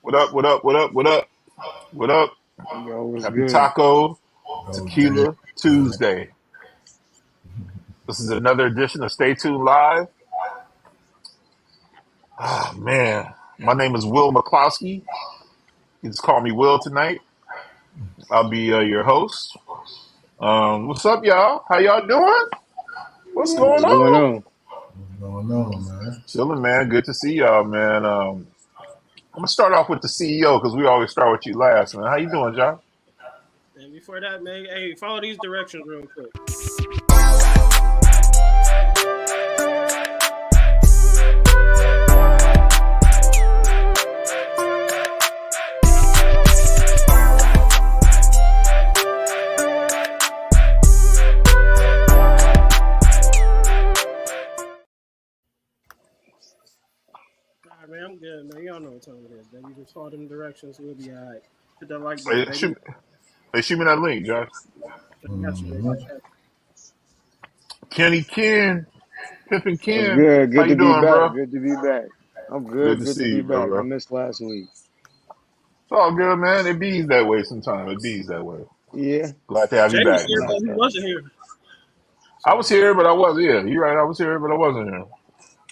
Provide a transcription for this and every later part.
What up? What up? What up? What up? What up? Yo, what's Happy good? Taco Oh, damn. Tequila Tuesday. This is another edition of Stay Tuned Live. Ah, man. My name is Will McCloskey. You just call me Will tonight. I'll be your host. What's up, y'all? How y'all doing? What's What's going going on? on? What's going on, man? Chilling, man. Good to see y'all, man. I'm gonna start off with the CEO because we always start with you last, man. How you doing, John? And before that, man, hey, follow these directions real quick. All right, man, I'm good, man. Y'all know what time it is, baby. Just follow them directions. We'll be all right. Hit that like button, Hey, baby. shoot me that link, Josh. I got you, baby. Mhm. Kenny Ken, Pippin What's Ken. good? How Good you to be doing, back. bro? Good to be back. I'm Good good. to Good to see be you, back. I bro. missed last week. It's all good, man. It bees that way sometimes. It bees that way. Yeah. Glad to have Jay you was back, here, man. but he wasn't here. I So, was here, but I wasn't. Yeah, you're right. I was here, but I wasn't here.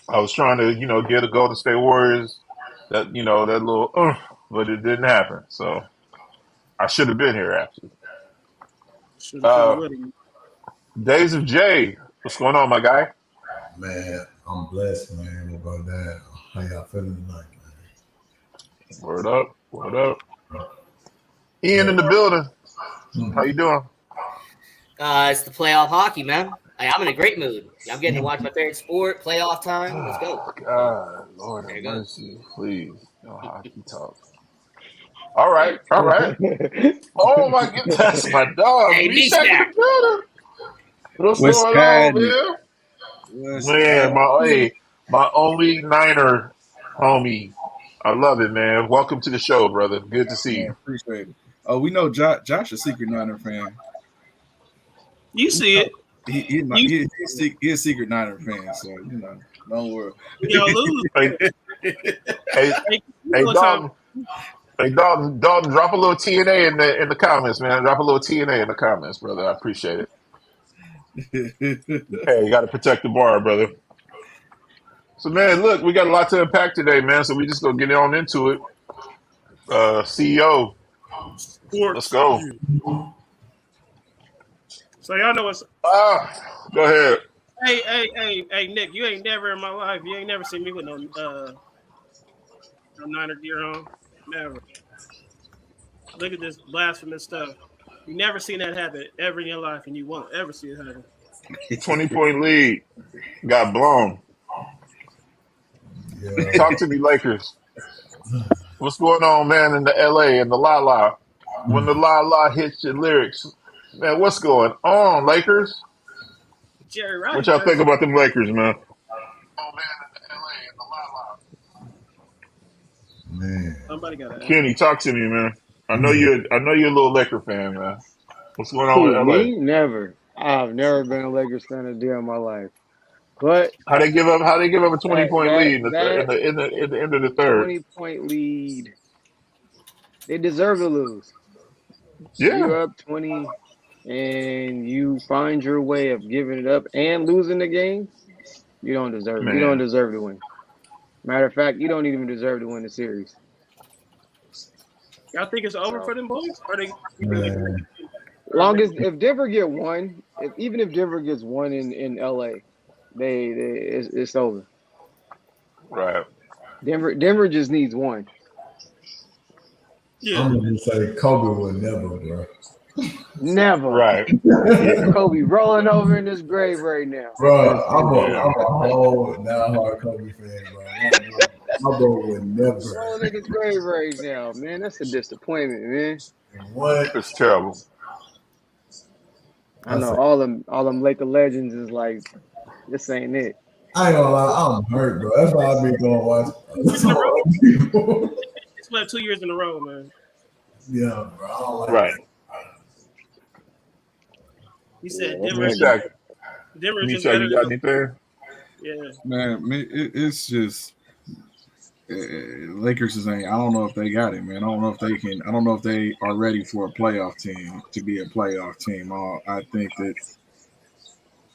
I was trying to, get a Golden State Warriors. That little, but it didn't happen. So I should have been here actually. shoulda, coulda, Uh, woulda. Days of Jay. What's going on, my guy? Man, I'm blessed, man. About that. How y'all feeling tonight, Word up. Word up. man? Ian in the building. How you doing? It's the playoff hockey, man. Hey, I'm in a great mood. I'm getting to watch my favorite sport, playoff time. Let's go. Oh, So God, Lord there have it goes. mercy. Please. No hockey talk. All right. All right. Oh my goodness, that's my dog. Hey, B Meshack in the Stack. building. What's What's going on, happening? man? What's Man, happening? my only Niner homie. I love it, man. Welcome to the show, brother. Good to see Man, you. appreciate it. Oh, we know Josh a secret Niner fan. You see it. You He a secret Niner fan, so don't worry. y'all lose. Hey, hey, Hey, you know hey, what time? Dalton. Hey, Dalton, drop a little TNA in the comments, man. Drop a little TNA in the comments, brother. I appreciate it. Hey, you got to protect the bar, brother. So, man, look, we got a lot to unpack today, man. So we just gonna get on into it. CEO, let's Sports. go. Yeah. So y'all know what's. Go ahead. Hey, Nick, you ain't never in my life. You ain't never seen me with no Niner gear on. Never. Look at this blasphemous stuff. You never seen that happen ever in your life, and you won't ever see it happen. 20-point lead. Got blown. Yeah. Talk to me, Lakers. What's going on, man, in the LA and the La La? When the La La hits your lyrics, man, what's going on, Lakers? Jerry What Rice y'all think jersey. about them Lakers, man? Man. Somebody gotta ask Kenny, him. talk to me, man. I know you're a little Laker fan, man. What's going on with Who, LA? me? Never. I've never been a Lakers fan a day in my life. But How they give up? How they give up a 20 that point that lead in the thir- in that the in the in the end of the third? 20-point lead, they deserve to lose. Yeah, You're up 20 and you find your way of giving it up and losing the game. You don't deserve it. You don't man. deserve to win. Matter of fact, you don't even deserve to win the series. Y'all think it's over So for them boys? Or they really Man. or long as if Denver get one, if Denver gets one in LA, they it's over. Right. Denver just needs one. yeah. I'm gonna just say Kobe will never, bro. Never. Right. Yeah. Kobe rolling over in his grave right now. Bro, I'm a Yeah. I'm a whole diehard Kobe fan, bro. My bro would never. Rolling in his grave right now, man. That's a disappointment, man. And what It's terrible. I I know say, all them Laker legends is like, this ain't it. I ain't gonna lie, I'm hurt, bro. That's why I be going watch Years in a some row? other people. It's swept 2 years in a row, man. Yeah, bro. I don't like Right. that. He said that's Denver. Meshach, Denver is just Meshach, better you than got them. anything? Yeah. Man, it's just Lakers is ain't. I don't know if they got it, man. I don't know if they can. I don't know if they are ready for a playoff team to be a playoff team. I think that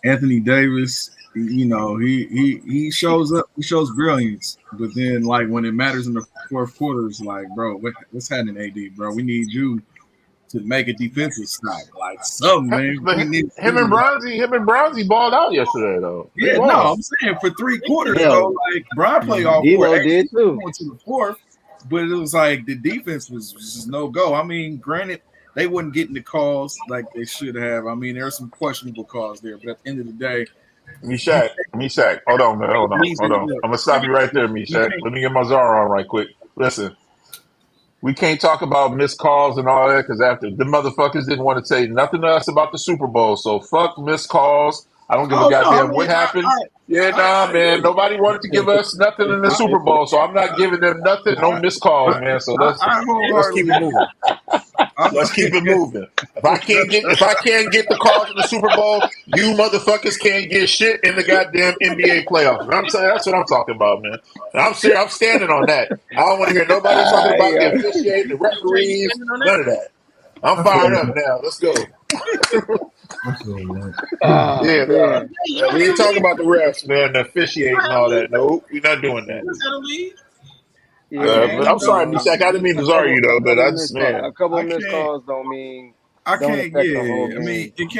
Anthony Davis, he shows up. He shows brilliance, but then like when it matters in the fourth quarter, it's like, bro, what's happening, AD, bro? We need you to make a defensive stop, like something, man. But We need him and Bronzy balled out yesterday though. They Yeah, no, balled. I'm saying for 3 quarters Yo, though, like Brian played all four, D'Lo actually did too. going to the fourth, but it was like the defense was just no go. I mean, granted, they wasn't getting the calls like they should have. I mean, there are some questionable calls there, but at the end of the day, you Meshach, hold on, man, hold on, can't hold on. I'm gonna stop you right there, Meshach. Let me get my Zara on right quick. Listen, we can't talk about missed calls and all that because after the motherfuckers didn't want to say nothing to us about the Super Bowl. So fuck missed calls. I don't give a Oh no, I goddamn what mean, happened. Yeah, nah, man. Nobody wanted to give us nothing in the Super Bowl, so I'm not giving them nothing, no missed calls, man. So I let's keep wholeheartedly, it moving. I'm Let's keep it moving. If I can't get the calls in the Super Bowl, you motherfuckers can't get shit in the goddamn NBA playoffs. And I'm saying that's what I'm talking about, man. And I'm serious. I'm standing on that. I don't want to hear nobody talking about the Yeah. officiating, the Jay, you referees, standing on that? none of that. I'm I fired feel up like, now. Let's go. I feel like, Yeah, nah. Man. Hey, you don't We have ain't a talking lead. about the refs, man, the You officiating don't and have a all lead. that. No, we're not doing You that. don't have a lead. Yeah, But I'm sorry, Mishak. I didn't mean to zar you though, but I just a man. couple I missed can't. calls I don't can't. affect the whole Yeah, I mean, game.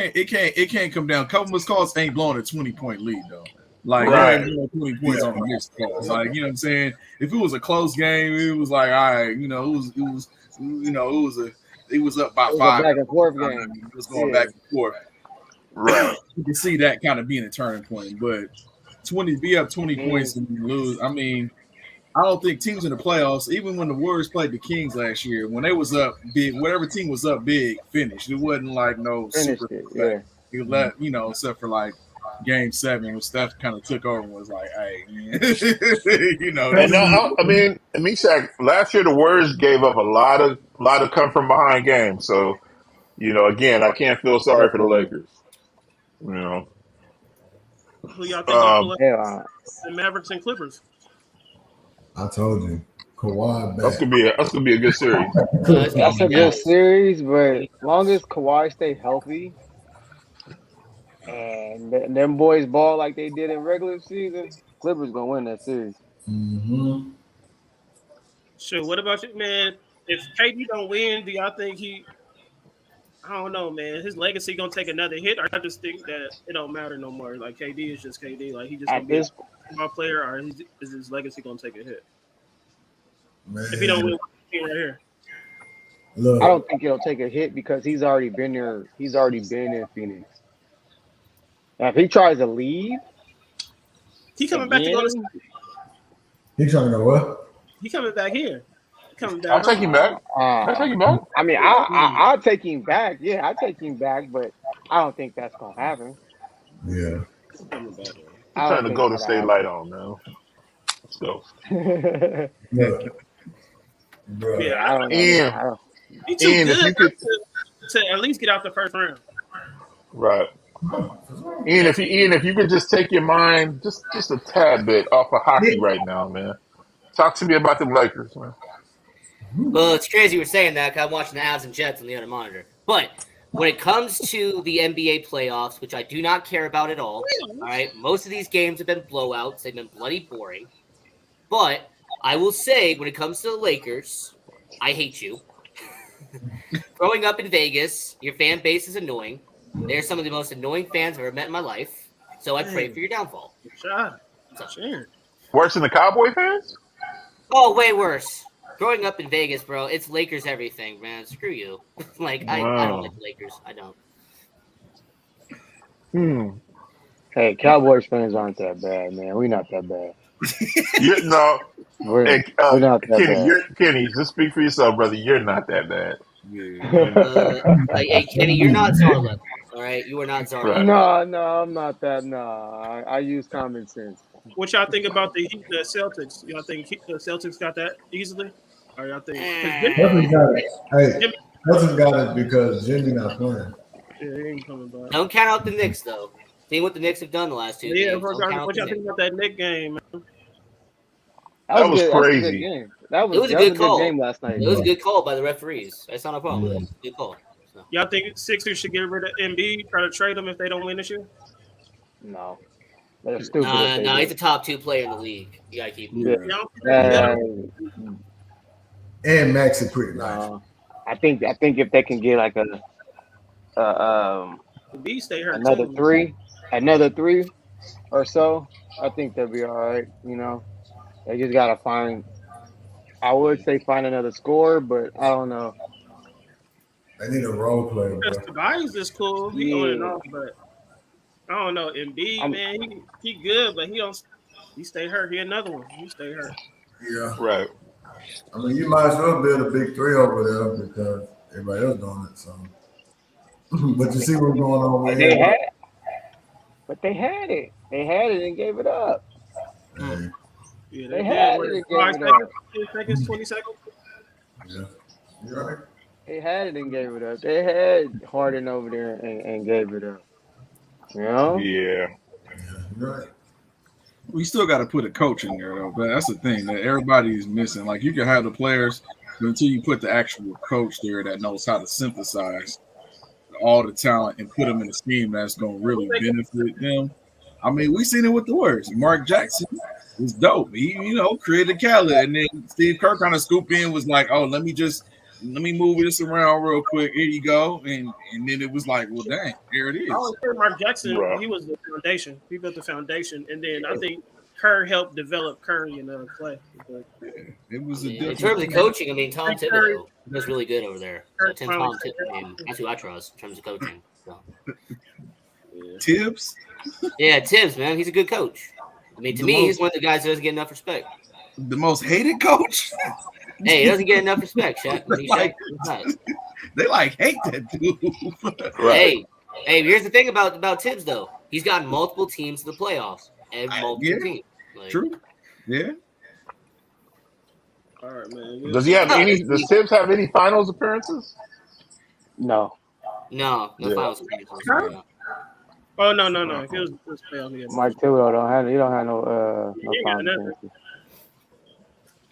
it can't come down. Couple missed calls ain't blowing a 20-point lead though. Like you Right. ain't blowing 20 points on a missed calls. Like you know what I'm saying. If it was a close game, it was like all right. It was up by It was a 5. back and forth game. It was going Yeah. back and forth. Right. You can see that kind of being a turning point, but 20 points and you lose. I mean, I don't think teams in the playoffs, even when the Warriors played the Kings last year, when they was up big, whatever team was up big finished. It wasn't like no Finished super it. comeback. Yeah. You let except for like Game 7 when Steph kind of took over and was like, "Hey, man, And this is I mean, Mishak, last year the Warriors gave up a lot of come from behind games. So, again, I can't feel sorry for the Definitely. Lakers. You know. Who y'all think gonna pull Um, up Hell, the Mavericks and Clippers? I told you, Kawhi that's back. gonna be a good series. It's gonna that's be a good nice. series, but long as Kawhi stay healthy and them boys ball like they did in regular season, Clippers gonna win that series. Mm-hmm. Sure. What about you, man? If KD don't win, do y'all think he? I don't know, man. His legacy gonna take another hit, or I just think that it don't matter no more. Like KD is just KD. Like he just gonna At be a this, basketball player, or is his legacy gonna take a hit if he don't Man, win right here? I look, don't think it'll take a hit because he's already been there. He's already been in Phoenix. Now, if he tries to leave He coming back to go to. again, he trying to know what? He coming back here. He coming I'll back take home. him back. I'll take him back. I mean, I'll take him back. Yeah, I'll take him back, but I don't think that's gonna happen. Yeah. He coming back. I'm I turning don't the think Golden State light that'll on now. Let's go. happen. Look, bro. Yeah, Yeah, I don't know. Ian, I don't. he too Ian, if good you could, to at least get out the first round. right. Ian, if you could just take your mind just a tad bit off of hockey right now, man. Talk to me about the Lakers, man. Well, it's crazy we're saying that because I'm watching the Avs and Jets on the other monitor. But when it comes to the NBA playoffs, which I do not care about at all right, most of these games have been blowouts. They've been bloody boring. But I will say, when it comes to the Lakers, I hate you. Growing up in Vegas, your fan base is annoying. They're some of the most annoying fans I've ever met in my life. So I pray for your downfall. Shot. Sharon. Worse than the Cowboy fans? Oh, way worse. Growing up in Vegas, bro, it's Lakers everything, man. Screw you. I don't like the Lakers. I don't. Hey, Cowboys fans aren't that bad, man. We're not that bad. No, We're hey, not that Kenny, just speak for yourself, brother. You're not that bad. bad. Hey, Kenny, you're not Czar level. All right, you are not Czar Right. level. No, I'm not that. No, I use common sense. What y'all think about the Heat, the Celtics? Y'all think the Celtics got that easily? Or y'all think? Celtics got it. Hey, Celtics got it because Jimmy not playing. Yeah, he ain't coming back. Don't count out the Knicks though. See what the Knicks have done the last 2 Yeah, games. Don't count out what the y'all think Knicks. about that Knick game, man? That was good. That was a good crazy. game. That It was a that was good a call. good game last night. It was a good call by the referees. That's not a problem. Yeah. It was a good call. So. Y'all think Sixers should get rid of Embiid, try to trade him if they don't win this year? No, they're stupid. if they No, do. he's a top 2 player in the league. You gotta keep him. Yeah. Y'all think And Max is pretty nice. I think if they can get like Embiid stay hurt another too. three or so, I think they'll be all right. You know, they just gotta find. I would say find another scorer, but I don't know. They need a role player, bro. Because Tobias is cool. He on and off, but I don't know. Embiid, man, he good, but he stay hurt. He another one. He stay hurt. Yeah. Right. I mean, you might as well build a big three over there because everybody else doing it. So, but you see what's going on with him. They had it. They had it and gave it up. Hey, Yeah, They had it and 5 gave it up. seconds, 10 seconds, 20 seconds. yeah. You right? They had it and gave it up. They had Harden over there and gave it up. You know? Yeah. You right. We still got to put a coach in there, though. But that's the thing that everybody is missing. Like, you can have the players, but until you put the actual coach there that knows how to synthesize all the talent and put them in a scheme that's going to really benefit them. I mean, we seen it with the words. Mark Jackson was dope. He, created Khaled. And then Steve Kerr kind of scooped in, was like, oh, let me move this around real quick. Here you go. And then it was like, well, dang, here it is. I always heard Mark Jackson, Right. he was the foundation. He built the foundation. And then I think Kerr helped develop Curry and Clay. But It was a In different. terms of coaching, I mean, Tom Thibodeau was really good over there. So Kirk Tom finally- Thibodeau, that's who I trust in terms of coaching. So. Tibbs, Yeah, Tibbs, man, he's a good coach. I mean, to The me, most- he's one of the guys that doesn't get enough respect. the most hated coach. Hey, he doesn't get enough respect, Shaq. He's Like- not. They hate that dude. Right. Hey, here's the thing about Tibbs though. He's gotten multiple teams to the playoffs and multiple Yeah. teams. Like, True. Yeah. all right, man. Does he have does Tibbs have any finals appearances? No. No Yeah. finals appearances. Huh? No. Oh, no. If it was playoff, yeah. Mike Thibodeau don't have no He ain't got final nothing. appearances.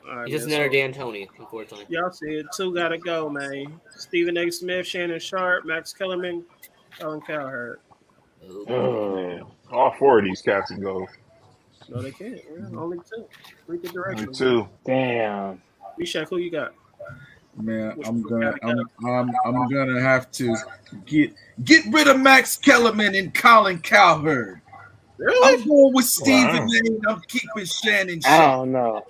All right, He's just man, another so- D'Antoni, unfortunately. Y'all said 2 gotta go, man. Stephen A. Smith, Shannon Sharp, Max Kellerman, Colin Cowherd. Ooh. All 4 of these cats can go. No, they can't. Yeah, only 2. Read the Me direction. too. Damn. Mishak, who you got? Man, I'm gonna have to get rid of Max Kellerman and Colin Cowherd. Really? I'm going with Stephen Wow. A. and I'm keeping Shannon. I don't know.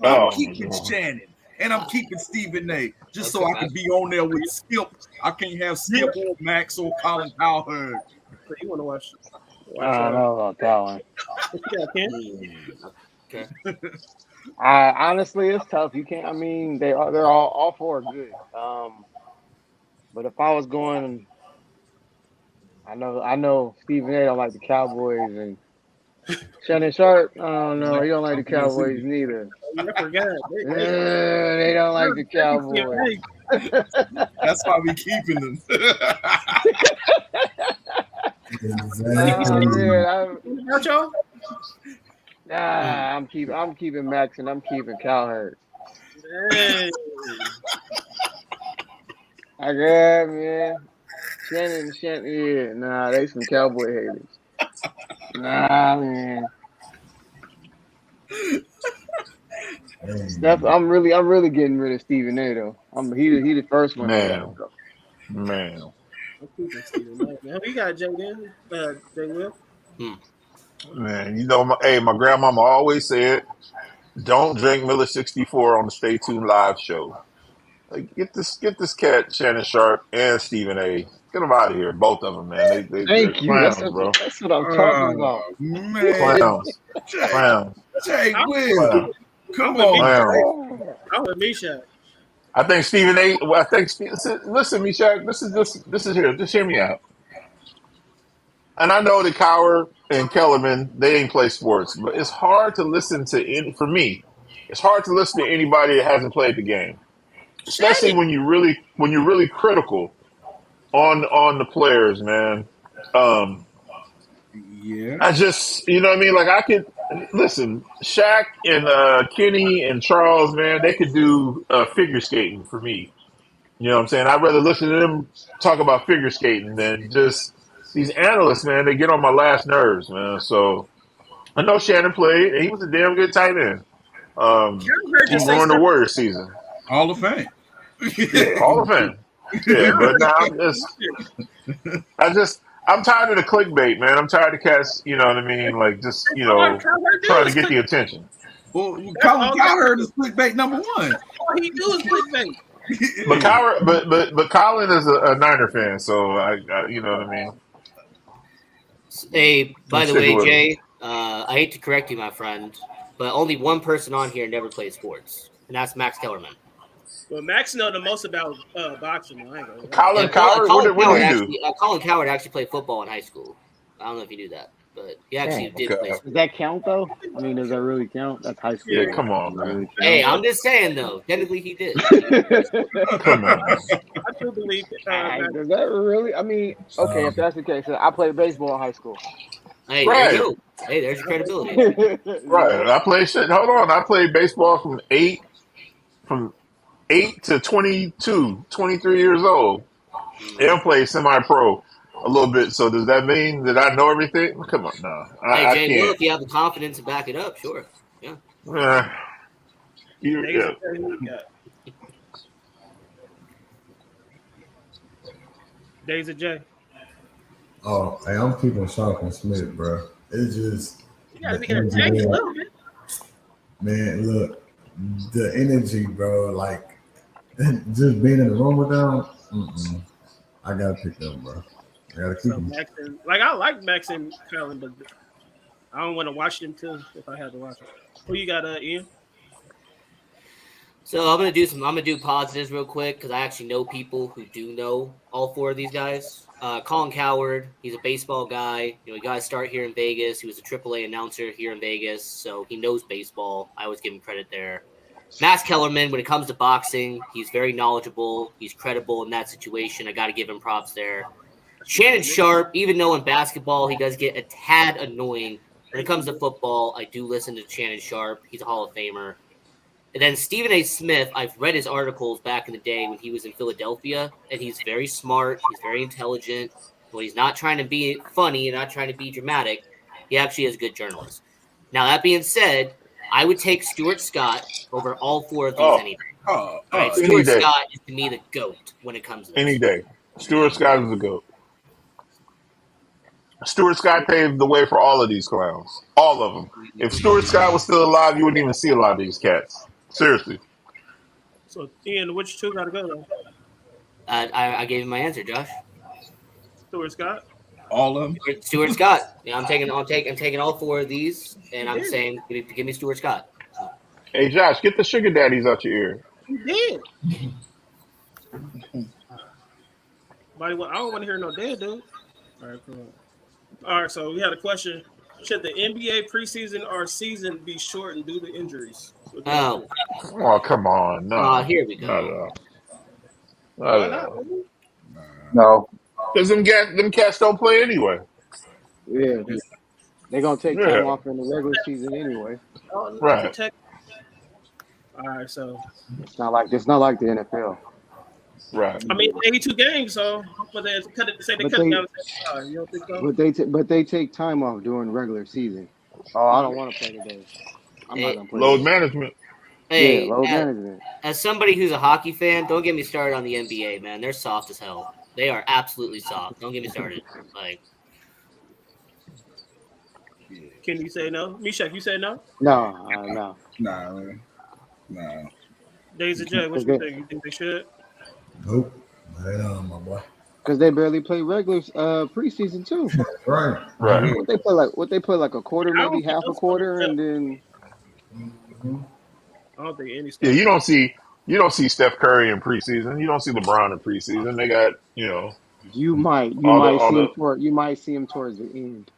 Oh, I'm keeping Shannon. And I'm keeping Stephen A. Just so I can be on there with Skip. I can't have Skip or Max or Colin Cowherd. So you want to watch I don't know about that one. Yeah, Ken? Okay. Honestly, it's tough. You can't. I mean, they're all 4 are good. But if I was going, I know Stephen A. don't like the Cowboys and Shannon Sharp. I don't know. He don't like the Cowboys neither. I forgot. They don't like the Cowboys. That's why we keeping them. Exactly. Yeah, About y'all? I'm keeping Max and I'm keeping Cowherd. Hey. I got man. Shannon, yeah. Nah, they some Cowboy haters. Nah, man. Steph, I'm really getting rid of Stephen A. though. He the first one. Man. Man. Who you got, Jay then? Jay Will? Man, my grandmama always said, don't drink Miller 64 on the Stay Tuned live show. Like, get this cat Shannon Sharp and Stephen A. Get them out of here, both of them, man. They're Thank you. clowns, That's bro. what I'm talking about. Man, Clowns. Clowns. Jay Will, Clowns. come on. Clowns. I'm with Mishak. I think Stephen A. Well, listen, Mishak, this is here. Just hear me out. And I know that Cowher and Kellerman, they ain't play sports, but it's hard to listen to for me. It's hard to listen to anybody that hasn't played the game, especially when you're really critical on the players, man. Yeah. I just, you know what I mean? Like, I could listen, Shaq and Kenny and Charles, man, they could do figure skating for me. You know what I'm saying? I'd rather listen to them talk about figure skating than just these analysts, man. They get on my last nerves, man. So I know Shannon played, and he was a damn good tight end. Heard you Even say during the stuff. Warriors season. Hall of Fame. Yeah, all of them. Yeah, but now I'm tired of the clickbait, man. I'm tired of cats, you know what I mean? Like, just, That's all Cowherd do trying to is get the click. attention. Well, That's Colin all Cowherd is clickbait number one. All he do is clickbait. But Colin is a Niner fan, so I you know what I mean? Hey, by I'm the sticking way, with him. Jay, I hate to correct you, my friend, but only one person on here never played sports, and that's Max Kellerman. Well, Max know the most about boxing. I ain't gonna lie. Colin Cowherd, what did he do? Colin Cowherd actually played football in high school. I don't know if you knew that, but he actually did play. Does that count though? I mean, does that really count? That's high school. Yeah, come on, Does that man. really count? Hey, I'm just saying though. Technically, he did. Come on. I do believe Does that really? I mean, okay, if that's the case, I played baseball in high school. Hey, Right. there you go. Hey, there's your credibility. Right. I played hold on. I played baseball from 8 to 22, 23 years old. And played semi-pro a little bit. So does that mean that I know everything? Come on, no. Hey, I Jay, well, can't. if you have the confidence to back it up, sure. Yeah. Yeah. Days of J. Oh, hey, I'm keeping Sharp Smith, bro. It's just You gotta be the energy entertained a there. little bit. Man, look, the energy, bro. Like just being in the room with them. I gotta pick them, bro. I gotta keep So them. Max and, like I like Max and Colin, but I don't want to watch them too if I had to watch them. Who you got, Ian? So I'm gonna do positives real quick because I actually know people who do know all four of these guys. Colin Cowherd, he's a baseball guy. You know, he got to start here in Vegas. He was a AAA announcer here in Vegas, so he knows baseball. I always give him credit there. Max Kellerman, when it comes to boxing, he's very knowledgeable. He's credible in that situation. I got to give him props there. Shannon Sharp, even though in basketball he does get a tad annoying, when it comes to football, I do listen to Shannon Sharp. He's a Hall of Famer. And then Stephen A. Smith, I've read his articles back in the day when he was in Philadelphia, and he's very smart. He's very intelligent. When he's not trying to be funny and not trying to be dramatic, he actually is a good journalist. Now, that being said, I would take Stuart Scott over all four of these any day. All right, Stuart Scott is to me the GOAT when it comes to this. Any day. Stuart Scott is the GOAT. Stuart Scott paved the way for all of these clowns. All of them. If Stuart Scott was still alive, you wouldn't even see a lot of these cats. Seriously. So Ian, which two gotta go though? I gave him my answer, Josh. Stuart Scott. All of them. Stuart Scott. Yeah, I'm taking all four of these, and I'm saying give me Stuart Scott. Hey Josh, get the sugar daddies out your ear. He did. I don't want to hear no dead dude. All right, cool. All right, so we had a question. Should the NBA preseason or season be shortened due to injuries? Oh, come on. No. Here we go. No. Because them cats don't play anyway. Yeah. They're going to take time off in the regular season anyway. Right. All right, so. It's not like the NFL. Right. I mean, 82 games, so but they cut it. Say they cut it down. You don't think so? But they take time off during regular season. Oh, I don't want to play today. I'm not gonna play. Load management. Hey, load management. As somebody who's a hockey fan, don't get me started on the NBA, man. They're soft as hell. They are absolutely soft. Don't get me started. Like, can you say no? Mishak, you say no? No. Nah, man. Nah. Days of J, what you think? You think they should? Nope. Hell, my boy. Because they barely play regular preseason too. Right. What they play like a quarter, maybe half a quarter, and then. I don't think any. Yeah, you don't see Steph Curry in preseason. You don't see LeBron in preseason. They got You might see him towards the end.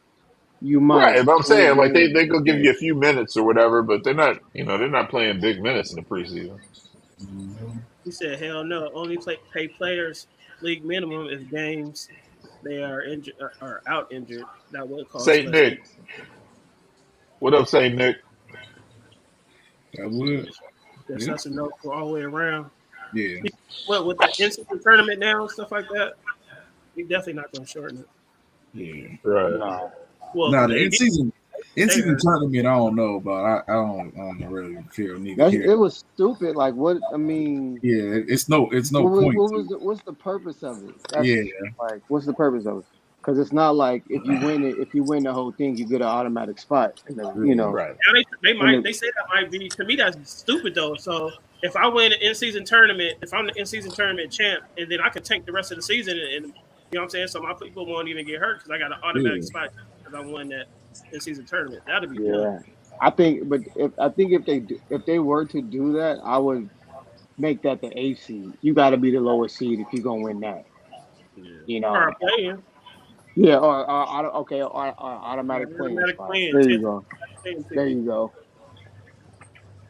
You might. Right, but I'm saying like they go give you a few minutes or whatever, but they're not playing big minutes in the preseason. He said, "Hell no, only pay players league minimum if games they are injured or out injured. That would cost Saint less. Nick. What up, Saint Nick? That would. Just Yeah. us to know all the way around. Yeah. Well, with the in-season tournament now and stuff like that, we definitely not going to shorten it. Yeah. Right. No. Well, Now the they- in-season hurt. tournament, I don't know, but I don't really feel need to That's, care. it was stupid. Like what? I mean, Yeah, it's no what point. was what's the purpose of it? That's, Yeah. like what's the purpose of it? Because it's not like if you win the whole thing, you get an automatic spot. And then, you know, Right. Now they say that might be, to me, that's stupid though. So if I win an in-season tournament, if I'm the in-season tournament champ, and then I could tank the rest of the season, and you know what I'm saying, so my people won't even get hurt because I got an automatic spot because I won that in-season tournament. That'd be good. yeah. I think, but if they were to do that, I would make that the 8th seed. You got to be the lowest seed if you're gonna win that. You know. Or a play-in. Yeah, or automatic playing Automatic spot. play-in. There you go. Play-in There you go.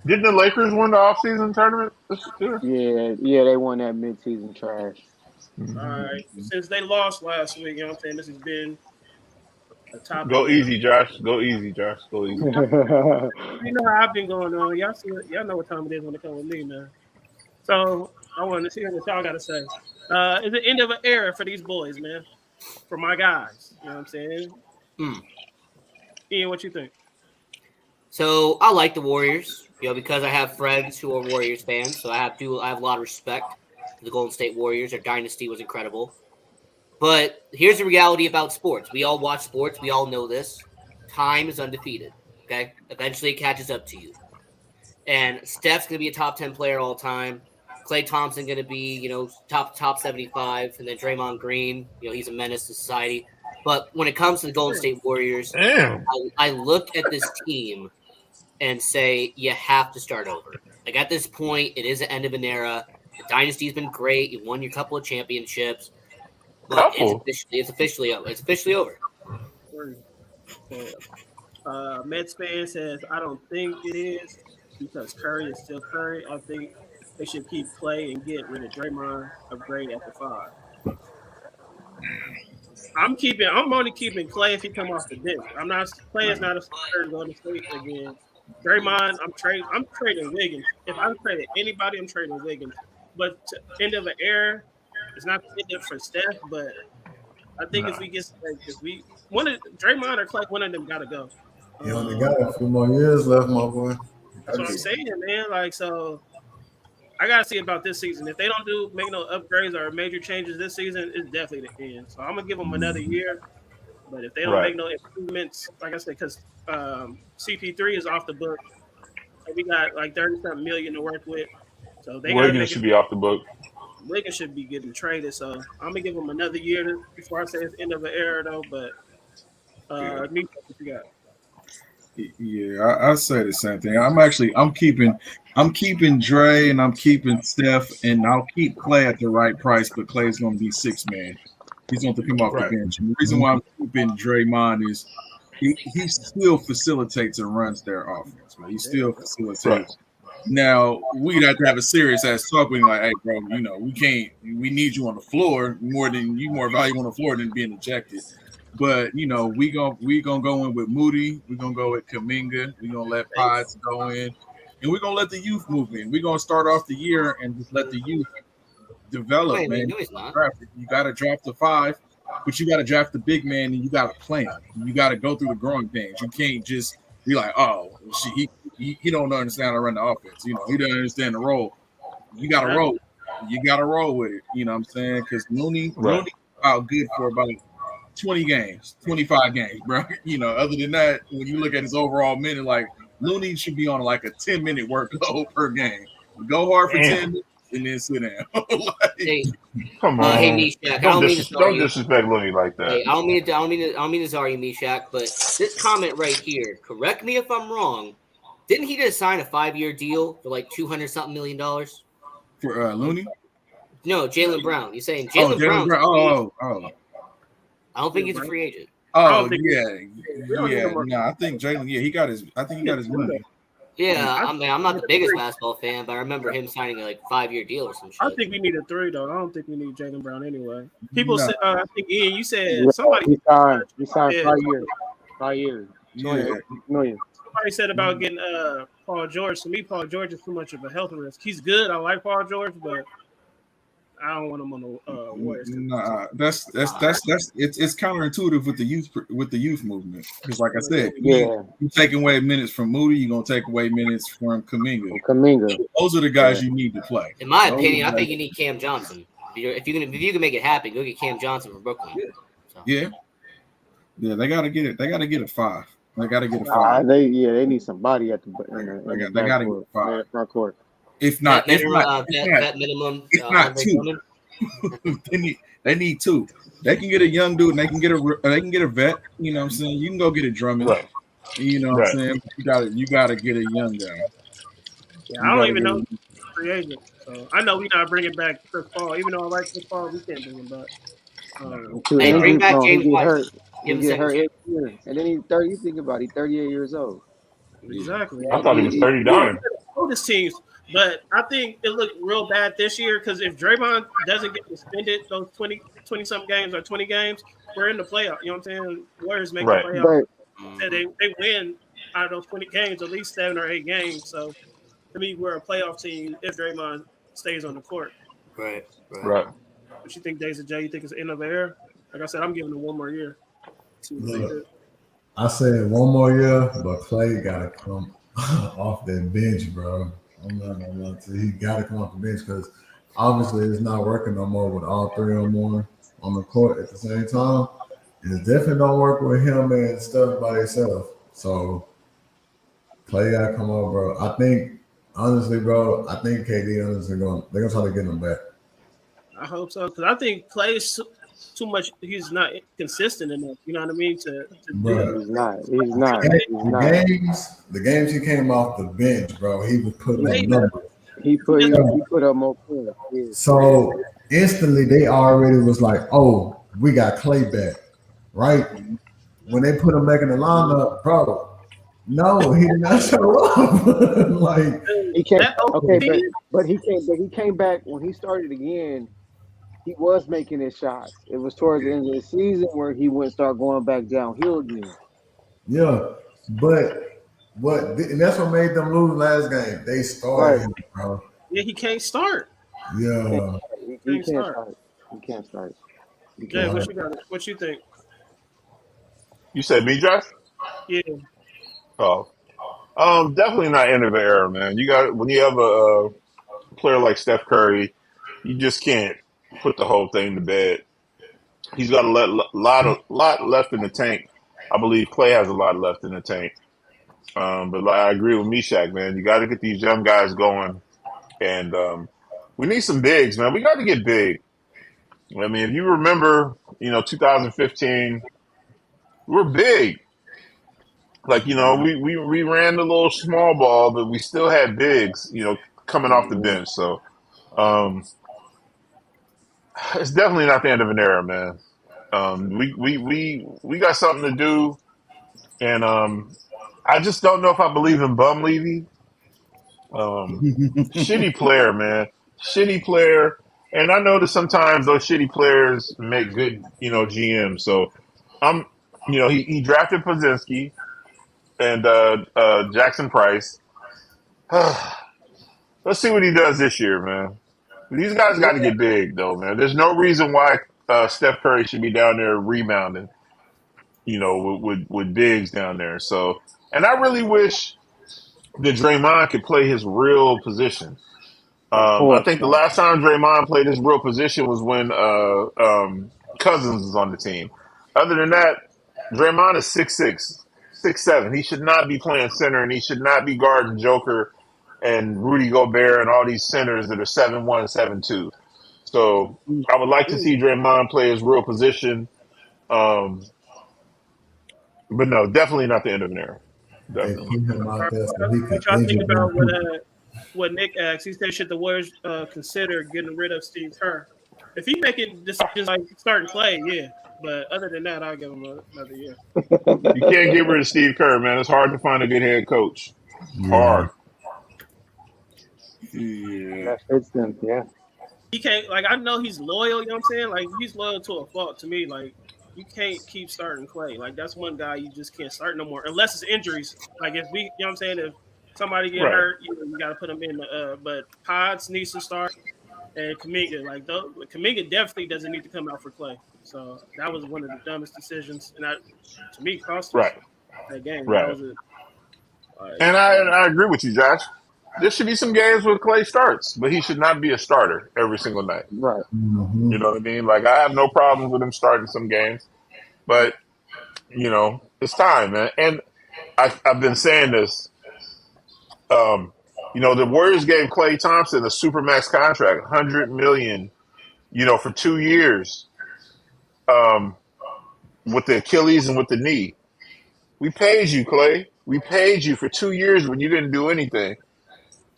Didn't the Lakers win the off-season tournament this year? Yeah, they won that mid-season trash. All right. Since they lost last week, you know what I'm saying, this has been a topic. Go easy, Josh. Go easy, Josh. Go easy. You know how I've been going on. Y'all know what time it is when it comes with me, man. So I wanted to see what y'all got to say. Is the end of an era for these boys, man? For my guys, you know what I'm saying? Ian, what you think? So I like the Warriors, because I have friends who are Warriors fans. So I have a lot of respect for the Golden State Warriors. Their dynasty was incredible. But here's the reality about sports. We all watch sports. We all know this. Time is undefeated. Okay, eventually it catches up to you. And Steph's gonna be a top 10 player all time. Klay Thompson going to be, top 75, and then Draymond Green, he's a menace to society. But when it comes to the Golden State Warriors, Damn. I look at this team and say you have to start over. Like at this point, it is the end of an era. The dynasty's been great. You won your couple of championships, but it's officially over. It's officially over. Mets fan says, I don't think it is because Curry is still Curry. I think they should keep Klay and get rid of Draymond, upgrade at the 5. I'm only keeping Klay if he come off the bench. Klay is not a starter going to State again. Draymond, I'm trading Wiggins. If I'm trading anybody, I'm trading Wiggins. But end of an era, it's not the end for Steph, but I think if we get Draymond or Klay, one of them gotta go. You only got a few more years left, my boy. That's what I'm saying, man. Like, so I gotta see about this season. If they don't make no upgrades or major changes this season, it's definitely the end. So I'm gonna give them another year. But if they don't make no improvements, like I said, because CP3 is off the book, and we got like 30-something million to work with. So they Wiggins should be off the book. Wiggins should be getting traded. So I'm gonna give them another year before I say it's end of an era, though. But Nick, what you got? Yeah, I say the same thing. I'm keeping Dre and I'm keeping Steph, and I'll keep Klay at the right price, but Klay's gonna be 6-man. He's going to come off the bench. And the reason why I'm keeping Draymond is he still facilitates and runs their offense. Man. He still facilitates. Right. Now we'd have to have a serious ass talk with him, like, hey, bro, we need you on the floor more valuable on the floor than being ejected. But we gonna go in with Moody, we're gonna go with Kuminga, we're gonna let Pods go in, and we're gonna let the youth move in. We're gonna start off the year and just let the youth develop, man. You got to draft the 5, but you got to draft the big man, and you got to play him. You got to go through the growing pains. You can't just be like, oh, he don't understand how to run the offense. He doesn't understand the role. You got to roll. You got to roll with it. You know what I'm saying? Because Looney out good for about 20 games, 25 games, bro. Other than that, when you look at his overall minute, like Looney should be on like a 10-minute workload per game. Go hard for 10 minutes. And then sit down. Come on, hey Meshach, don't disrespect Looney like that. Hey, I don't mean to sorry you, Meshach, but this comment right here. Correct me if I'm wrong. Didn't he just sign a 5-year deal for like $200-something million for Looney? No, Jaylen Brown. You're saying Jaylen Brown? I don't think he's a free agent. Oh yeah. No, I think Jaylen. Yeah, he got his money. Yeah, I I mean, I'm not the think biggest basketball fan, but I remember him signing a 5-year deal or some I shit. think we need a 3 though. I don't think we need Jaylen Brown anyway. People Nah, said, I think Ian, you Yeah, said somebody he signed said 5 years. 5 years. yeah, 28 million. somebody said about getting Paul George. To me, Paul George is too much of a health risk. He's good. I like Paul George, but I don't want him on the Warriors. nah. That's it's counterintuitive with the youth movement. Because like I said, Yeah, you taking away minutes from Moody, you're gonna take away minutes from Kaminga. Kaminga. Those are the guys you need to play. In my Those opinion, are I the think guys- you need Cam Johnson. If you can make it happen, go get Cam Johnson from Brooklyn. So. Yeah, they gotta get it. They gotta get a 5. They gotta get a 5. They need somebody at the They gotta get a 5. in the front court. If not, Vet minimum. if not Andre 2. Drummond. they need 2. They can get a young dude and they can get a vet. You know what I'm saying? You can go get a Drummond. Right. You know what I'm saying? You gotta get a young guy. Yeah, I don't even know free agent. So I know we're not bringing back Chris Paul. Even though I like Chris Paul, we can't bring him back. Hey, bring back He James get White. hurt. Give He him get hurt second. every year. And then he's 30. You think about it, he's 38 years old. Exactly. I thought he was 39. Oldest teams, but I think it looked real bad this year because if Draymond doesn't get suspended those 20 something games or 20 games, we're in the playoff. You know what I'm saying? Warriors make Right. the playoff. But They win out of those 20 games, at least 7 or 8 games. So to me, we're a playoff team if Draymond stays on the court. Right. Right. What you think, Daisy J? You think it's the end of the era? Like I said, I'm giving him one more year. See what they Look, do. I said one more year, but Clay gotta come off that bench, bro. I'm not gonna lie to you. He gotta come off the bench because obviously it's not working no more with all 3 or more on the court at the same time. And it definitely don't work with him and stuff by himself. So Clay gotta come on, bro. I think honestly, bro, I think KD honestly they're gonna try to get him back. I hope so because I think Clay is too much. He's not consistent enough. You know what I mean? To do Bro. he's not. He's not. The games he came off the bench, bro, he was putting up numbers. He put up more points. Yeah. So instantly they already was like, oh, we got Clay back, right? When they put him back in the lineup, bro, no, he did not show up. Like He came. Okay, but he came back when he started again. He was making his shots. It was towards the end of the season where he went start going back downhill again. yeah, but and that's what made them lose last game. They started him, bro. Yeah, he can't start. Yeah. He can't start. He can't start. Jay, what you got? What you think? You said me, Josh? Yeah, Oh, definitely not end of the era, man. You got when you have a player like Steph Curry, you just can't put the whole thing to bed. He's got a lot left in the tank. I believe Clay has a lot left in the tank. But I agree with Meshack, man. You got to get these young guys going, and we need some bigs, man. We got to get big. I mean, if you remember, 2015, we were big. Like, we ran the little small ball, but we still had bigs, coming off the bench. So it's definitely not the end of an era, man. We got something to do, and I just don't know if I believe in Bum Levy. Shitty player, man. Shitty player. And I know that sometimes those shitty players make good, GMs. So he drafted Pozinski and Jackson Price. Let's see what he does this year, man. These guys got to get big, though, man. There's no reason why Steph Curry should be down there rebounding, with bigs down there. So, and I really wish that Draymond could play his real position. I think the last time Draymond played his real position was when Cousins was on the team. Other than that, Draymond is 6'6", 6'7". He should not be playing center, and he should not be guarding Joker and Rudy Gobert and all these centers that are 7'1", 7'2". So I would like to see Draymond play his real position. But no, definitely not the end of an era. They put him out there so he could what y'all think injure about them. what Nick asked? He said, should the Warriors consider getting rid of Steve Kerr? If he making decisions like starting Clay, yeah. But other than that, I'll give him another year. You can't get rid of Steve Kerr, man. It's hard to find a good head coach. Hard. Yeah. That fits them. Yeah. He can't like I know he's loyal, you know what I'm saying? Like he's loyal to a fault to me. Like you can't keep starting Clay. Like that's one guy you just can't start no more unless it's injuries. Like if we you know what I'm saying, if somebody get Right. hurt, you gotta put him in the but Pods needs to start and Kaminga. Like Kaminga definitely doesn't need to come out for Clay. So that was one of the dumbest decisions and that to me cost us Right. that game. That Right. was it. And I agree with you, Josh. There should be some games where Clay starts, but he should not be a starter every single night. Right. Mhm. You know what I mean? Like I have no problems with him starting some games, but it's time, man. And I've been saying this. The Warriors gave Klay Thompson a supermax contract, 100 million, for 2 years, with the Achilles and with the knee. We paid you, Clay. We paid you for 2 years when you didn't do anything.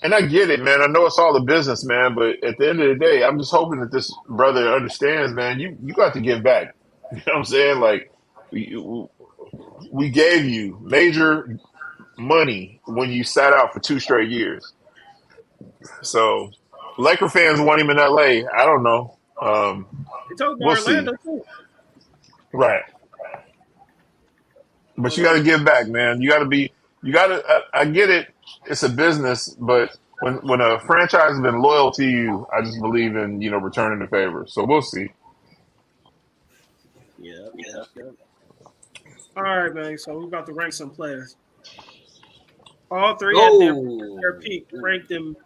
And I get it, man. I know it's all a business, man. But at the end of the day, I'm just hoping that this brother understands, man. You got to give back. You know what I'm saying? Like we gave you major money when you sat out for 2 straight years. So Laker fans want him in LA. I don't know. They talk about We'll see. Orlando too. Right. But you got to give back, man. You got to be. You got to. I get it. It's a business, but when a franchise has been loyal to you, I just believe in returning the favor. So we'll see. Yeah. All right, man. So we're about to rank some players. All three at their peak ranked them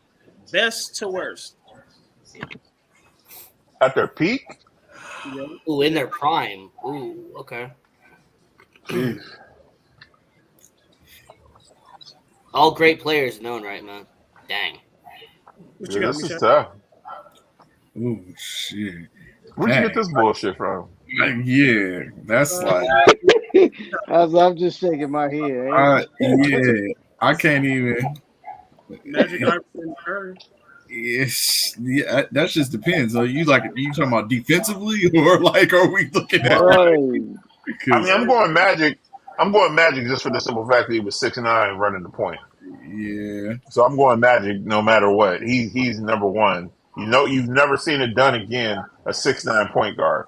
best to worst. At their peak, Yeah. Ooh, in their prime. Ooh, okay. jeez. All great players known, right, man? Dang. What you Yeah, got, this is Michelle? tough. Oh shit. Where'd you Dang. get this bullshit from? Yeah, that's like I'm just shaking my head. yeah. I can't even. Magic Iverson Curry. Yes, yeah, that just depends. Are you talking about defensively, or like are we looking at? Right. I mean, I'm going Magic. I'm going Magic just for the simple fact that he was 6'9" running the point. Yeah, So I'm going Magic no matter what. He's number one. You've never seen it done again. A 6'9" point guard.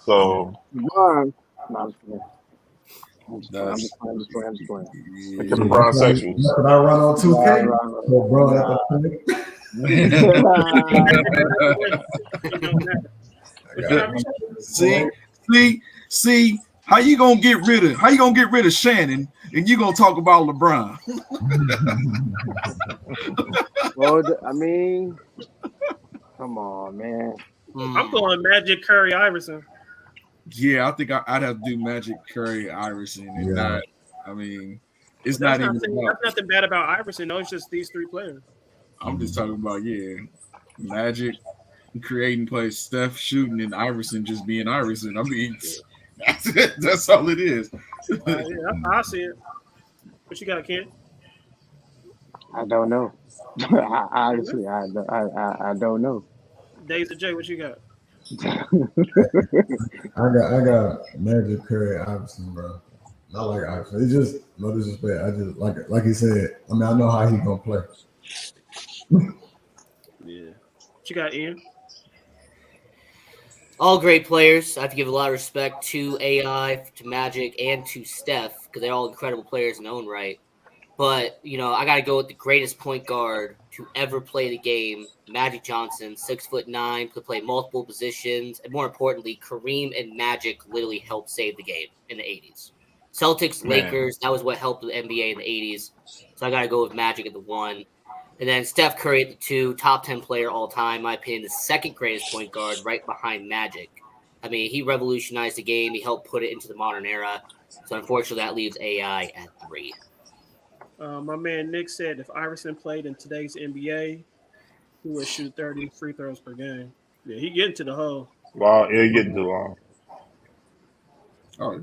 So LeBron. No, I'm just playing. I'm just that's playing. look at yeah. LeBron That's sexuals. what I run on 2K. Right. So, bro, at the point. What you got, Michelle? see, how you gonna get rid of Shannon and you gonna talk about LeBron? Well, I mean, come on, man. I'm going Magic Curry Iverson. Yeah, I think I'd have to do Magic, Curry, Iverson, and Yeah. not. I mean, it's That's not even. About, that's nothing bad about Iverson. No, it's just these three players. I'm just talking about Magic creating plays, Steph shooting, and Iverson just being Iverson. I mean, that's it. That's all it is. Yeah, I see it. What you got, Ken? I don't know. Honestly, I don't know. Days of J, what you got? I got Magic Curry Iverson, bro. Not like Iverson. It's just no disrespect. I just like he said. I mean, I know how he gonna play. Yeah. What you got, Ian? All great players. I have to give a lot of respect to AI, to Magic, and to Steph because they're all incredible players in their own right. But, I got to go with the greatest point guard to ever play the game, Magic Johnson, 6'9", could play multiple positions. And more importantly, Kareem and Magic literally helped save the game in the 80s. Celtics, Man. Lakers, that was what helped the NBA in the 80s. So I got to go with Magic at the 1. And then Steph Curry at the 2, top 10 player all time. In my opinion, the second greatest point guard right behind Magic. I mean, he revolutionized the game. He helped put it into the modern era. So unfortunately, that leaves AI at 3. My man Nick said if Iverson played in today's NBA, he would shoot 30 free throws per game. Yeah, he getting to the hole. Wow, you're getting too long. Oh,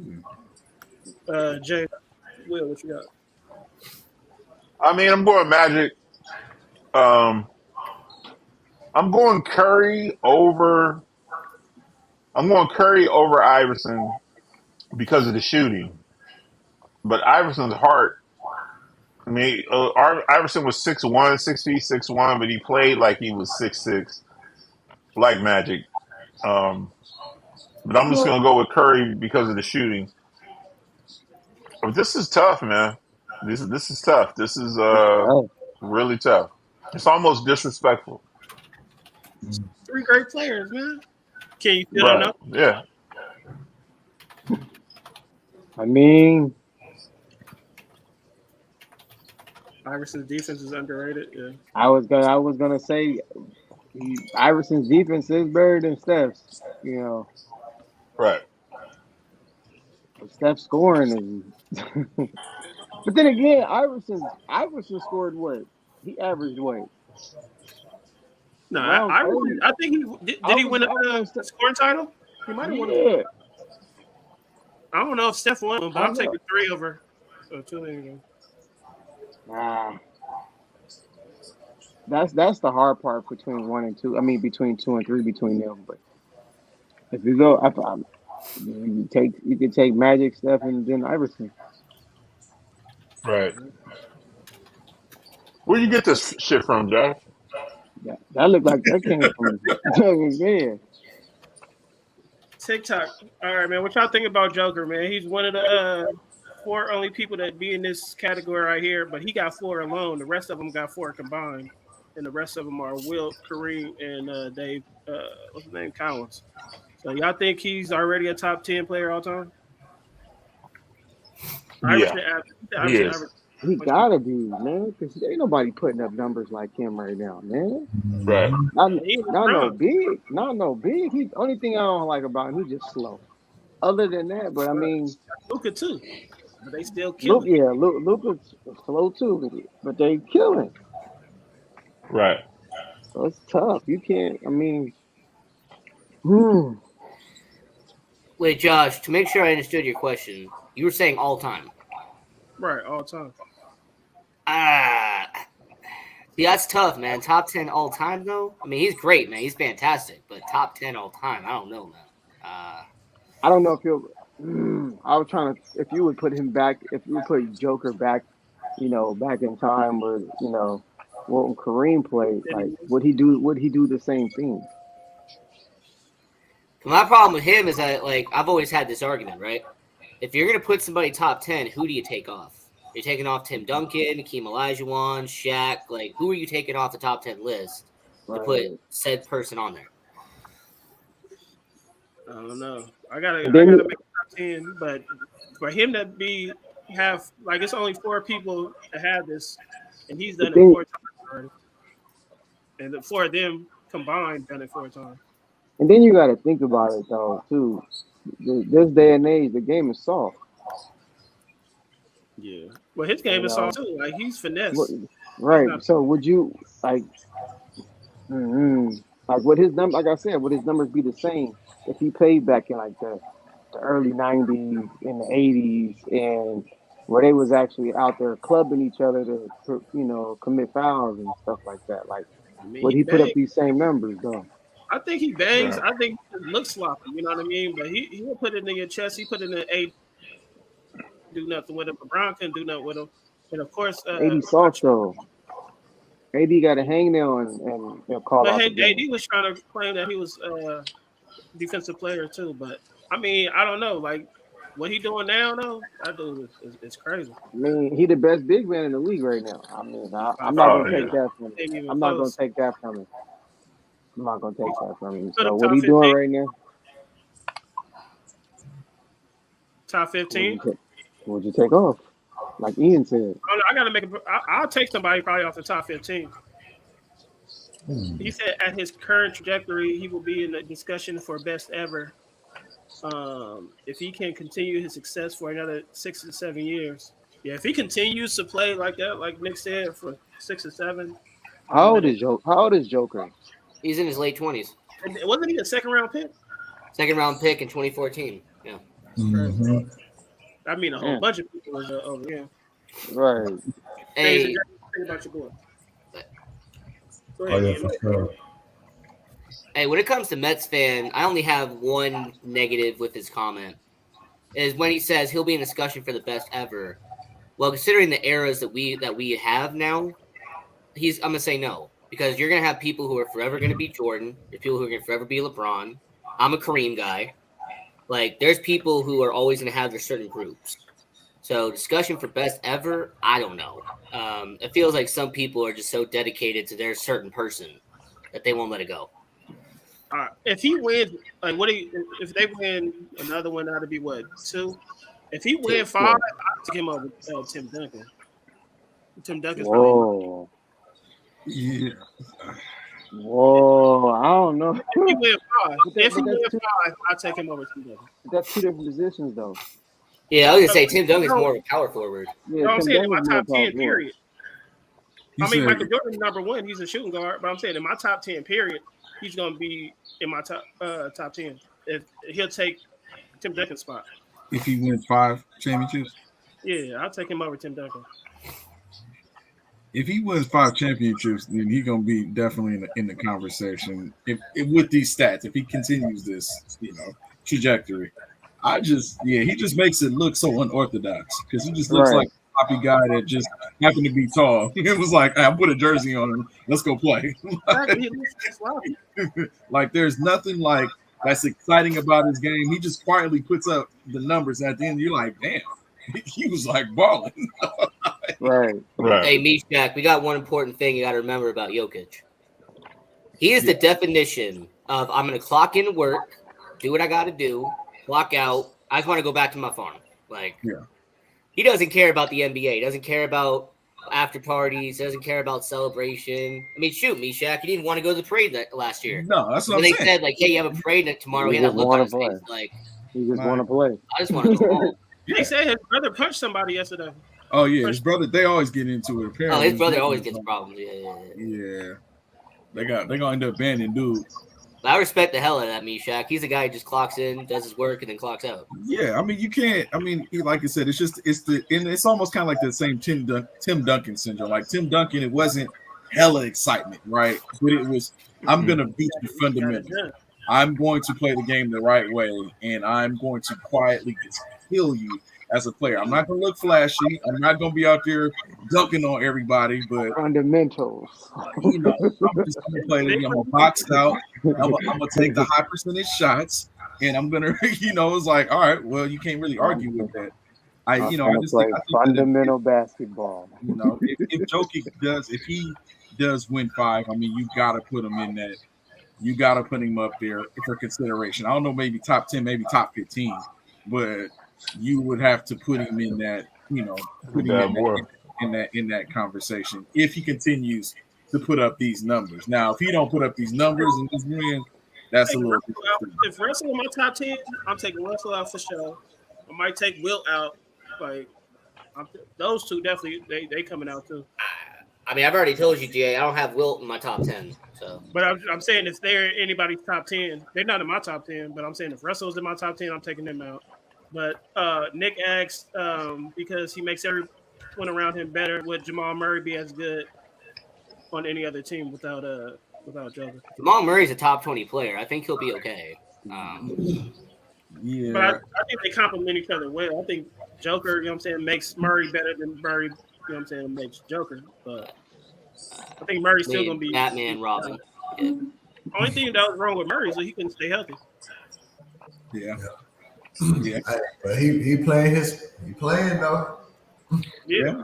yeah. Jay, Will, what you got? I mean, I'm going Magic. I'm going Curry over. I'm going Curry over Iverson because of the shooting. But Iverson's heart I mean, Iverson was 6'1", 6', 6'1", but he played like he was 6'6", like Magic. Um, but I'm just Well, gonna go with Curry because of the shooting. But this is tough, man. This is tough. This is oh, really tough. It's almost disrespectful. Three great players, man. Can you still don't Right. know? Yeah. I mean, Iverson's defense is underrated. Yeah. I was gonna say Iverson's defense is better than Steph's. Right. But Steph's scoring is. But then again, Iverson scored what? He averaged what? No, Around Iverson. 30. I think he did. He win I was a gonna scoring title? He might have won. yeah. I don't know if Steph won, one, but I I'm don't know. taking 3 over. So 2 anyway. Nah. That's the hard part between 1 and 2. I mean, between 2 and 3 between them. But if you go, you could take Magic, Steph, and then Iverson. Right. Where you get this shit from, Josh? That looked like that came from yeah. TikTok. All right, man. What y'all think about Joker, man? He's one of the 4 only people that be in this category right here, but he got 4 alone. The rest of them got 4 combined, and the rest of them are Will, Kareem, and Dave. What's his name? Collins. So y'all think he's already a top 10 player all time? Yeah, he is. He gotta be, man, because ain't nobody putting up numbers like him right now, man. Right. Not, He was not no wrong. big, not no big. He only thing I don't like about him, he just slow. Other than that, but I mean, Luka too, but they still kill it. Luka's slow too, but they killing. Right. So it's tough. You can't. I mean, hmm. Wait, Josh, to make sure I understood your question, you were saying all time. Right, all time. See, that's tough, man. Top 10 all time, though? I mean, he's great, man. He's fantastic. But top 10 all time, I don't know, man. I don't know if you'll. I was trying to. If you would put him back, if you would put Joker back, back in time where what Kareem played, like would he do? Would he do the same thing? My problem with him is that, like, I've always had this argument, right? If you're going to put somebody top 10, who do you take off? You're taking off Tim Duncan, Hakeem Olajuwon, Shaq. Like, who are you taking off the top 10 list to put said person on there? I don't know. I gotta make a top 10, but for him to have like it's only 4 people that have this, and he's done it 4 times already, and the 4 of them combined done it 4 times. And then you got to think about it though too. This day and age, the game is soft. Yeah. Well, his game is soft too. Like he's finesse. Right. So would you like? Like would his number? Like I said, would his numbers be the same if he played back in like the early '90s, in the '80s, and where they was actually out there clubbing each other to commit fouls and stuff like that? Like, would he put up these same numbers though? I think he bangs. Right. I think he looks sloppy. You know what I mean? But he will put it in your chest. He put it in the 8. Do nothing with him. LeBron couldn't do nothing with him. And of course, AD soft though. AD got a hangnail and call out. But AD was trying to claim that he was a defensive player too. But I mean, I don't know. Like what he doing now, though, that dude is crazy. I mean, he the best big man in the league right now. I mean, I'm not gonna take that from him. I'm not gonna take that from him. I'm not gonna take that from him. So what he doing right now? Top 15. Would you take off? Like Ian said. I gotta make I'll take somebody probably off the top 15. He said at his current trajectory, he will be in the discussion for best ever. If he can continue his success for another 6 to 7 years. Yeah, if he continues to play like that, like Nick said, for 6 or 7. How old is Joker? He's in his late 20s. And wasn't he a second-round pick? Second-round pick in 2014. Yeah. Mm-hmm. I mean, a whole bunch of people was over here. Right. Hey. Think about your boy. Oh, yeah, for sure. Hey, when it comes to Mets fan, I only have one negative with his comment. Is when he says he'll be in discussion for the best ever. Well, considering the eras that we have now, I'm gonna say no, because you're gonna have people who are forever gonna be Jordan. There's people who are gonna forever be LeBron. I'm a Kareem guy. Like, there's people who are always gonna have their certain groups. So discussion for best ever, I don't know. It feels like some people are just so dedicated to their certain person that they won't let it go. If he wins, like if they win another one, that'd be what, 2? If he win 5, I'd take him over Tim Duncan. Tim Duncan's probably. Whoa. Yeah. Whoa. I don't know. If he win 5, But I'd take him over Tim Duncan. That's 2 different positions, though. Yeah, I was gonna say Tim Duncan's more of a power forward. Yeah, No, I'm Tim saying in my Duncan's top more 10, powerful. period. He I mean, said- Michael Jordan's number 1. He's a shooting guard, but I'm saying in my top 10, period, he's gonna be in my top 10. If he'll take Tim Duncan's spot. if he wins 5 championships, Yeah, I'll take him over Tim Duncan. if he wins 5 championships, then he's gonna be definitely in the conversation. If with these stats, if he continues this, trajectory, he just makes it look so unorthodox because he just looks Right. like a poppy guy that just happened to be tall. It was like, I put a jersey on him, let's go play. Exactly, he looks sloppy. Like, there's nothing like that's exciting about his game. He just quietly puts up the numbers at the end. You're like, damn, he was like balling. Right. Right. Hey, Meshach, we got one important thing you got to remember about Jokic. He is the definition of I'm going to clock in work, do what I got to do, clock out. I just want to go back to my farm. Like, Yeah. He doesn't care about the NBA. He doesn't care about after parties. He doesn't care about celebration. I mean, shoot, Meshach, you didn't want to go to the parade last year. No, that's what When I'm they saying. said, like, hey, you have a parade tomorrow, He he had that just look on wanna his face. play. Like, He just Right. want to play. I just want to go home. They said his brother punched somebody yesterday. Oh yeah, his brother. They always get into it. Oh, Apparently, his brother always gets problems. Yeah. Yeah, they gonna end up banning dude. But I respect the hell out of that Meshach. He's a guy who just clocks in, does his work, and then clocks out. Yeah, I mean you can't. I mean, like I said, it's almost kind of like the same Tim Duncan syndrome. Like Tim Duncan, it wasn't hella excitement, right? But it was, I'm gonna beat you fundamentally. I'm going to play the game the right way, and I'm going to quietly just kill you as a player. I'm not going to look flashy. I'm not going to be out there dunking on everybody, but Fundamentals. I'm just going to play the game. I'm going to box out. I'm going to take the high percentage shots, and I'm going to, it's like, all right, well, you can't really argue with that. I just play think fundamental basketball. if Jokic if he does win 5, I mean, you got to put him in that. You got to put him up there for consideration. I don't know, maybe top 10, maybe top 15, but you would have to put him in that, put him in that conversation if he continues to put up these numbers. Now, if he don't put up these numbers and just win, that's a little different. If Russell in my top 10, I'm taking Russell out for sure. I might take Wilt out. Like, those two definitely, they coming out too. I mean, I've already told you, GA, I don't have Wilt in my top 10. So, But I'm saying if they're anybody's top 10, they're not in my top 10. But I'm saying if Russell's in my top 10, I'm taking them out. But Nick asked because he makes everyone around him better. Would Jamal Murray be as good on any other team without Joker? Jamal Murray's a top 20 player. I think he'll be okay. Yeah. But I think they complement each other well. I think Joker, makes Murray better than Murray, makes Joker. But I think Murray's still going to be Batman, Robin. Yeah. Only thing that was wrong with Murray is that he couldn't stay healthy. Yeah. Hey, but he playing though. Yeah.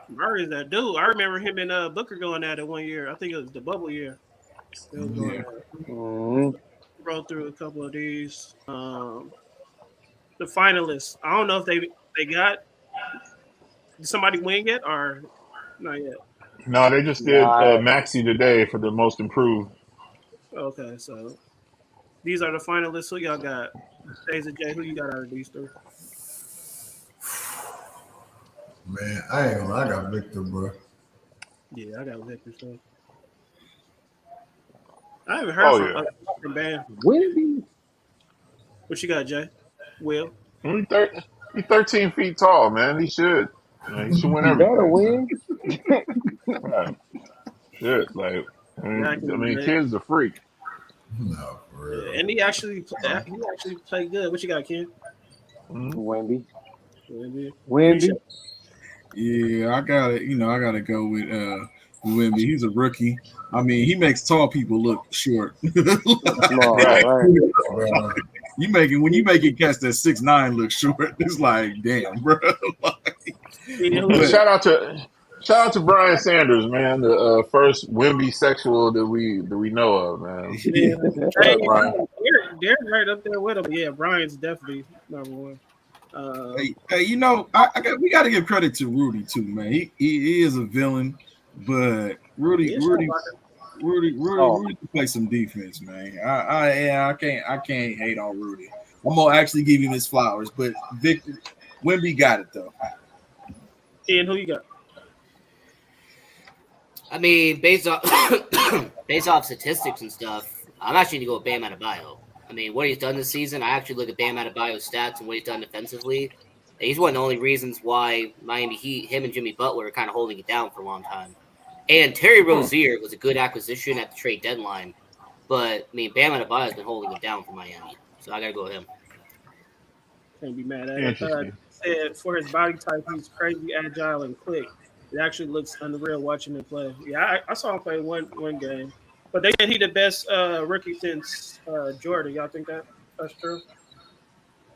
Murray's that dude. I remember him and Booker going at it one year. I think it was the bubble year. They was going at it. Rolled through a couple of these. The finalists. I don't know if they got. Did somebody win yet or not yet? No, they just did Maxi today for the most improved. Okay, so these are the finalists. Who y'all got? Daisy J, who you got out of these three? Man, I ain't gonna lie, I got Victor, bro. Yeah, I got Victor. So I haven't heard from Bam. Wendy? What you got, Jay? Will? He's 13 feet tall, man. He should. He should win You gotta everything. win. Right. Shit, like I mean, kid's a freak. No, for real. And he actually played good. What you got, Ken? Wendy. Wendy. Wendy. Yeah, I gotta go with Wemby. He's a rookie. I mean, he makes tall people look short. Small, Right. right? Bro. When you making cats that 6'9" look short, it's like damn, bro. Yeah, But Shout out to Brian Sanders, man, the first Wimby sexual that we know of, man. yeah. Shout Hey, out, Brian. they're right up there with him. Yeah, Brian's definitely number one. hey, we got to give credit to Rudy too, man. He is a villain, but Rudy Yeah, Oh, can play some defense, man. I can't hate on Rudy. I'm gonna actually give him his flowers, but Victor Wemby got it though. Ian, who you got? I mean, based off based off statistics and stuff, I'm actually going to go with Bam Adebayo. I mean, what he's done this season, I actually look at Bam Adebayo's stats and what he's done defensively. And he's one of the only reasons why Miami Heat, him and Jimmy Butler are kind of holding it down for a long time. And Terry Rozier was a good acquisition at the trade deadline. But, I mean, Bam Adebayo's been holding it down for Miami. So I got to go with him. Can't be mad at it. Interesting. Said for his body type, he's crazy, agile, and quick. It actually looks unreal watching him play. Yeah, I saw him play one game. But they said he the best rookie since Jordan. Y'all think that's true?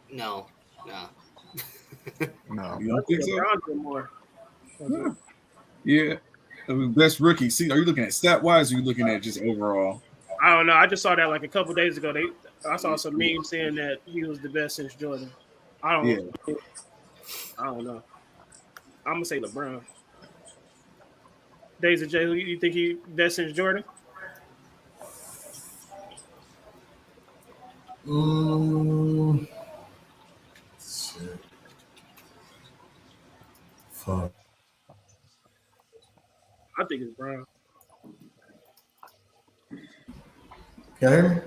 No. No. You don't think so? LeBron did more. Yeah. Best rookie. See, are you looking at stat wise or are you looking at just overall? I don't know. I just saw that like a couple days ago. I saw some memes saying that he was the best since Jordan. I don't know. I'm gonna say LeBron. Days of J, who you think he best since Jordan? Shit. Fuck. I think it's Brown. Okay.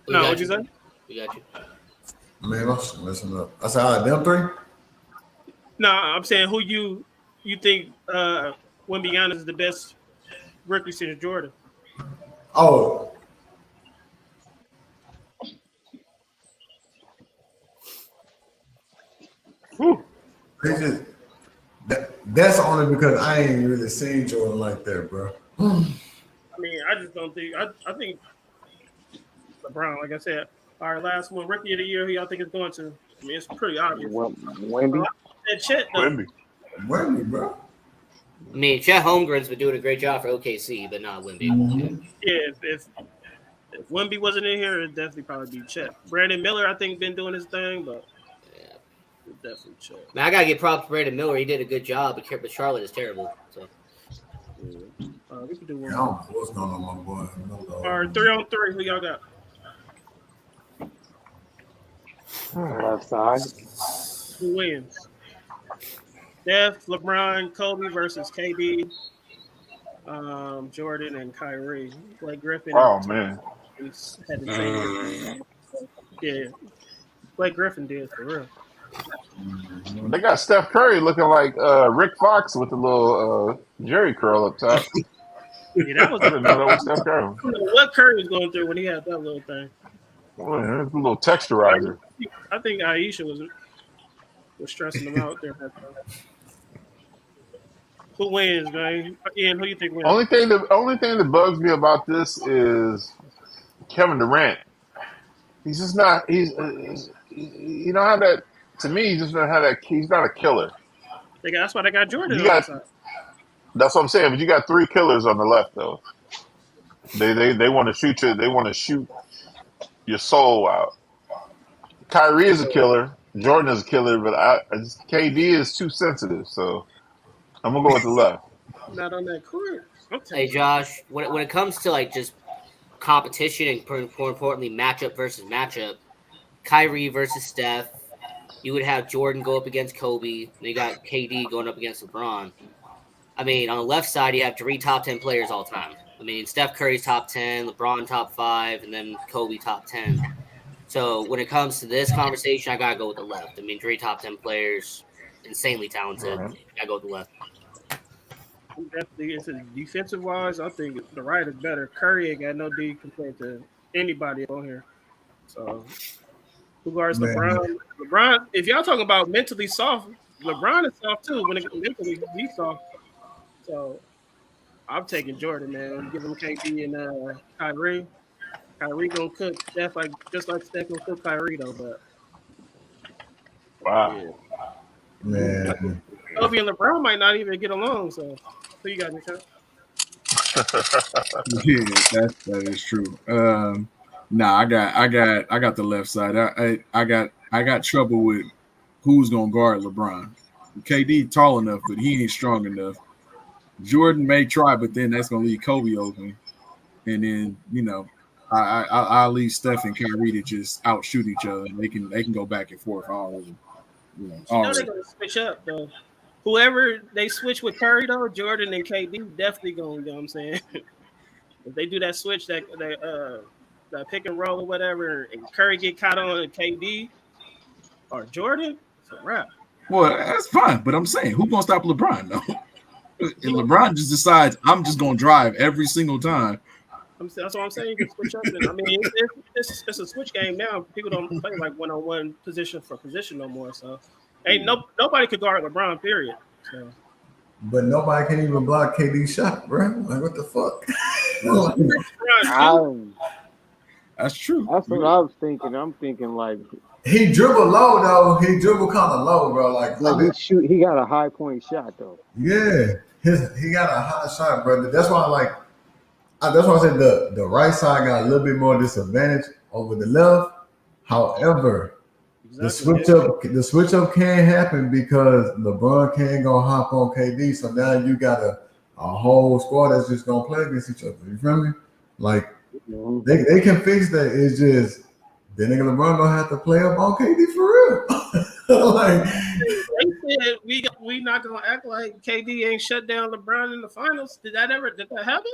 No, what'd you say? We got you. Man, I'm messing up. I said, all right, them three? No, I'm saying who you think Wembanyama is the best rookie since Jordan. Oh. Whew. That's only because I ain't really seen Jordan like that, bro. I mean, I just don't think I think LeBron, like I said. All right, last one, rookie of the year, who y'all think is going to? I mean, it's pretty obvious. Wemby. That Chet, though. Wimby. Wemby, bro. I mean, Chet Holmgren's been doing a great job for OKC, but not Wemby. Mm-hmm. Yeah, if Wemby wasn't in here, it'd definitely probably be Chet. Brandon Miller, I think, been doing his thing, but Yeah. it's definitely Chet. Man, I gotta give props to Brandon Miller. He did a good job, but Charlotte is terrible. So We can do one I more. don't know what's going on, my boy. No, All right, 3-on-3. Who y'all got? Left side. Who wins? Steph, LeBron, Kobe versus KD, Jordan, and Kyrie. Blake Griffin. Oh man. Had the same. Yeah, Blake Griffin did for real. They got Steph Curry looking like Rick Fox with the little Jerry curl up top. Yeah, that was I didn't know that was Steph Curry. I don't know what Curry was going through when he had that little thing. Well, it's a little texturizer. I think Aisha was stressing him out there. Who wins, man? Ian, who you think wins? Only thing that bugs me about this is Kevin Durant. He's just not. You don't have that. To me, he just don't have that. He's not a killer. That's why they got Jordan You on the got. side. That's what I'm saying. But you got three killers on the left, though. They want to shoot you. They want to shoot your soul out. Kyrie is a killer. Jordan is a killer, but KD is too sensitive. So I'm gonna go with the left. Not on that court. Hey Josh, when it comes to like just competition and more importantly matchup versus matchup, Kyrie versus Steph, you would have Jordan go up against Kobe. Then you got KD going up against LeBron. I mean, on the left side, you have 3 top 10 players all time. I mean, Steph Curry's top 10, LeBron top 5, and then Kobe top 10. So when it comes to this conversation, I gotta go with the left. I mean, 3 top 10 players, insanely talented. Right. I go with the left. Definitely, defensive wise, I think the right is better. Curry ain't got no D compared to anybody on here. So, who guards Man. LeBron? LeBron, if y'all talking about mentally soft, LeBron is soft too. When it mentally, he's soft. So I'm taking Jordan, man. Give him KD and Kyrie. Kyrie gonna cook Steph just like Steph gonna cook Kyrie though. But Wow. yeah, Man, Kobe and LeBron might not even get along. So who you got, Michelle? Yeah, that is true. Nah, I got the left side. I got trouble with who's gonna guard LeBron. KD tall enough, but he ain't strong enough. Jordan may try, but then that's gonna leave Kobe open, and then I'll leave Steph and Kyrie to just outshoot each other. They can go back and forth. I don't really, They're gonna switch up though. Whoever they switch with Curry though, Jordan and KD definitely going. You know what I'm saying? If they do that switch, that pick and roll or whatever, and Curry get caught on KD or Jordan, it's a wrap. Well, that's fine, but I'm saying, who's gonna stop LeBron though? And LeBron just decides I'm just gonna drive every single time. That's what I'm saying. You can switch up. I mean, it's a switch game now. People don't play like one-on-one position for position no more. So nobody could guard LeBron. Period. So. but nobody can even block KD's shot, bro. Like, what the fuck? That's true. That's what I was thinking. I'm thinking like he dribbled low though. He dribbled kind of low, bro. Like he got a high point shot though. Yeah, he got a high shot, brother. That's why that's why I said the right side got a little bit more disadvantage over the left. However, the switch up can happen because LeBron can't go hop on KD. So now you got a whole squad that's just gonna play against each other. You feel me? Like they can fix that. It's just then nigga LeBron gonna have to play up on KD for real. Like they said we not gonna act like KD ain't shut down LeBron in the finals. Did that happen?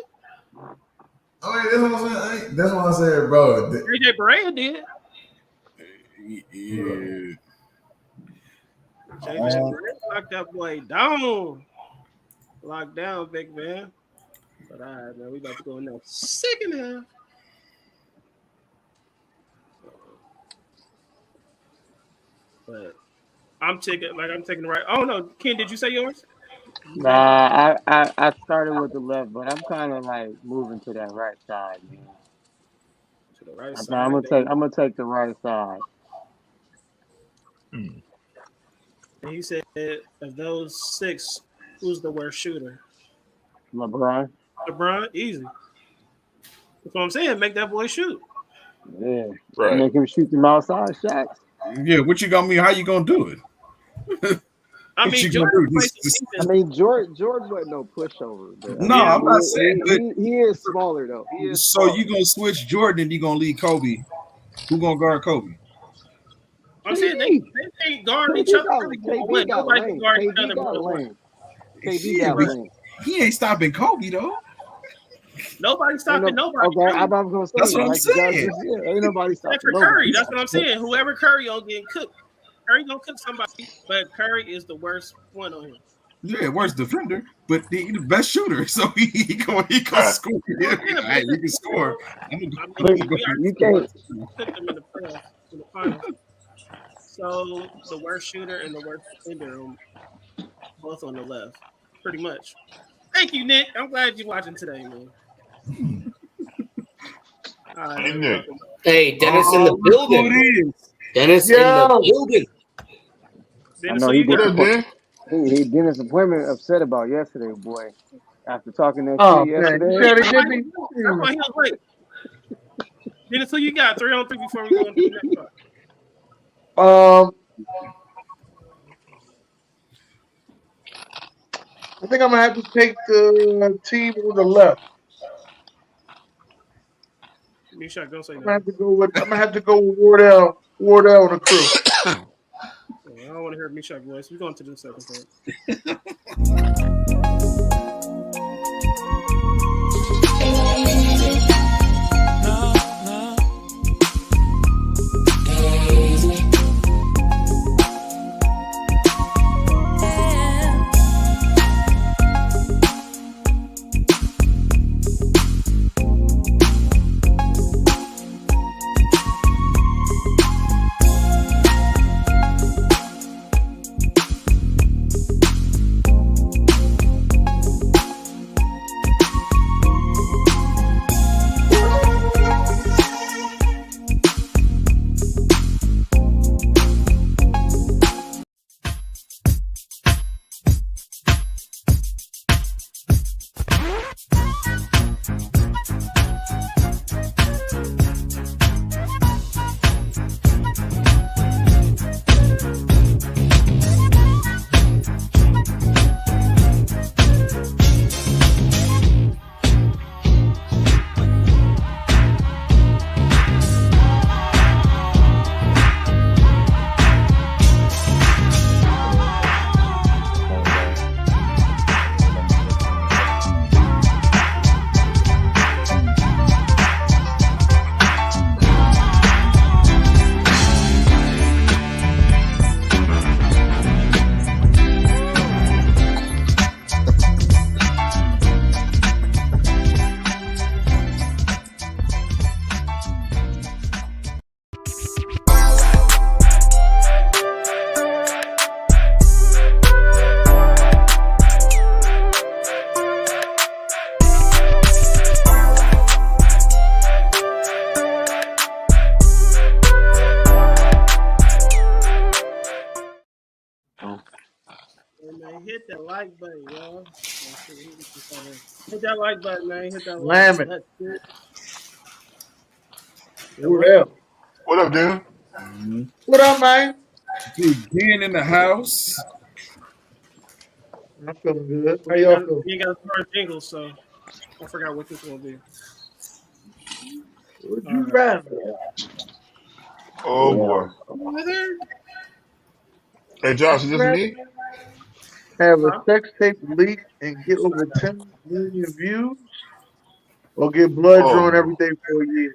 I mean, that's what I said, bro. AJ Barea did. Yeah. JJ Barea locked that boy down. Locked down, big man. But all right, man, we about to go in the second half. But I'm taking the right. Oh no, Ken, did you say yours? Nah, I started with the left, but I'm kind of like moving to that right side, man. To the right side. I'm gonna take the right side. And he said, of those six, who's the worst shooter? LeBron. LeBron, easy. That's what I'm saying. Make that boy shoot. Yeah, Right. make him shoot them outside shots. Yeah, what you gonna mean? How you gonna do it? I What mean, you gonna Jordan do? plays This- some I defense. mean, George wasn't no pushover. But, No, I'm not saying, but he is smaller though. He is so smaller. you gonna switch Jordan? You gonna leave Kobe? Who gonna guard Kobe? I'm saying they can't guard each other. Really well. Nobody can guard each other. Really well. KD got lane. He ain't stopping Kobe though. Nobody's stopping nobody. Okay, I'm gonna say That's what I'm saying. Ain't nobody stopping Except for nobody. Curry. That's what I'm saying. Whoever Curry on getting cooked. Curry gonna cook somebody, but Curry is the worst one on him. Yeah, worst defender, but he the best shooter, so he gonna score. Yeah, hey, you can score. I mean, You can't. cooked them in the playoffs, in the finals. So the worst shooter and the worst defender, both on the left, pretty much. Thank you, Nick. I'm glad you're watching today, man. All right, Hey, Nick. Hey, Dennis in the building. Dennis in the building. Dennis, I know so he you What got up, Dan? He Dennis appointment upset about yesterday, boy. After talking that Oh, shit man. yesterday. You gotta give me. That's why he was late. Dennis, who you got? 3-on-3 before we go into the next part. I think I'm gonna have to take the team on the left. Misha, go say I'm that. gonna have to go with Wardell and the crew. I don't want to hear Misha's voice. We're going to the second part. Hey, man, hit that like button, y'all. Hit that like button, man. Hit that like. Slam it. Let's do it. Wardell. What up, dude? Mhm. What up, man? Big Ben in the house. I'm feeling good. How You y'all got feel? you got to start jingles, so I forgot what this one will be. Would All you right. rather Oh boy. Weather? Hey, Josh, is this me? have a Huh? sex tape leak and get over 10 million views, or get blood drawn Oh, every day for a year?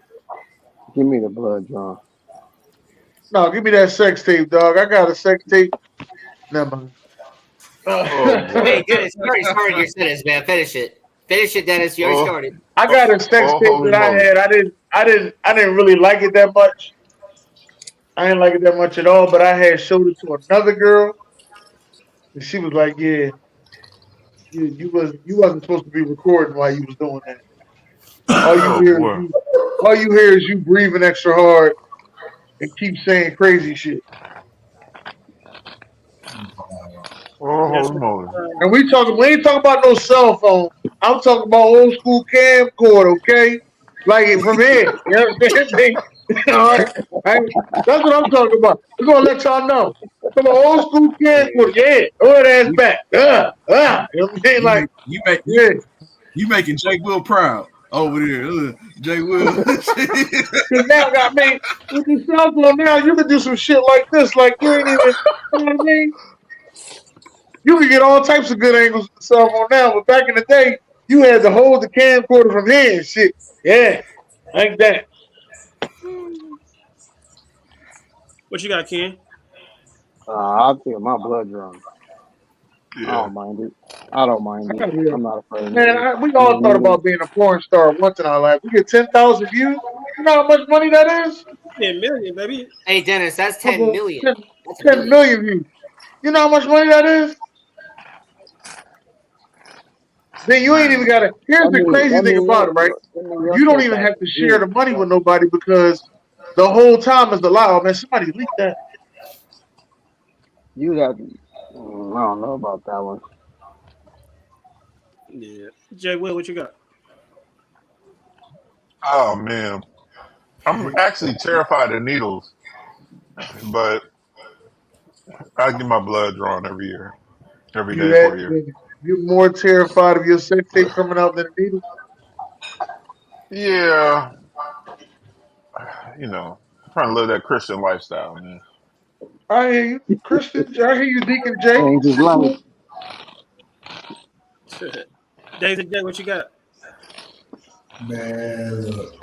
Give me the blood drawn. No, give me that sex tape, dog. I got a sex tape. Never mind. oh boy. Wait, Dennis, you already started your sentence, man. Finish it. Finish it, Dennis. You already Oh, started. I oh, got a sex oh, tape holy that I moly. had. I didn't really like it that much. I didn't like it that much at all. But I had showed it to another girl, and she was like, "Yeah, you wasn't supposed to be recording while you was doing that. Oh boy. All you hear is you breathing extra hard and keep saying crazy shit." Oh, Yes. holy moly. And we ain't talking about no cell phone. I'm talking about old school camcorder, okay? Like it from here. You know what I'm saying? All right. That's what I'm talking about. We're gonna let y'all know. Come on, old school camcorder, yeah. Throw that ass You, back. You know what I'm saying? you Like, make you make you, yeah. you making Jay Will proud over there. Jay Will. Cause now got me with the cell phone now, you can do some shit like this. Like you ain't even, you know what I mean? You can get all types of good angles with the cell phone now, but back in the day, you had to hold the camcorder from here and shit. Yeah, like that. What you got, Ken? I'll take my blood drawn. I Yeah. don't mind it. I don't mind it. Yeah. I'm not afraid of Man, it. we You all know thought what I mean? about being a porn star once in our life. We get 10,000 views. You know how much money that is? 10 million, baby. Hey, Dennis, that's 10 million. 10, That's a 10 million. million views. You know how much money that is? Then you ain't even got to. Here's the crazy thing about it, right? Your You don't stuff even back have to is share good. the money with nobody because the whole time is the lie. Oh, man, somebody leaked that. You got. I don't know about that one. Yeah. Jay Will, what you got? Oh man. I'm actually terrified of needles, but I get my blood drawn every year, every You day for a year. that you're more terrified of your sex tape coming out than a needle. Yeah, trying to live that Christian lifestyle, man. I hear you, Christian. I hear you, Deacon Jake. Change his life. Daisy J, what you got? Man, look,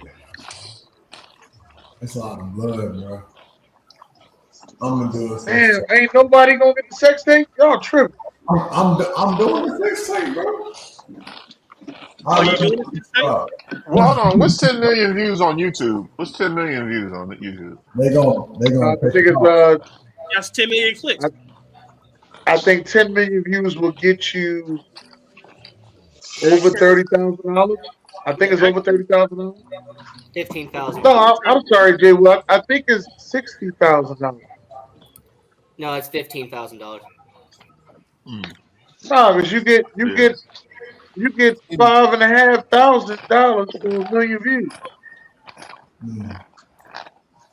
it's a lot of blood, bro. I'm gonna do a sex Damn, tape. ain't nobody gonna get the sex tape? Y'all tripping. I'm doing a sex tape, bro. Oh, I'll you let you doing this thing? Well, hold on. What's 10 million views on YouTube? What's 10 million views on YouTube? They gonna I take think it off. That's 10 million clicks. I think 10 million views will get you over $30,000. I think it's over $30,000. 15,000. No, I'm sorry, Jay. Well, I think it's $60,000. No, it's $15,000. Hmm. No, because Yeah. you get $5,500 for a million views. Mm.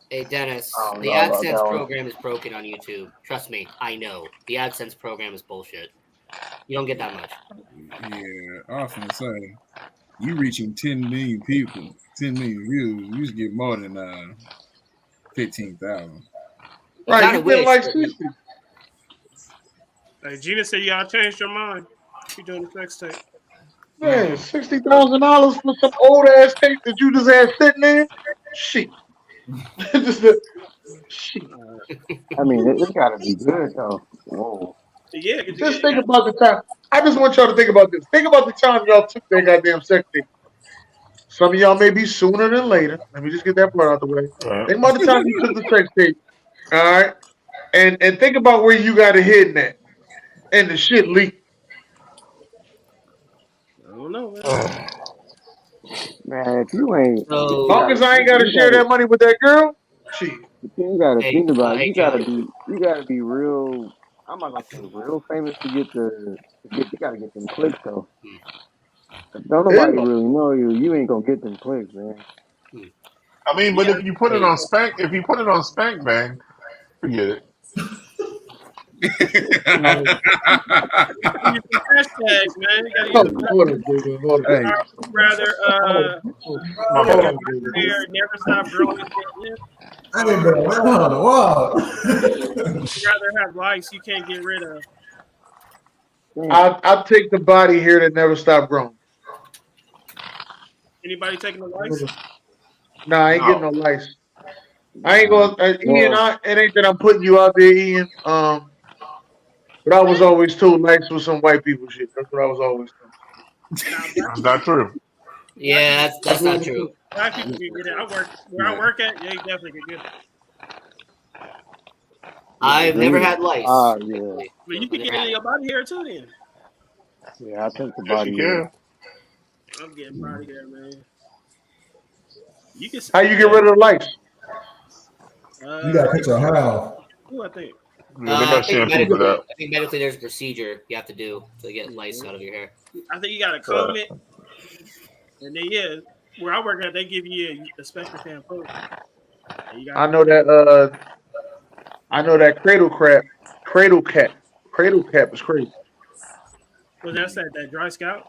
Hey, I Dennis, don't the know about that AdSense one. program is broken on YouTube. Trust me, I know. The AdSense program is bullshit. You don't get that much. Yeah, I was gonna say you reaching 10 million people, 10 million views. You should get more than 15,000. You Right, kind you of get wish. like But 60. Hey, Gina said y'all changed your mind. She doing the sex tape. Man, $60,000 for some old ass tape that you just had sitting there? Shit. Just shit. I mean, it's got to be good though. Whoa. Yeah, because Just think about the time. I just want y'all to think about this. Think about the time y'all took that goddamn sex tape. Some of y'all may be sooner than later. Let me just get that part out the way. All right. Think about the time you took the sex tape. All right. And think about where you got it hidden at. And the shit leaked. I don't know, man. Man, if you ain't, As you so, long gotta, as I ain't gotta you share gotta, that money with that girl, shit. you gotta hey, think about it. hey, You gotta Joe. be, you gotta be real. I'm not gonna say real famous to get you gotta get them clicks though. If don't nobody really know you, you ain't gonna get them clicks, man. I mean, but Yeah. if you put it on Spank, Bang, forget it. Use the hashtags, man. You gotta use the Hey, rather My bad. hair never stop growing. I didn't know. Hold on the wall. Rather have lice you can't get rid of. I'll take the body hair that never stop growing. Anybody taking the lice? Nah, I ain't getting no lice. I ain't gonna Ian. Well- It ain't that I'm putting you out there, Ian. But I was always told lice was some white people shit. That's what I was always told. That's not true. Yeah, that's not true. Black people can get it. I work at, yeah, you definitely can get it. I've never had lice. Yeah. But you can get it in your body hair too then. Yeah, I take the Yes, body you hair. can. I'm getting body hair, man. You can How you get rid of the lice? You gotta cut your hair off. Who I think? Yeah, they got shampoo for that. I think medically there's a procedure you have to do to get lice out of your hair. I think you gotta comb it. And then where I work at, they give you a special shampoo. I know that. Cradle cap is crazy. Well, that's that dry scalp.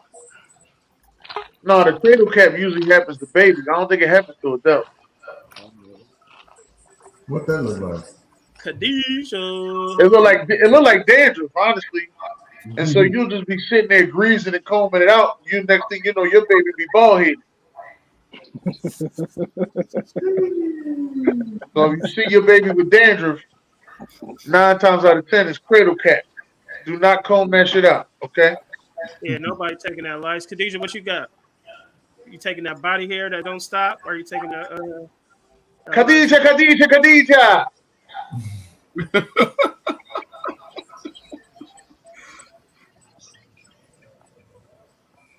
No, the cradle cap usually happens to babies. I don't think it happens to adults. What that look like? Khadijah. It look like dandruff, honestly. And so you'll just be sitting there greasing and combing it out. You next thing you know, your baby be bald headed. So if you see your baby with dandruff, 9 times out of 10 it's cradle cap. Do not comb that shit out, okay? Yeah, nobody taking that lice. Khadijah, what you got? You taking that body hair that don't stop, or you taking that? Khadijah.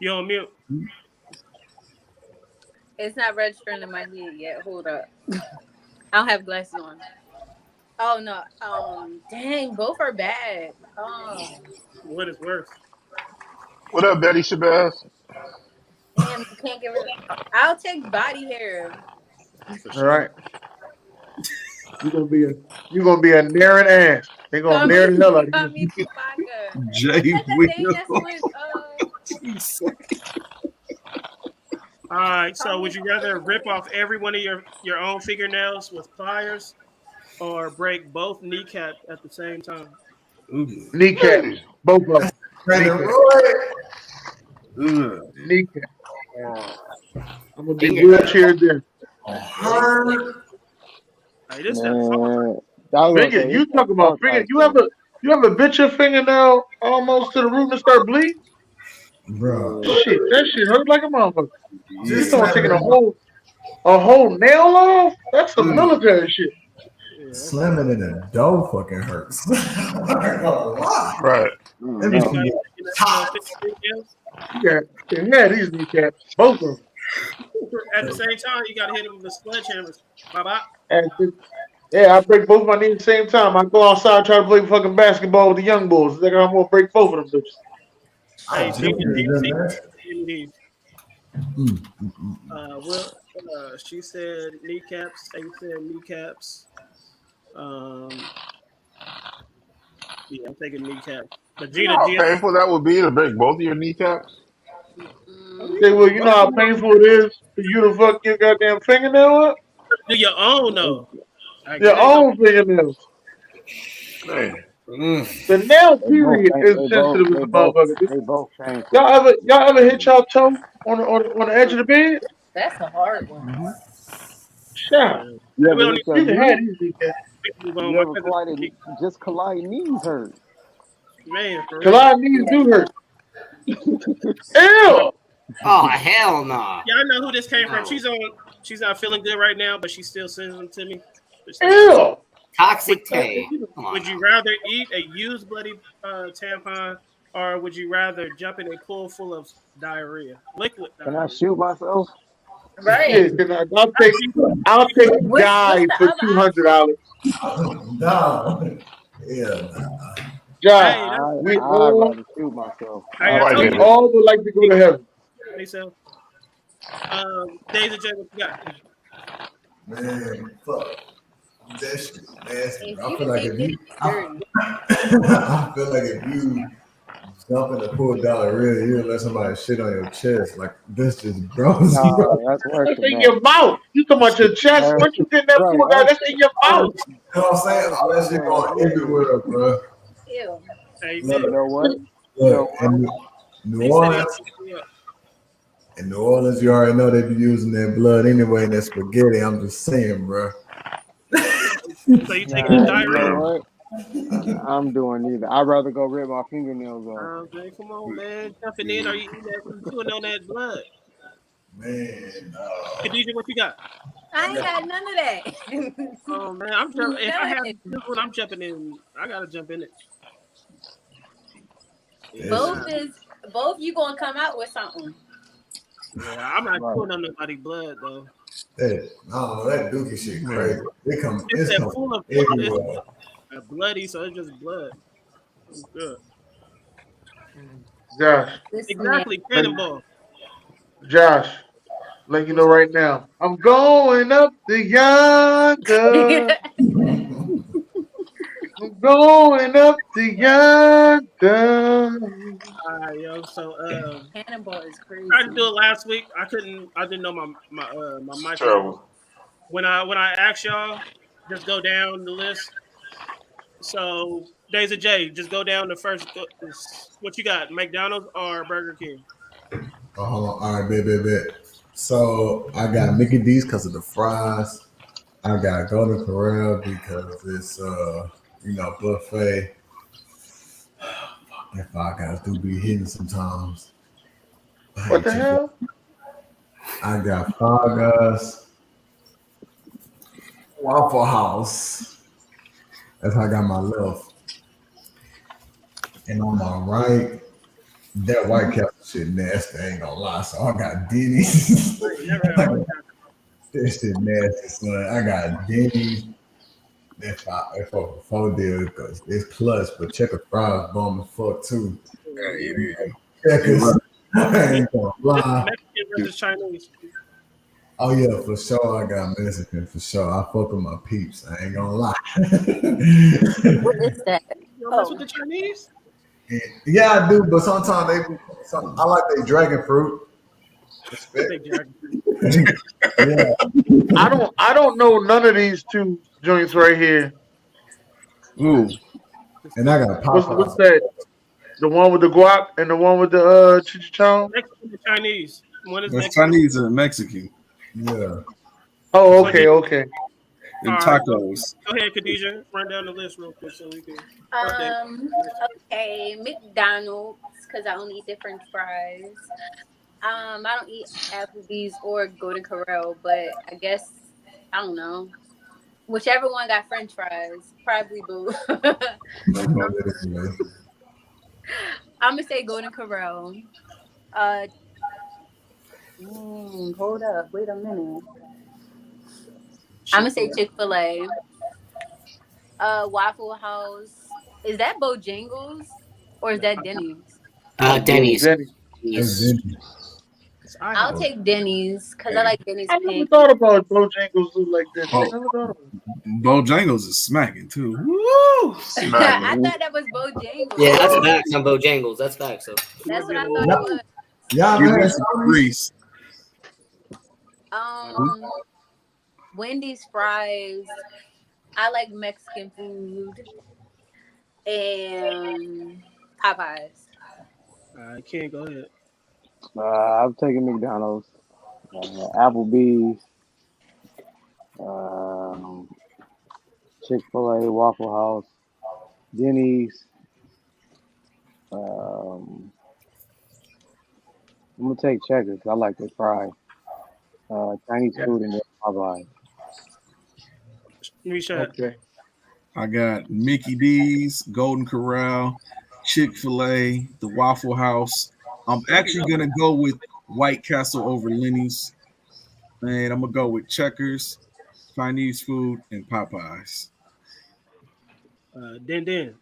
You on mute? It's not registering in my head yet. Hold up. I don't have glasses on. Oh no. Dang, both are bad. Oh. What is worse? What up, Betty Shabazz? Damn, you can't get rid of. I'll take body hair. All right. You're gonna be a naring ass. They're gonna nair the hell out of you. Jay All right. So, would you rather rip off every one of your own fingernails with pliers, or break both kneecaps at the same time? Kneecaps, both of them. Kneecap. I'm gonna be wheelchair there. Hey, this Finger, you talk about finger. You ever bit your fingernail almost to the root and start bleeding? Bro. Shit, that shit hurt like a motherfucker. You start taking a whole nail off? That's some military shit. Slamming in a dough fucking hurts. Right. Yeah, these kneecaps, both of them. At the same time, you got to hit them with the sledgehammers. Bye-bye. Yeah, I break both my knees at the same time. I go outside and try to play fucking basketball with the young boys. I'm gonna break both of them bitches. Hey, she said kneecaps. They said kneecaps. Yeah, I'm taking kneecaps. But You know how painful that would be to break both of your kneecaps? Okay, well, you know how painful it is for you to fuck your goddamn fingernail up? Do your own, though. Your own fingernails. Man. The nail period is sensitive as a motherfucker. Y'all ever hit y'all toe on the edge of the bed? That's a hard one. Sure. Yeah, You can have these kneecaps. Just collide knees hurt. Man, collide knees do hurt. Ew. Oh hell no! Yeah, I know who this came from. She's not feeling good right now, but she still sends them to me. Ew. Toxic Tay. Would you rather eat a used bloody tampon, or would you rather jump in a pool full of diarrhea, liquid diarrhea? Can I shoot myself? Right. Yeah, I'll take Guy for $200. No. Yeah. Josh, Hey, we I'd all rather shoot myself. hey, I Right told we here. you. all would like to go to heaven. Hey, so, Days of J, what you got? Man, fuck. That shit nasty, If bro. I you feel like think if this you, is dirty, I feel like if you jump in the pool dollar, really, you let somebody shit on your chest. Like this just gross, bro. No, that's worse That's than in that. your mouth. You talking about your chest? That's, Once you get in that right, pool, guy, that's in your mouth. that's, You know what I'm saying? All that shit going everywhere, bro. ew. Hey, Look, you Nick. know what? You know look, in New He said he Orleans, in New Orleans, you already know they be using their blood anyway in that spaghetti. I'm just saying, bro. So you taking Nah, the you know diarrhea? what? I'm doing neither. I'd rather go rip my fingernails off. Man, come on, man. Jumping in, or you eating that, you chewing on that blood? Man, no. Khadijah, what you got? I ain't got none of that. Oh man, I'm jumping. If I have None. this one, I'm jumping in. I gotta jump in it. This Both is both you gonna come out with something. Yeah, I'm not Right. chewing on nobody's blood though. That, no, that dookie shit Man. crazy. It's It's that coming full of everywhere. it's bloody, so it's just blood. It's good. Josh, This Exactly, let, cannonball. Josh, let you know What's up? right now. I'm going up the yonder. I'm going up the yonder. All right, yo. So Cannonball is tried to crazy. do it last week. I couldn't. I didn't know my It's mic was on. terrible. When I asked y'all, just go down the list. So Days of J, just go down the first. What you got? McDonald's or Burger King? Oh, hold on. All right, bet. So I got Mickey D's because of the fries. I got Golden Corral because it's buffet. That Five Guys do be hitting sometimes. I What hate the Chick-fil-A. hell? I got Five Guys, Waffle House. That's how I got my left. And on my right, that White Castle shit nasty. I ain't gonna lie. So I got Denny's. I ain't never had one. That shit nasty, son. I got Denny's. That fucking four deal because it's clutch, but checker fries bomb as fuck too. Checkers, I ain't gonna This is lie. Mexican versus Chinese. Oh yeah, for sure. I got Mexican for sure. I fuck with my peeps. I ain't gonna lie. What is that? You don't mess Oh, with the Chinese? Yeah, I do, but sometimes I like their dragon fruit. Respect. Big Jack. Yeah. I don't know none of these two joints right here. Ooh, And I got What's Popeyes. that? The one with the guac and the one with the chicharron? Mexican and Chinese. One is that's Mexican. Chinese and Mexican Yeah. Oh, So okay, okay. and all right, tacos. go ahead, Khadijah. Run down the list real quick so we can. Okay. okay, McDonald's because I only eat the French fries. I don't eat Applebee's or Golden Corral, but I guess I don't know. Whichever one got French fries, probably both. No problem anyway. I'm gonna say Golden Corral. Uh, hold up, wait a minute. I'm gonna say Chick-fil-A. Waffle House. Is that Bojangles or is that Denny's? Denny's. Denny. That's Denny's. Denny. It's I'll IHOP. take Denny's because I like Denny's I never pancakes. thought about Bojangles look like this. I Oh. never thought about it. Bojangles is smacking too. Woo! I Smacking. thought that was Bojangles. Yeah, that's facts on Bojangles. That's facts. So That's what I thought it was. Y'all Give ever me had some Tony's? grease. Wendy's fries. I like Mexican food and Popeyes. I can't go ahead. I'm taking McDonald's, Applebee's, Chick-fil-A, Waffle House, Denny's. I'm gonna take Checkers. I like their fries. Chinese food and Popeyes. Reset. Okay. I got Mickey D's, Golden Corral, Chick-fil-A, the Waffle House. I'm actually gonna go with White Castle over Lenny's, and I'm gonna go with Checkers, Chinese food, and Popeyes. Den.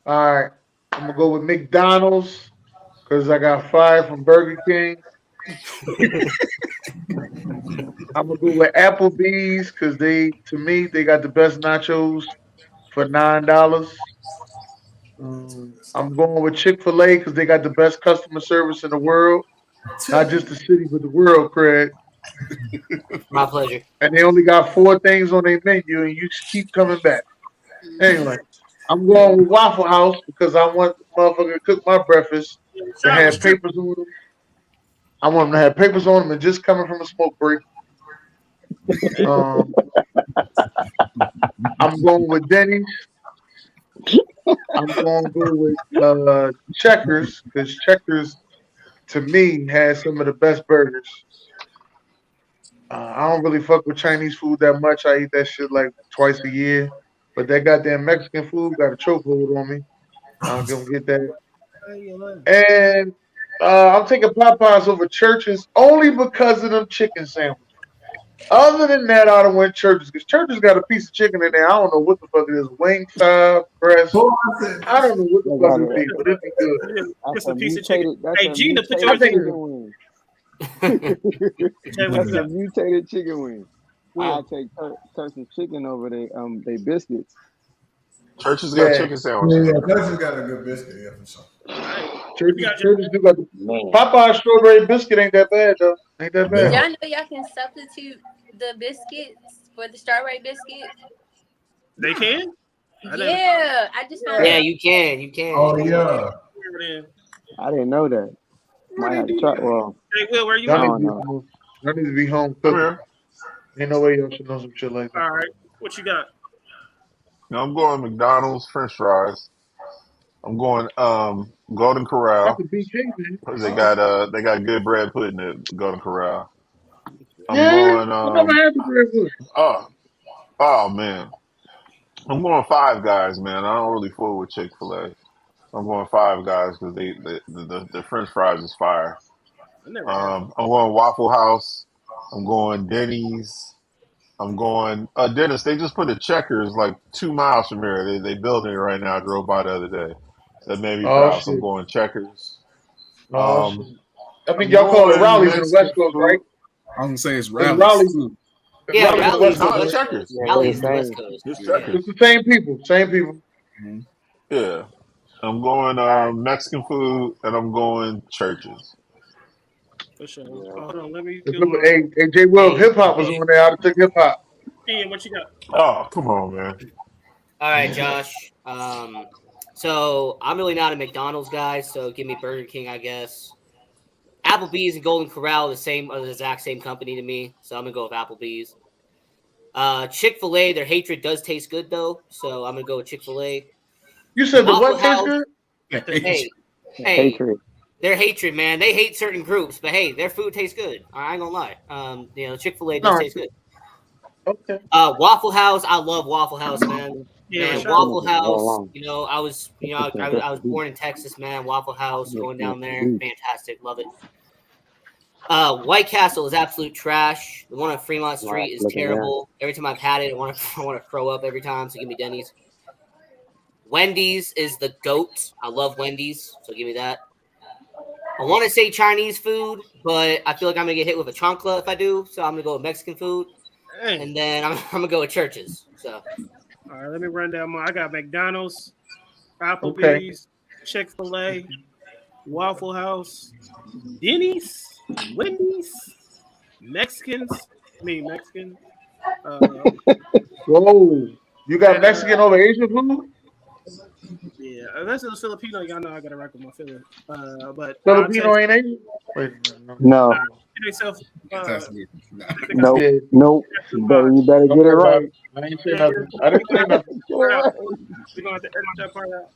All right. I'm gonna go with McDonald's because I got fired from Burger King. I'm gonna go with Applebee's because to me, they got the best nachos for $9. I'm going with Chick-fil-A because they got the best customer service in the world, not just the city, but the world, Craig. My pleasure. And they only got 4 things on their menu, and you just keep coming back. Anyway, I'm going with Waffle House because I want the motherfucker to cook my breakfast to have papers on them. I want them to have papers on them and just coming from a smoke break. I'm going with Denny's. I'm going to go with Checkers because Checkers, to me, has some of the best burgers. I don't really fuck with Chinese food that much. I eat that shit like twice a year. But that goddamn Mexican food got a chokehold on me. I'm going to get that. And I'm taking Popeyes over Churches only because of them chicken sandwiches. Other than that, I don't went Churches because Churches got a piece of chicken in there. I don't know what the fuck it is. Wing side, breast. I don't know what the fuck it is, but it'd be good. Just a piece of chicken. That's Hey, a Gina, put mutated your chicken wing. Jay, what That's you a got? mutated chicken wing. Will. I'll take Turkish chicken over they biscuits. Churches got Yeah. chicken sandwiches. Yeah, Texas got a good biscuit, yeah, for sure. Churches do got the Popeye strawberry biscuit ain't that bad though. Ain't that Did bad. y'all know y'all can substitute the biscuits for the strawberry biscuit? They can? Yeah, I just found Yeah, out. you can. You can. Oh yeah. I didn't know that. Might have to try. Well, Hey, Will, where you Y'all at? need, to be home. Y'all need to be home cooking. Ain't no way y'all should know some shit like that. All right. What you got? Now I'm going McDonald's French fries. I'm going Golden Corral. That's a BK, man. 'Cause they got good bread pudding at Golden Corral. I'm Yeah, going I never had the bread pudding. oh man. I'm going Five Guys, man. I don't really fool with Chick-fil-A. I'm going Five Guys because the French fries is fire. I never had I'm going Waffle House. I'm going Denny's. I'm going Dennis. They just put a Checkers like 2 miles from here. They building it right now. I drove by the other day. That made me Oh proud. So I'm shit. going Checkers. Oh shit. I think I'm y'all call it going Rallies in the Mexican West Coast, food. right? I'm gonna say it's It's rallies Rallies. too. It's Yeah, Rallies in the Rallies. West No, Coast. it's Right? Checkers. Rallies the West Coast. It's Yeah. Checkers. It's the same people. Same people. Yeah. I'm going Mexican food and I'm going Churches. For sure. Hold on, let me If do my. J. Will, if hip hop was on there, I'd have took hip hop. Ian, what you got? Oh, come on, man. All right, Josh. So I'm really not a McDonald's guy, so give me Burger King, I guess. Applebee's and Golden Corral are the exact same company to me, so I'm gonna go with Applebee's. Chick-fil-A, their hatred does taste good though, so I'm gonna go with Chick-fil-A. You said the Waffle what tastes House. good? Hey, hatred. their hatred, man. They hate certain groups, but hey, their food tastes good. I ain't gonna lie. Chick-fil-A does taste good. Okay. Waffle House, I love Waffle House, man. Yeah, Man, sure. Waffle House. I was born in Texas, man. Waffle House, going down there, fantastic, love it. White Castle is absolute trash. The one on Fremont Street is terrible. Every time I've had it, I want to throw up every time. So give me Denny's. Wendy's is the GOAT. I love Wendy's, so give me that. I want to say Chinese food, but I feel like I'm gonna get hit with a chancla if I do. So I'm gonna go with Mexican food, Dang. and then I'm gonna go with Churches. So. All right, let me run down I got McDonald's, Applebee's, Chick-fil-A, Waffle House, Denny's, Wendy's, Mexican. Whoa. You got Mexican over Asian food? Yeah, unless it was Filipino, y'all know I got to rock with my Philly. But Filipino ain't Asian? Wait a minute. No. Nope. Yeah. Nope. You better get it right. I ain't say nothing. I didn't say nothing. We're going to have to edit that part out.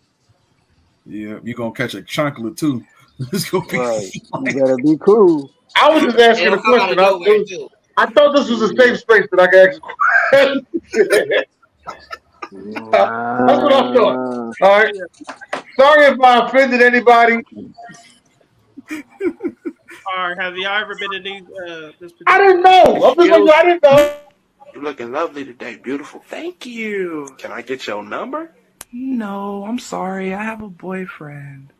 Yeah, you're gonna catch a chocolate too. It's gonna be Right. You better be cool. I was just asking a question. I thought this was a safe space that I could ask a question. That's what I thought. All right. Sorry if I offended anybody. All right, have y'all ever been in these? I didn't know. I didn't know. You're looking lovely today, beautiful. Thank you. Can I get your number? No, I'm sorry. I have a boyfriend.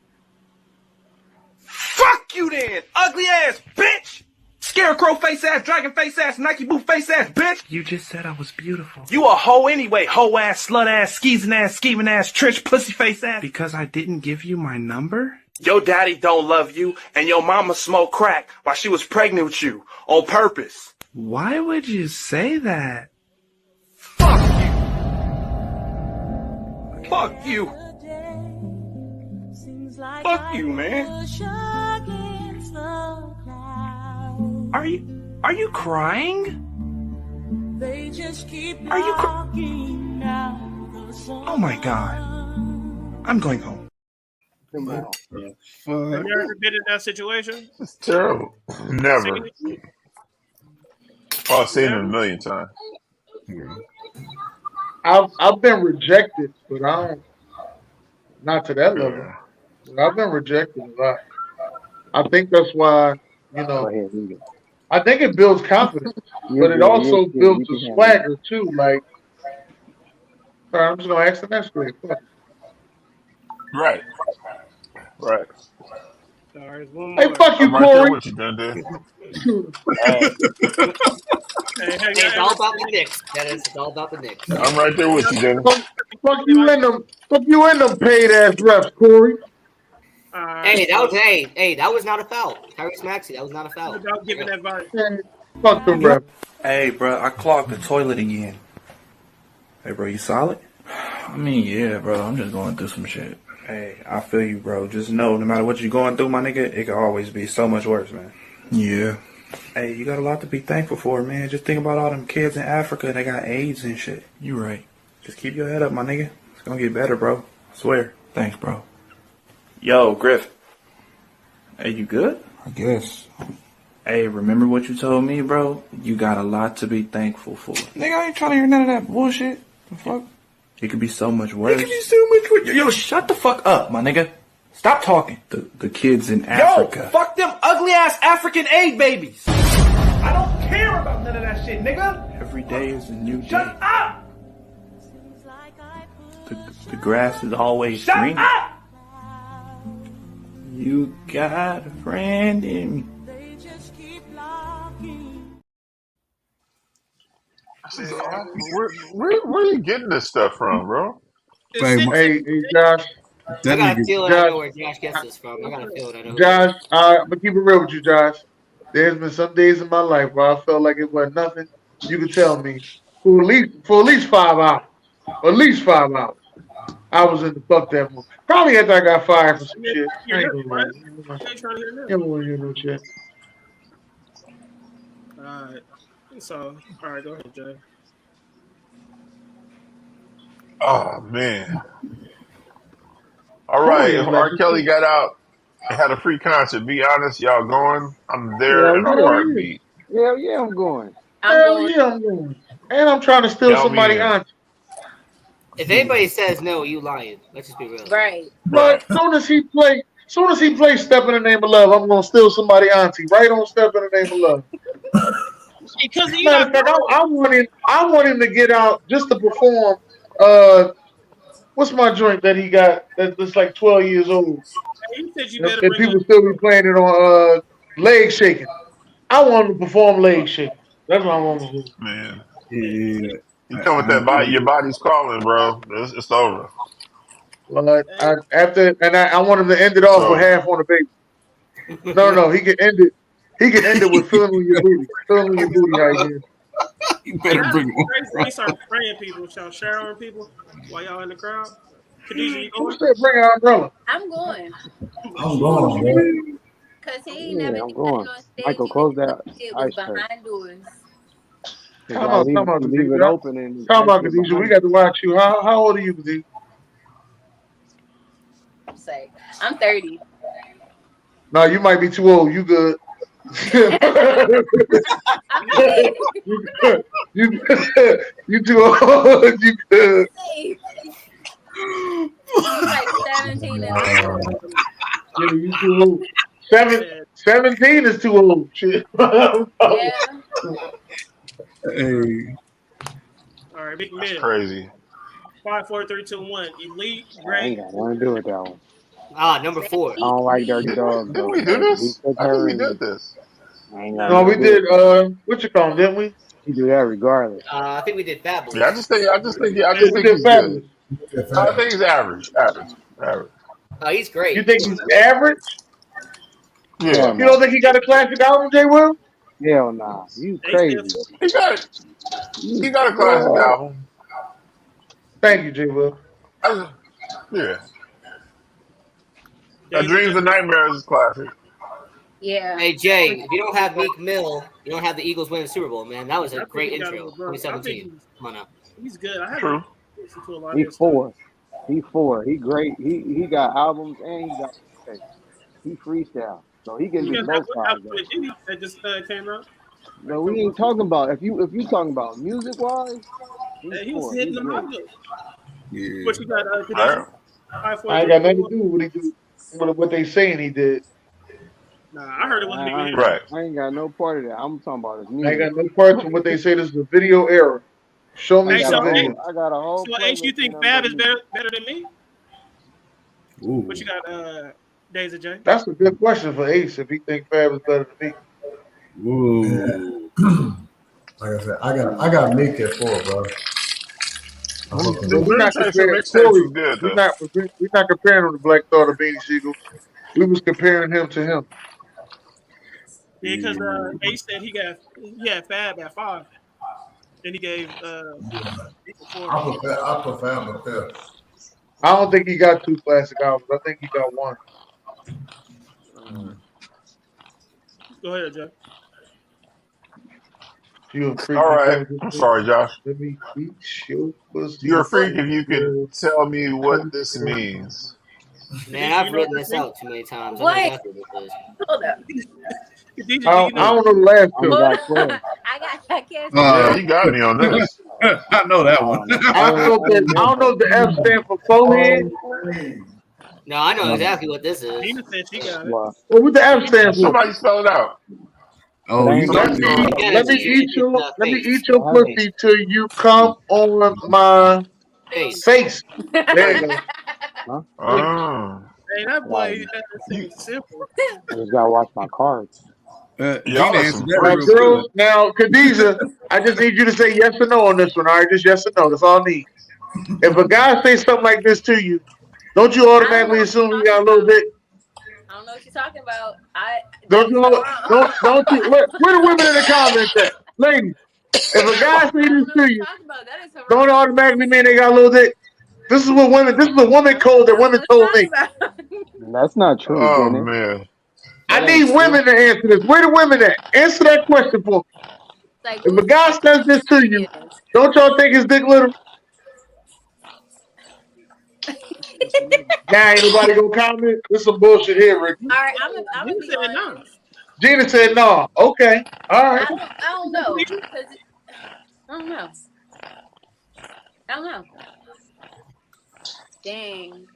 Fuck you then, ugly ass bitch! Scarecrow face ass, dragon face ass, Nike boot face ass bitch! You just said I was beautiful. You a hoe anyway, hoe ass, slut ass, scheming ass, trench pussy face ass. Because I didn't give you my number? Your daddy don't love you, and your mama smoked crack while she was pregnant with you, on purpose. Why would you say that? Fuck you! Fuck you! Fuck you, man! Are you crying? Are you Oh my god. I'm going home. Have you ever been in that situation? It's terrible. Never. Oh, I've seen it a million times. I've been rejected, but not to that level. Yeah. But I've been rejected a lot. I think that's why, Go ahead, read it. I think it builds confidence, but it also builds a swagger too. Like, sorry, I'm just gonna ask the next question. Right. Right. All right, one Hey, more. fuck you, I'm right there Corey. with you, Dundee. It's all about the Knicks. It's all about the Knicks. I'm right there with you, Dundee. Fuck you in them paid ass refs, Corey. Hey, that was not a foul. Tyrese Maxey, that was not a foul. Without giving advice. Fuck the ref. Hey, bro, I clogged the toilet again. Hey, bro, you solid? I mean, yeah, bro. I'm just going through some shit. Hey, I feel you, bro. Just know, no matter what you're going through, my nigga, it could always be so much worse, man. Yeah. Hey, you got a lot to be thankful for, man. Just think about all them kids in Africa that got AIDS and shit. You right. Just keep your head up, my nigga. It's gonna get better, bro. I swear. Thanks, bro. Yo, Griff. Hey, you good? I guess. Hey, remember what you told me, bro? You got a lot to be thankful for. Nigga, I ain't trying to hear none of that bullshit. The fuck? It could be so much worse. It could be so much worse. Yo, shut the fuck up, my nigga. Stop talking. The kids in Africa. Yo, fuck them ugly ass African aid babies. I don't care about none of that shit, nigga. Every day is a new day. Shut up. The grass is always green. Shut up. You got a friend in me. Where are you getting this stuff from, bro? Hey, Josh. I got a feeling I know where Josh gets this from. I got a feeling I know. Josh, I'm gonna keep it real with you, Josh. There's been some days in my life where I felt like it was nothing. You could tell me for at least 5 hours. At least 5 hours. I was in the fuck that mood. Probably after I got fired for some shit. I ain't gonna lie. You don't want to hear no shit. Alright. So, alright, go ahead, Jay. Oh man. All right, if R. Kelly got out and had a free concert, be honest, y'all going? I'm there in a heartbeat. Hell yeah, I'm going. Hell yeah, I'm going. And I'm trying to steal somebody's auntie. If anybody says no, you lying. Let's just be real. Right. But soon as he play Step in the Name of Love, I'm gonna steal somebody's auntie. Right on Step in the Name of Love. Because Matter of fact, I want him to get out just to perform. What's my joint that he got that's like 12 years old? You said you And people still be playing it on leg shaking. I want him to perform leg shaking. That's what I want to do. Man. Yeah. You come with that body, your body's calling, bro. It's over. Well, I want him to end it off with half on the baby. No, he can end it. He can end it with feeling on your booty. Feeling on your booty right here. You better bring it. We start spraying people, y'all showering people while y'all in the crowd. Khadijah, you going? Bring an umbrella. I'm going. I'm going, man. Cause he ain't never I'm did going. on stage. Michael, close that It ice was tray. behind doors. Come on, leave it open and Khadijah. We got to watch you. How old are you, Khadijah? I'm 30. No, you might be too old. You good. you too old. You good. Like 17 and You too old. 17 is too old. Shit. yeah. Hey. All right, big That's man. crazy. 5, 4, 3, 2, 1. Elite, I ain't great. got nothing to do with that one. Number 4. I don't like Dirty Dogs. Didn't we do this? I think we did this. I ain't got No, we nothing to do did. What you call him? Didn't we? We do that regardless. I think we did Fabulous. Yeah, I just think Yeah, we did he's Fabulous. good. I think he's average. Oh, he's great. You think he's average? Yeah, Hell You don't think he got a classic album, J. Will? Hell nah. You They crazy. still- he got a classic album. Thank you, J. Will. Yeah, Days of Dreams and Nightmares is classic. Yeah. Hey Jay, if you don't have Meek Mill, you don't have the Eagles winning the Super Bowl, man. That was I a think great he got intro. it, bro. I think 2017. Come on now. He's good. I haven't True. listened to a lot of He his stuff. 4. He 4. He great. He got albums and he got he freestyle. So he can You do got both that sides. album with Diddy that just came out. No, we ain't talking about if you talking about music wise. He was hitting them out good. Yeah. What you got? Alright. 5, 4, I ain't 3, got nothing 2, to do with what he do. What they saying he did. Nah, I heard it wasn't even him. Right. I ain't got no part of that. I'm talking about his I ain't music. got no parts of what they say. This is a video era. Show me Hey, some so, video. I got a whole. So, Ace, you think Fab is better than me? Ooh. What you got, Days of J? That's a good question for Ace if he think Fab is better than me. Ooh. Like I said, I got Meek at 4, bro. But we're not Mixtape comparing was Corey. good We're though. not comparing him to Black Thought or Beanie Siegel. We was comparing him to him. Yeah, because Ace said he had Fab at 5. Then he gave Meek a 4. I put Fab up there. I don't think he got 2 classic albums. I think he got 1. Go ahead, Jay. You a freak. All right. I'm sorry, Josh. Let me eat your pussy. You're a freak if you can tell me what this means. Man, I've written this out too many times. I know What? exactly what this is. Hold up. DJ, I don't know the last I two. got 12. I can't. Yeah, you got me on this. I know that one. I don't know if the F stand for forehead. No, I know exactly what this is. Nina said she got it. Well, What the F stand for? Somebody spell it out. Oh, you Let know. me eat your pussy till you come on my face. There you go. Hey, that boy, that's simple. I just gotta watch my cards. Gina Y'all are answered some that Now, real girls, good. now, Khadijah, I just need you to say yes or no on this one. All right, just yes or no. That's all I need. If a guy says something like this to you, don't you automatically assume he got a little bit? I don't know what you're talking about. Don't you? Don't you? Where the women in the comments at, ladies? If a guy say this to you, don't it automatically mean they got a little dick. This is what women. This is the woman code that women told me. That's not true, Oh Dennis. man. I need women to answer this. Where the women at? Answer that question for me. Like, If a guy says this to you, don't y'all think his dick little? Now ain't nobody gonna comment. This some bullshit here, Ricky. all right, I'm gonna be honest. Gina said no. Okay. All right. I don't know. 'Cause I don't know. I don't know. Dang.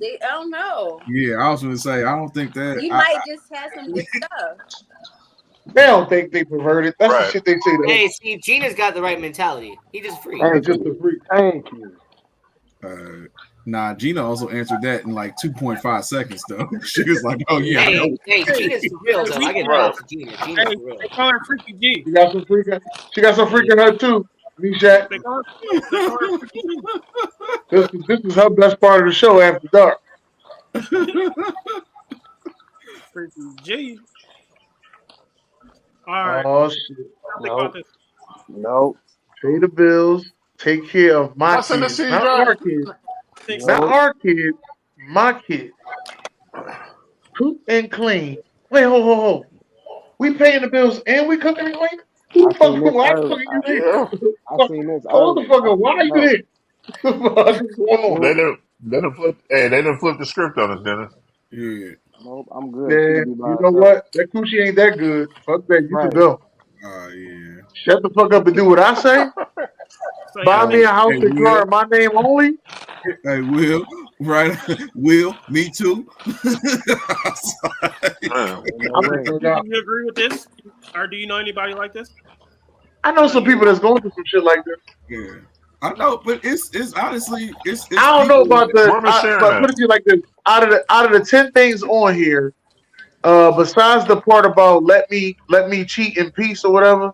I don't know. Yeah, I was going to say, I don't think that. You might just have some good stuff. They don't think they perverted. That's the shit they say. Hey, see, Gina's got the right mentality. He just free. Just a freak. Thank you. Nah, Gina also answered that in like 2.5 seconds, though. She was like, oh, yeah. I know. Hey, Gina's for real, though. I get props to Gina. Gina's Hey, for real. they call her Freaky G. She got some freaking. She got some freaking her too. Nisha. They call her Freaky G. This is her best part of the show after dark. Freaky G. All right. Oh shit. Nope. Pay the bills. Take care of my What's in the kids. CD Not drive? our kids. Not our kids. My kids. Cook and clean. Wait, ho. We paying the bills and we cooking and cleaning? Who the fuck? Why the fuck are you there? I seen this. Hold the fuck up. Why are you there? What is going on? They done flip the script on us, Dennis. Yeah. Nope, I'm good. Yeah, you know what? That coochie ain't that good. Fuck that. You can go. Yeah. Shut the fuck up and do what I say. Buy me a house Hey, and Will. car in my name only. Hey, Will, right? Will, me too. Do you agree with this? Or do you know anybody like this? I know some people that's going through some shit like this. Yeah. I know, but it's honestly it's I don't know people. about the. Where am I sharing But put that? it to you like this: out of the 10 things on here, besides the part about let me cheat in peace or whatever,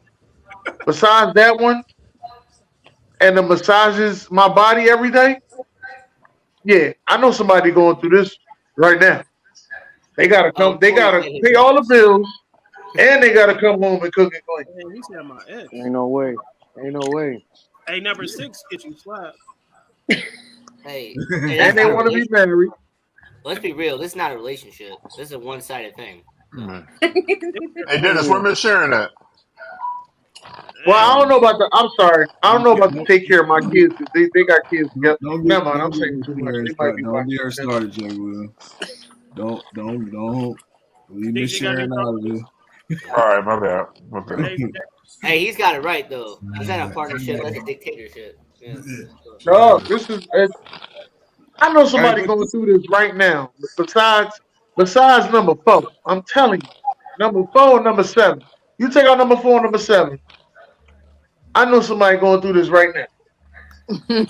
besides that one and the massages my body every day, yeah, I know somebody going through this right now. They gotta come. They Corey gotta said his pay all the ex. bills, and they gotta come home and cook and clean. Man, he said my ex. Ain't no way. Ain't no way. Hey, number 6 get you slapped. Hey, Hey, that's And they not a want to be relationship. married. Let's be real. This is not a relationship. This is a one-sided thing. Hey, Dennis, where am I sharing that? Well, I don't Damn. know about the. I'm sorry. I don't know about to take care of my kids because they got kids together. Never mind. I'm saying too much. They might be don't watching get her that. started, Jay Will. Don't leave me DG got sharing any out of thoughts? it. All right, my bad. My bad. Hey, Hey, he's got it right though. He's not a partnership. That's a dictatorship. Yeah. No, this is. I know Hey, somebody but going this, through this right now. Besides number 4, I'm telling you, number 4 and number 7. You take out number 4 and number 7. I know somebody going through this right now.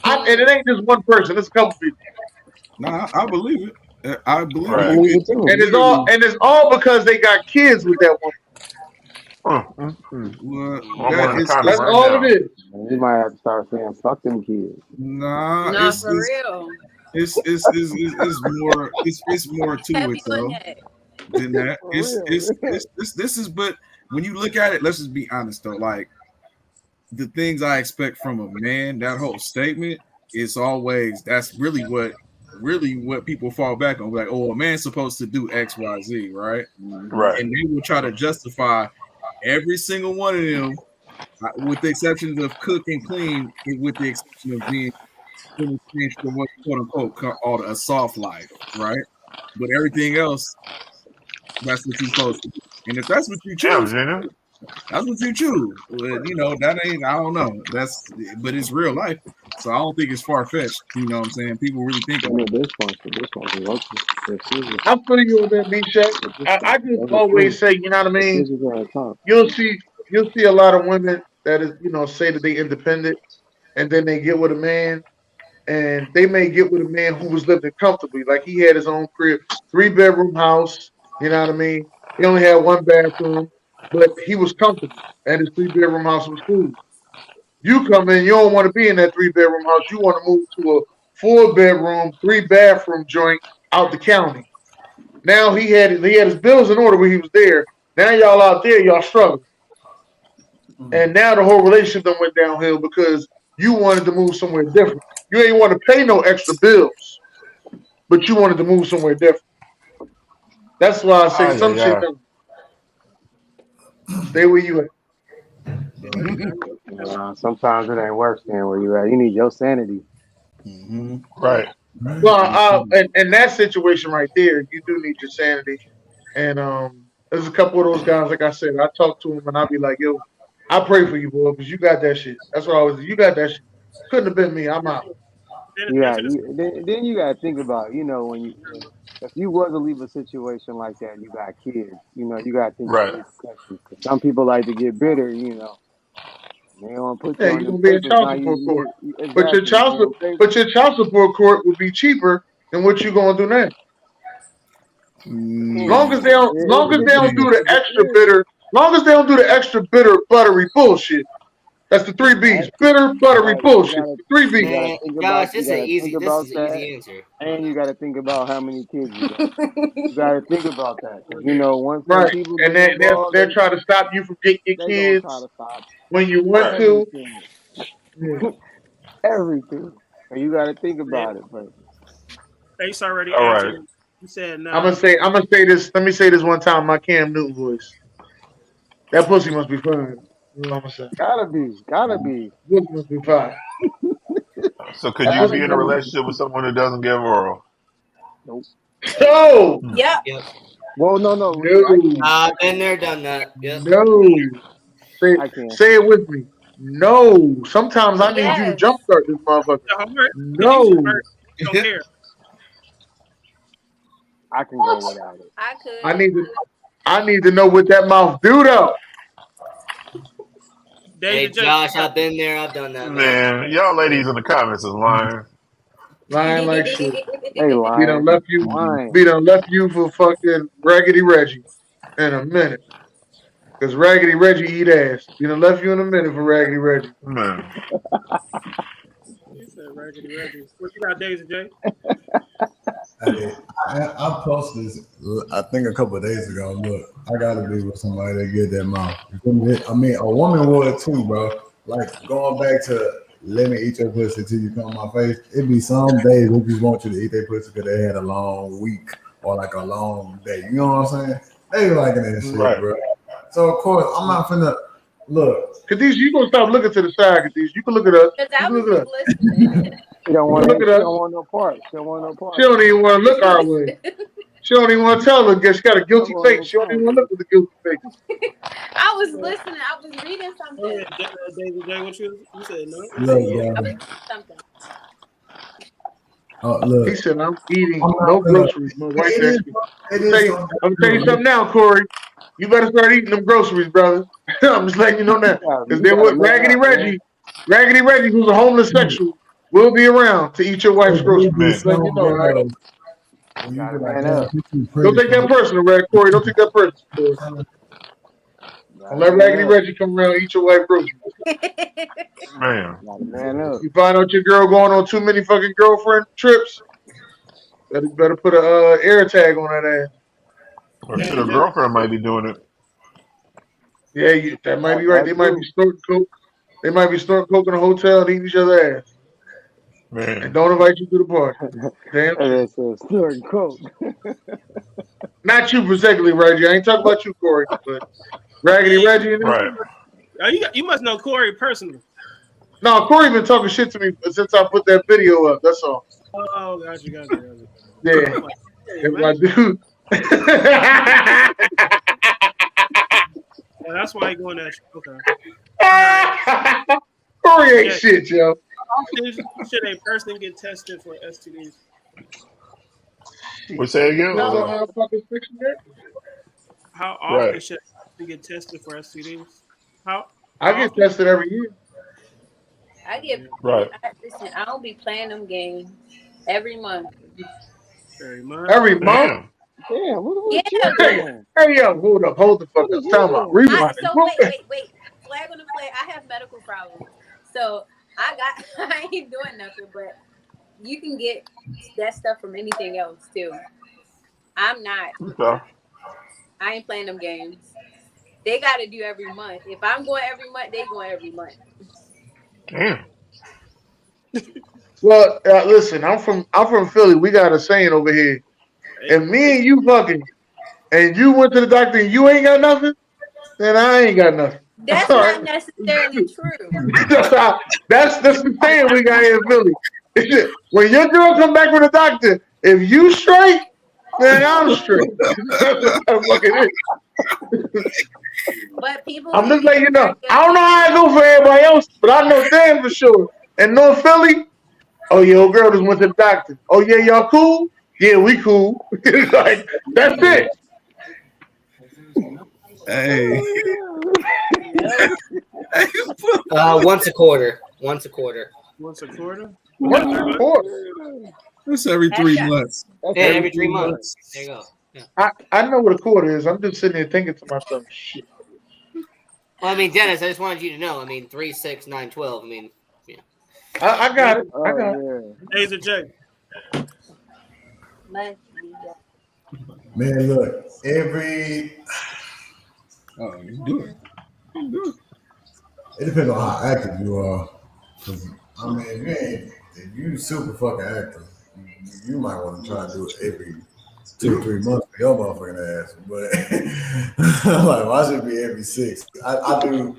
And it ain't just one person. It's a couple people. nah, I believe it. I believe I it. Right. You believe could it too. literally. And it's all because they got kids with that woman. Well, I'm that wearing a Mm. condom That's right all it now. is. Man, you might have to start saying fuck them kids. nah. No, for real. It's more. It's more to it Heavy on though that. than that. For real. This is. But when you look at it, let's just be honest though. Like the things I expect from a man, that whole statement is always that's really what people fall back on. Like, oh, a man's supposed to do X, Y, Z, right? Mhm. Right. And they will try to justify every single one of them, with the exception of cook and clean, with the exception of being in exchange for what quote unquote called a soft life, right? But everything else, that's what you're supposed to do. And if that's what you Damn, choose, Gina. that's what you choose. Well, that ain't, I don't know. But it's real life. So I don't think it's far fetched. You know what I'm saying? People really think They about need this one. This one's local. They're serious. I feel you on that, B-Shaq. But this I one, just those are always serious. say, you know what I The mean? kids are gonna talk. You'll see a lot of women that is, say that they independent, and then they get with a man, and they may get with a man who was living comfortably, like he had his own crib, 3-bedroom house. You know what I mean? He only had one bathroom, but he was comfortable, and his 3-bedroom house was cool. You come in, you don't want to be in that 3-bedroom house. You want to move to a 4-bedroom, 3-bathroom joint out the county. Now he had his bills in order when he was there. Now y'all out there, y'all struggling. And now the whole relationship done went downhill because you wanted to move somewhere different. You ain't want to pay no extra bills, but you wanted to move somewhere different. That's why I say Ah, yeah, some shit yeah. don't stay where you at. Sometimes it ain't worse than where you at. You need your sanity. it. Right. Well, in that situation right there, you do need your sanity. And there's a couple of those guys, like I said, I talk to them and I be like, yo, I pray for you, boy, because you got that shit. That's what I was. You got that shit. Couldn't have been me. I'm out. Yeah, Dennis, then you gotta think about, if you was to leave a situation like that, and you got kids, you gotta think of the Right. repercussions. 'Cause some people like to get bitter, they don't put Yeah, you on you're them gonna be in papers. child Now support court. But your exactly, you child, on paper. but your child support court would be cheaper than what you gonna do now. Depends. Long as It they don't do the extra depends. bitter, long as they don't do the extra bitter buttery bullshit. That's the 3 B's. Right, Bitter buttery right. bullshit. The 3 B's. Man, Josh, this is easy. This About is an that, easy answer. and you gotta think about how many kids you got. You gotta think about that. 'Cause, once them Right. people And get involved, they're trying to stop you from getting your they gonna try kids to stop when you want Right. to. everything. Yeah. Everything. And you got to think man, about it. But Ace already All answered right. it. He said I'm no. gonna say this. Let me say this one time, my Cam Newton voice. That pussy must be fine. You know what I'm saying? gotta be. Pussy must be fine. So could That you pussy be in a must be. relationship with someone who doesn't give oral? Nope. No, Yep. Yep. Well, no. I no, can't. I've been there, done that. Yep. I can't. no. I can't. Say it with me. No. Sometimes I need you to Yes. jumpstart this motherfucker. The heart, he needs you No. first. You don't care. I can go without it. I I could. need to. I need to know what that mouth do though. Hey, David J. Josh, I've been there. I've done that, man. Man, y'all ladies in the comments is lying. Lying like shit. They He lying. done left you. Lying. He done left you for fucking Raggedy Reggie in a minute. Because Raggedy Reggie eat ass. He done left you in a minute for Raggedy Reggie. Man. He said Raggedy Reggie. What you got, David J? I posted this, I think a couple of days ago. Look, I gotta be with somebody that get that mouth. I mean, a woman would too, bro. Like going back to let me eat your pussy till you come on my face. It'd be some days they just want you to eat their pussy because they had a long week or like a long day. You know what I'm saying? They liking that shit, Right. bro. So of course I'm not finna look. Khadijah, you gonna stop looking to the side, Khadijah. You can look it up. Because You I can was look it up. just listening. She don't want. Look She it up. don't want no part. She don't want no part. She don't even want to look our way. She don't even want to tell her because she got a guilty face. She don't even want to look with a guilty face. I was listening. I was reading something. Yeah, David J. What you said? No. Look, I bro. was reading something. Look. He said, "I'm eating I'm not no gonna- groceries." My wife It is- asked me. it I'm is gonna tell you something now, Corey. You better start eating them groceries, brother. I'm just letting you know now. Because then what? Raggedy Reggie, who's a homeless sexual, will be around to eat your wife's groceries. Man. Just letting you know, all right? When you be like, Man damn, up. she too Don't take that pretty. personal, Rag Corey. Don't take that personal. Corey. Don't let Raggedy Reggie come around and eat your wife's groceries. Man. Man up. You find out your girl going on too many fucking girlfriend trips, better put a air tag on that ass. Or shit, her girlfriend might be doing it. Yeah, that might be right. They might be snorting coke. They might be snorting coke in a hotel and eating each other's ass. Man. And don't invite you to the party. Damn. And it's a snorting coke. Not you particularly, Reggie. I ain't talking about you, Corey, but Raggedy Reggie. And Right. Oh, you must know Corey personally. No, Corey been talking shit to me since I put that video up. That's all. Oh, gotcha. Yeah. If I do. Yeah, that's why he going that shit. Okay. Corey ain't shit, yo. Should a person get tested for STDs? We say again? How often Right. should you get tested for STDs? How I get tested every year. I get Right. Listen, I don't be playing them games every month. Every month. Every month? Damn, what Yeah. you doing? Hey, yo, hold the fuck up. Time out. Rewind. So wait. Flag on the play. I have medical problems, so I ain't doing nothing. But you can get that stuff from anything else too. I'm not. Okay. I ain't playing them games. They got to do every month. If I'm going every month, they going every month. Damn. Well, listen, I'm from Philly. We got a saying over here. If me and you fucking, and you went to the doctor and you ain't got nothing, then I ain't got nothing. That's All not right? necessarily true. that's the saying we got here in Philly. When your girl come back from the doctor, if you straight, then I'm straight. That's what fucking is. But people, I'm just letting you know. I don't know how I go for everybody else, but I know damn for sure. And North Philly, oh yeah, old girl just went to the doctor. Oh yeah, y'all cool? Yeah, we cool. Like that's it. Hey. Once a quarter. Once a quarter. Once a quarter? That's every 3 months. Yeah, every 3 months. There you go. Yeah. I know what a quarter is. I'm just sitting here thinking to myself, shit. Well, I mean, Dennis, I just wanted you to know. I mean, 3, 6, 9, 12. I mean, yeah. I got it. I got it. Laser J. Man, look, every Oh, you do it. it depends on how active you are. 'Cause, I mean, if you super fucking active, you might want to try to do it every 2 or 3 months for your motherfucking ass. But like, why should it be every 6? I do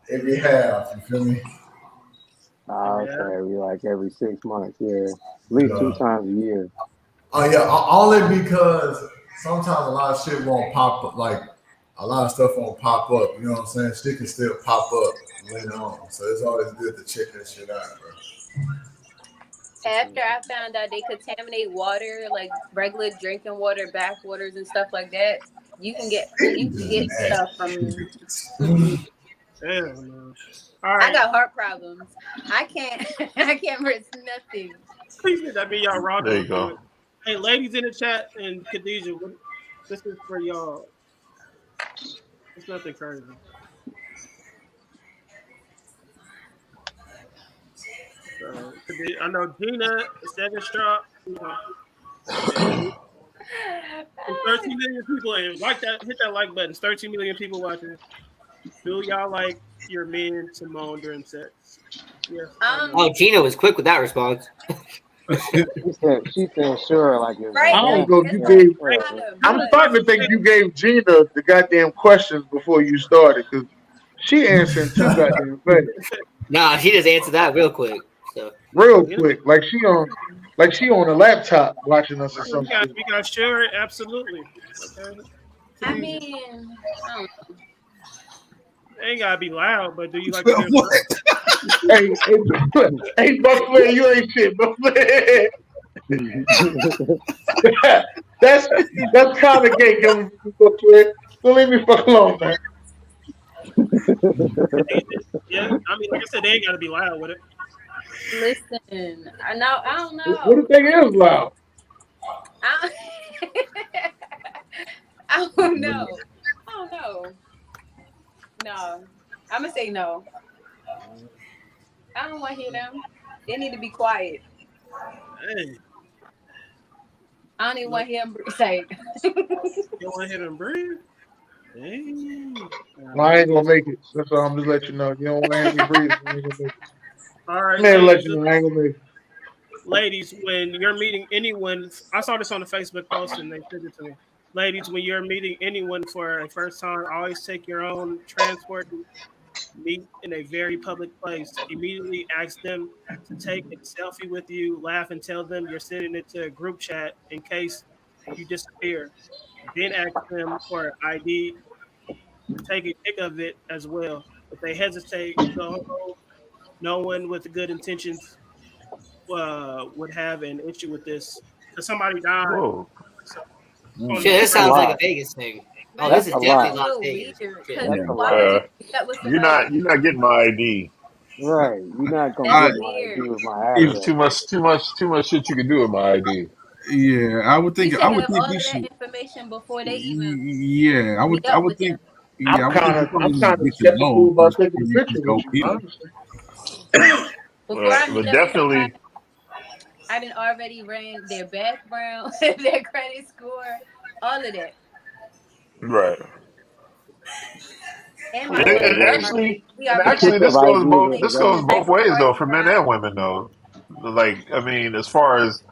every half. You feel me? I'll say we like every 6 months, yeah. At least 2 times a year. Oh yeah, only because sometimes a lot of shit won't pop up. Like a lot of stuff won't pop up. You know what I'm saying? Shit can still pop up later on. So it's always good to check that shit out, bro. After I found out they contaminate water, like regular drinking water, backwaters and stuff like that, you can get stuff from. Hell no. All I right. got heart problems. I can't. I can't risk nothing. That be y'all raw There dog you do go. it. Hey, ladies in the chat and Khadijah, this is for y'all. It's nothing crazy. So, I know Gina, Second Straw, you know, and 13 million people, and like that, hit that like button. 13 million people watching. Do y'all like your men to moan during sex? Yes. Oh, Gina was quick with that response. She said sure, like it's Right. I don't yeah, know if you yeah, gave. yeah. I'm starting to think you gave Gina the goddamn questions before you started because she answering too goddamn fast, Nah, she just answered that real quick. So real quick, like she on a laptop watching us or We got, something. we got sure, absolutely. Okay. I mean, I don't know. It ain't gotta be loud, but do you like to hear? Hey, Buffalo, you ain't shit, Buffalo. that's kind of gay coming from you, Buffalo. So leave me fuck alone, man. Yeah, I mean, like I said, they ain't gotta be loud with it. Listen, I don't know. What if they is loud? I don't know. I don't know. No, I'm gonna say no. I don't want to hear them. They need to be quiet. Hey, I don't even want to hear them say. you want to hear them breathe? Dang. Well, I ain't gonna make it. That's all. I'm just letting you know. You don't want to have me breathe. I ain't gonna make it. All right, Man, let ladies, you know. I ain't gonna make it. ladies, when you're meeting anyone, I saw this on the Facebook post and they sent it to me. Ladies, when you're meeting anyone for a first time, always take your own transport and meet in a very public place. Immediately ask them to take a selfie with you, laugh and tell them you're sending it to a group chat in case you disappear. Then ask them for ID, take a pic of it as well. If they hesitate, go home. No one with good intentions would have an issue with this. Because somebody died. Whoa. shit, this sounds like a Vegas thing. Oh, this is definitely Las Vegas. You're not getting my ID. Right, you're not gonna get my ID with my address. Too much shit you can do with my ID. Yeah, I would think. You should I would have think all you of that should. information before they even. Yeah, I would. meet I up would with think. them. Yeah, I would think you I'm probably kind of get to skeptical know about first taking a before you picture just go with you, meet 'em. honestly. Before I But meet up with definitely, somebody, I done already ran their background, their credit score, all of that. right. And And, my credit and score. actually, We and already actually, got this goes both. like This goes type both of ways, though, party for men around. and women, though. Like, I mean, as far as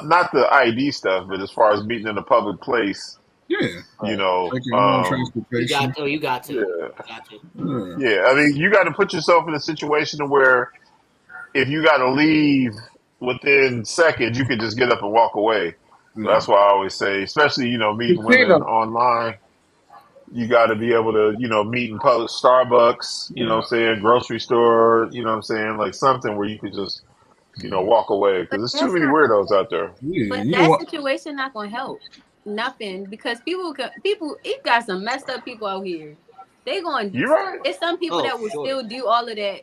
not the ID stuff, but as far as meeting in a public place, Yeah, you know, take your own transportation. You got to. yeah, You got to. yeah. I mean, you got to put yourself in a situation where if you got to leave within seconds, you could just get up and walk away. So Yeah. that's why I always say, especially meeting women Casino. online, you got to be able to meet in public, Starbucks, Yeah. saying grocery store, saying like something where you could just walk away because But there's too that's many not. weirdos out there. Yeah, But you know that what? situation not gonna help nothing because people. It got some messed up people out here. They going. You're right. It's some people Oh, that will sure. still do all of that,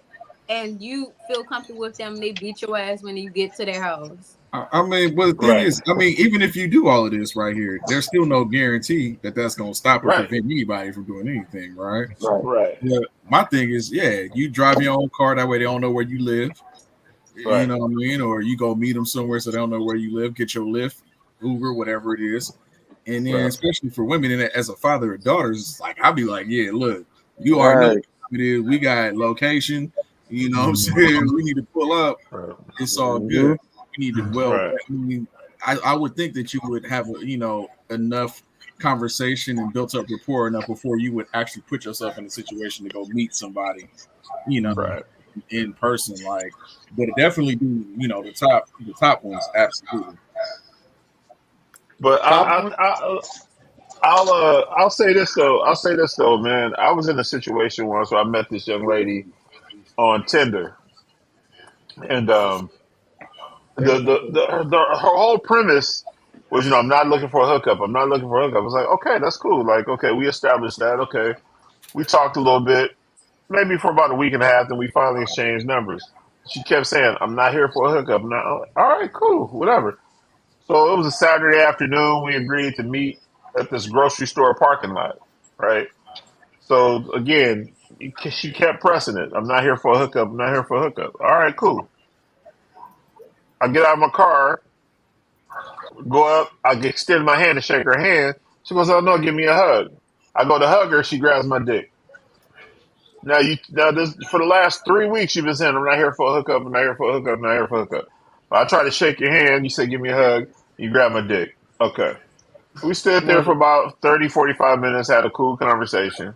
and you feel comfortable with them. They beat your ass when you get to their house. I mean, but the thing Right. is, I mean, even if you do all of this right here, there's still no guarantee that that's going to stop or Right. prevent anybody from doing anything, right? Right. Yeah. My thing is, yeah, you drive your own car. That way they don't know where you live. Right. You know what I mean? Or you go meet them somewhere so they don't know where you live. Get your Lyft, Uber, whatever it is. And then, Right. especially for women, and as a father of daughters, it's like I'll be like, yeah, look, you already know what it is. We got location. You know what I'm saying? We need to pull up. Right. It's all good. We need to. Well, Right. I mean, I would think that you would have enough conversation and built up rapport enough before you would actually put yourself in a situation to go meet somebody, Right. in person. Like, but it definitely do the top ones, absolutely. But I'll say this though. I'll say this though, man. I was in a situation once where I met this young lady on Tinder, and her whole premise was, I'm not looking for a hookup. I'm not looking for a hookup. I was like, okay, that's cool. Like, okay, we established that. Okay, we talked a little bit. maybe for about a week and a half. Then we finally exchanged numbers. She kept saying, "I'm not here for a hookup." I'm like, all right, cool, whatever. So it was a Saturday afternoon. We agreed to meet at this grocery store parking lot, right? So again, she kept pressing it. I'm not here for a hookup. I'm not here for a hookup. All right, cool. I get out of my car, go up. I extend my hand to shake her hand. She goes, "Oh no, give me a hug." I go to hug her. She grabs my dick. Now this for the last 3 weeks you've been saying, "I'm not here for a hookup. I'm not here for a hookup. I'm not here for a hookup." But I try to shake your hand. You say, "Give me a hug." You grab my dick. Okay. We stood there for about 30, 45 minutes, had a cool conversation.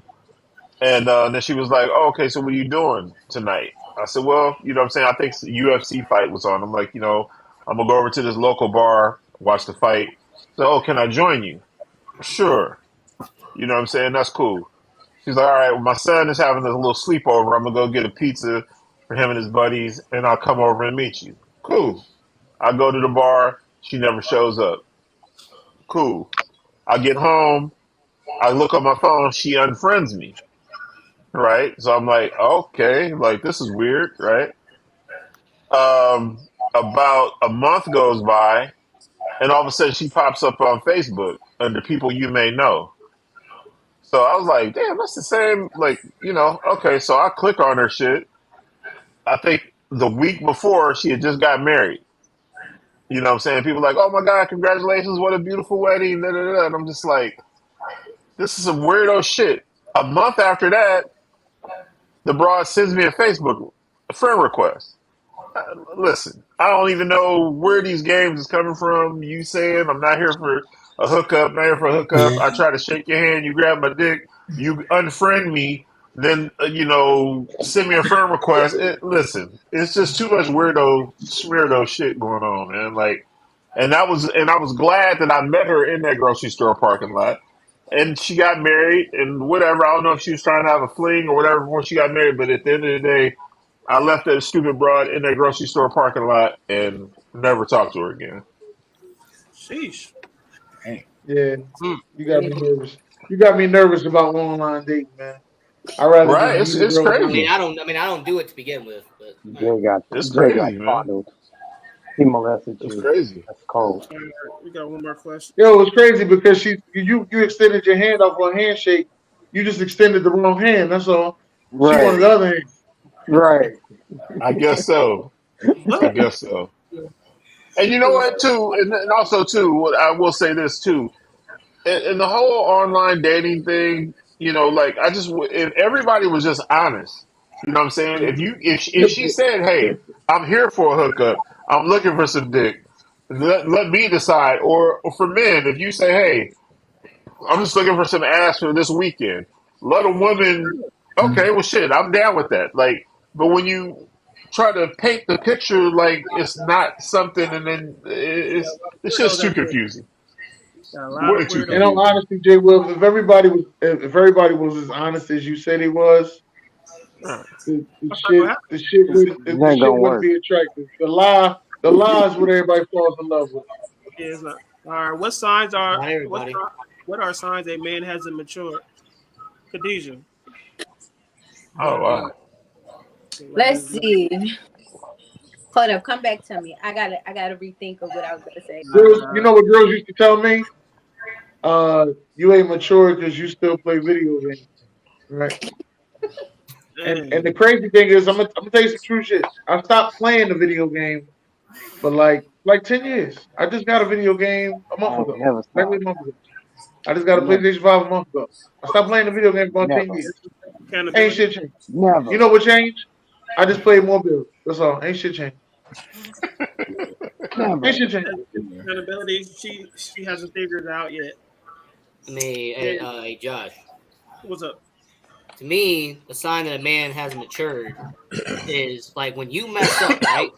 And then she was like, "Oh, okay, so what are you doing tonight?" I said, "Well, you know what I'm saying? I think the UFC fight was on." I'm like, I'm going to go over to this local bar, watch the fight. So, "Oh, can I join you?" "Sure." You know what I'm saying? That's cool. She's like, "All right, well, my son is having a little sleepover. I'm going to go get a pizza for him and his buddies, and I'll come over and meet you." Cool. I go to the bar. She never shows up. Cool. I get home. I look on my phone. She unfriends me. Right. So I'm like, okay, like this is weird. Right. About a month goes by, and all of a sudden she pops up on Facebook under people you may know. So I was like, damn, that's the same. Like, okay. So I click on her shit. I think the week before she had just got married. You know what I'm saying? People are like, "Oh my God, congratulations. What a beautiful wedding." Da, da, da. And I'm just like, this is some weirdo shit. A month after that, the broad sends me a friend request. Listen, I don't even know where these games is coming from. You saying I'm not here for a hookup, not here for a hookup. I try to shake your hand, you grab my dick, you unfriend me, then send me a friend request. Listen, it's just too much weirdo shit going on, man. Like, and I was glad that I met her in that grocery store parking lot. And she got married and whatever. I don't know if she was trying to have a fling or whatever before she got married, but at the end of the day, I left that stupid broad in that grocery store parking lot and never talked to her again. Sheesh. Yeah, you got me nervous. You got me nervous about online dating, man. I rather Right, just it's meet a girl. crazy. I don't do it to begin with, but It's Jay got crazy, man. coddled. He molested It's you. crazy. That's cold. We got one more question. Yo, it's crazy because you extended your hand off on a handshake. You just extended the wrong hand. That's all. She wanted the other hand. Right. I guess so. I guess so. And you know what, too, and also too, what I will say this too, in the whole online dating thing, like if everybody was just honest, you know what I'm saying? If she said, "Hey, I'm here for a hookup, I'm looking for some dick," let me decide. Or for men, if you say, "Hey, I'm just looking for some ass for this weekend," let a woman. Okay, well, shit, I'm down with that. Like, but when you try to paint the picture like it's not something, and then it's just too confusing. Got a lot Way of too weirdos. In all confusing. honesty, Jay Will, if everybody was as honest as you said he was, the shit wouldn't be attractive. The lies what everybody falls in love with. Yeah, it's not. All right. What signs are Not everybody. what are signs a man hasn't matured? Khadijah. Oh wow. Let's see. Hold up, come back to me. I gotta rethink of what I was gonna say. Girls, you know what girls used to tell me? You ain't mature because you still play video games, right? And the crazy thing is, I'm gonna tell you some true shit. I stopped playing the video game for like 10 years. I just got a video game a month ago. Exactly a month ago. I just got a PlayStation 5 a month ago. I stopped playing the video game for about 10 years. Ain't shit changed. You know what changed? I just played more bills. That's all. Ain't shit changed. Ain't shit changed. Accountability. She hasn't figured it out yet. Hey, Josh. What's up? To me, the sign that a man has matured is like when you mess up, right?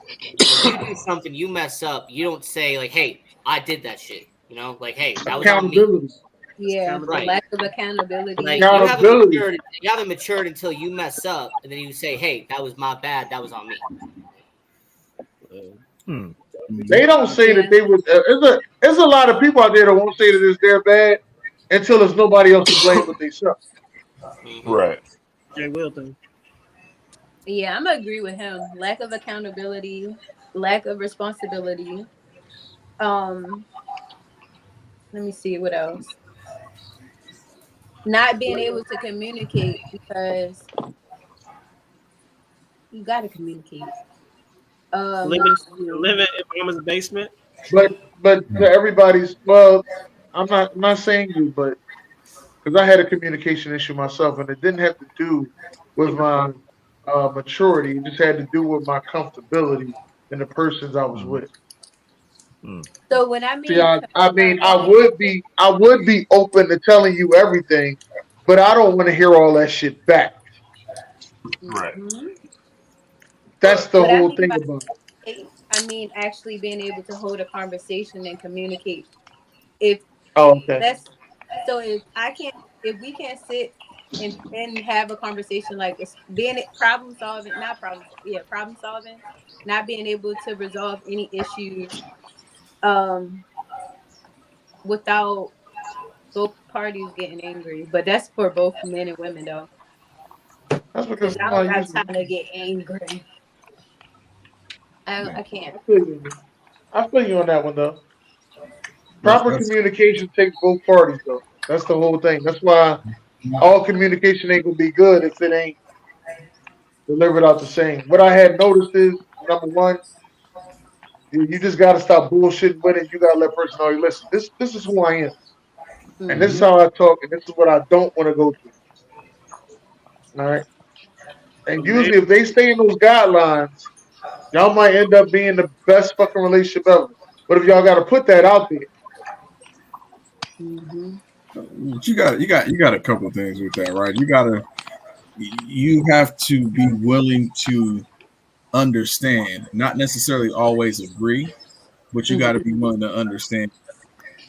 When you do something, you mess up, you don't say like, "Hey, I did that shit." Like, "Hey, that was on me." Yeah, Right. lack of accountability. Like, you haven't matured until you mess up, and then you say, "Hey, that was my bad. That was on me." They don't say that they would. There's a lot of people out there that won't say that it's their bad until there's nobody else to blame but themselves. Right. Jay Will thing. Yeah, I'm gonna agree with him. Lack of accountability, lack of responsibility. Um, let me see what else. Not being able to communicate because you gotta communicate. Let Living, me see. living in mama's basement. But to everybody's I'm not saying you, but because I had a communication issue myself, and it didn't have to do with my maturity. It just had to do with my comfortability and the persons I was with. So when I See, mean I mean, I would be open to telling you everything, but I don't want to hear all that shit back. Right. That's the what I whole mean thing by about I mean actually being able to hold a conversation and communicate. If Oh, okay. that's so if we can't sit and have a conversation like it's being problem solving, not problem yeah, problem solving, not being able to resolve any issues um without both parties getting angry. But that's for both men and women though. That's because Because I don't somebody have usually. time to get angry. I can't. I feel you on that one though. That's Proper communication takes both parties though. That's the whole thing. That's why all communication ain't gonna be good if it ain't delivered out the same. What I had noticed is number one, you just gotta stop bullshitting with it. You gotta let person know, listen, this is who I am. And this is how I talk, and this is what I don't want to go through. All right. And usually if they stay in those guidelines, y'all might end up being the best fucking relationship ever. But if y'all gotta put that out there, you got a couple of things with that, right? You have to be willing to understand, not necessarily always agree, but you got to be willing to understand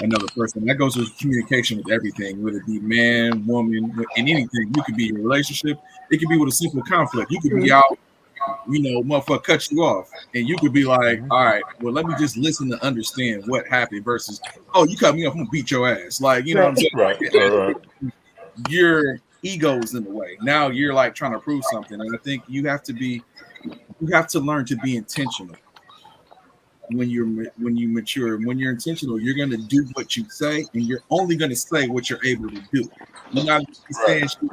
another person. That goes with communication with everything, whether it be man, woman, in anything. You could be in a relationship. It could be with a simple conflict. You could be out, motherfucker cut you off, and you could be like, all right, well, let me just listen to understand what happened versus, oh, you cut me off, I'm gonna beat your ass. Like, you know what I'm saying? Right. Right. Your ego's in the way. Now you're like trying to prove something, and I think you have to learn to be intentional when you mature. When you're intentional, you're going to do what you say, and you're only going to say what you're able to do. You're not saying shit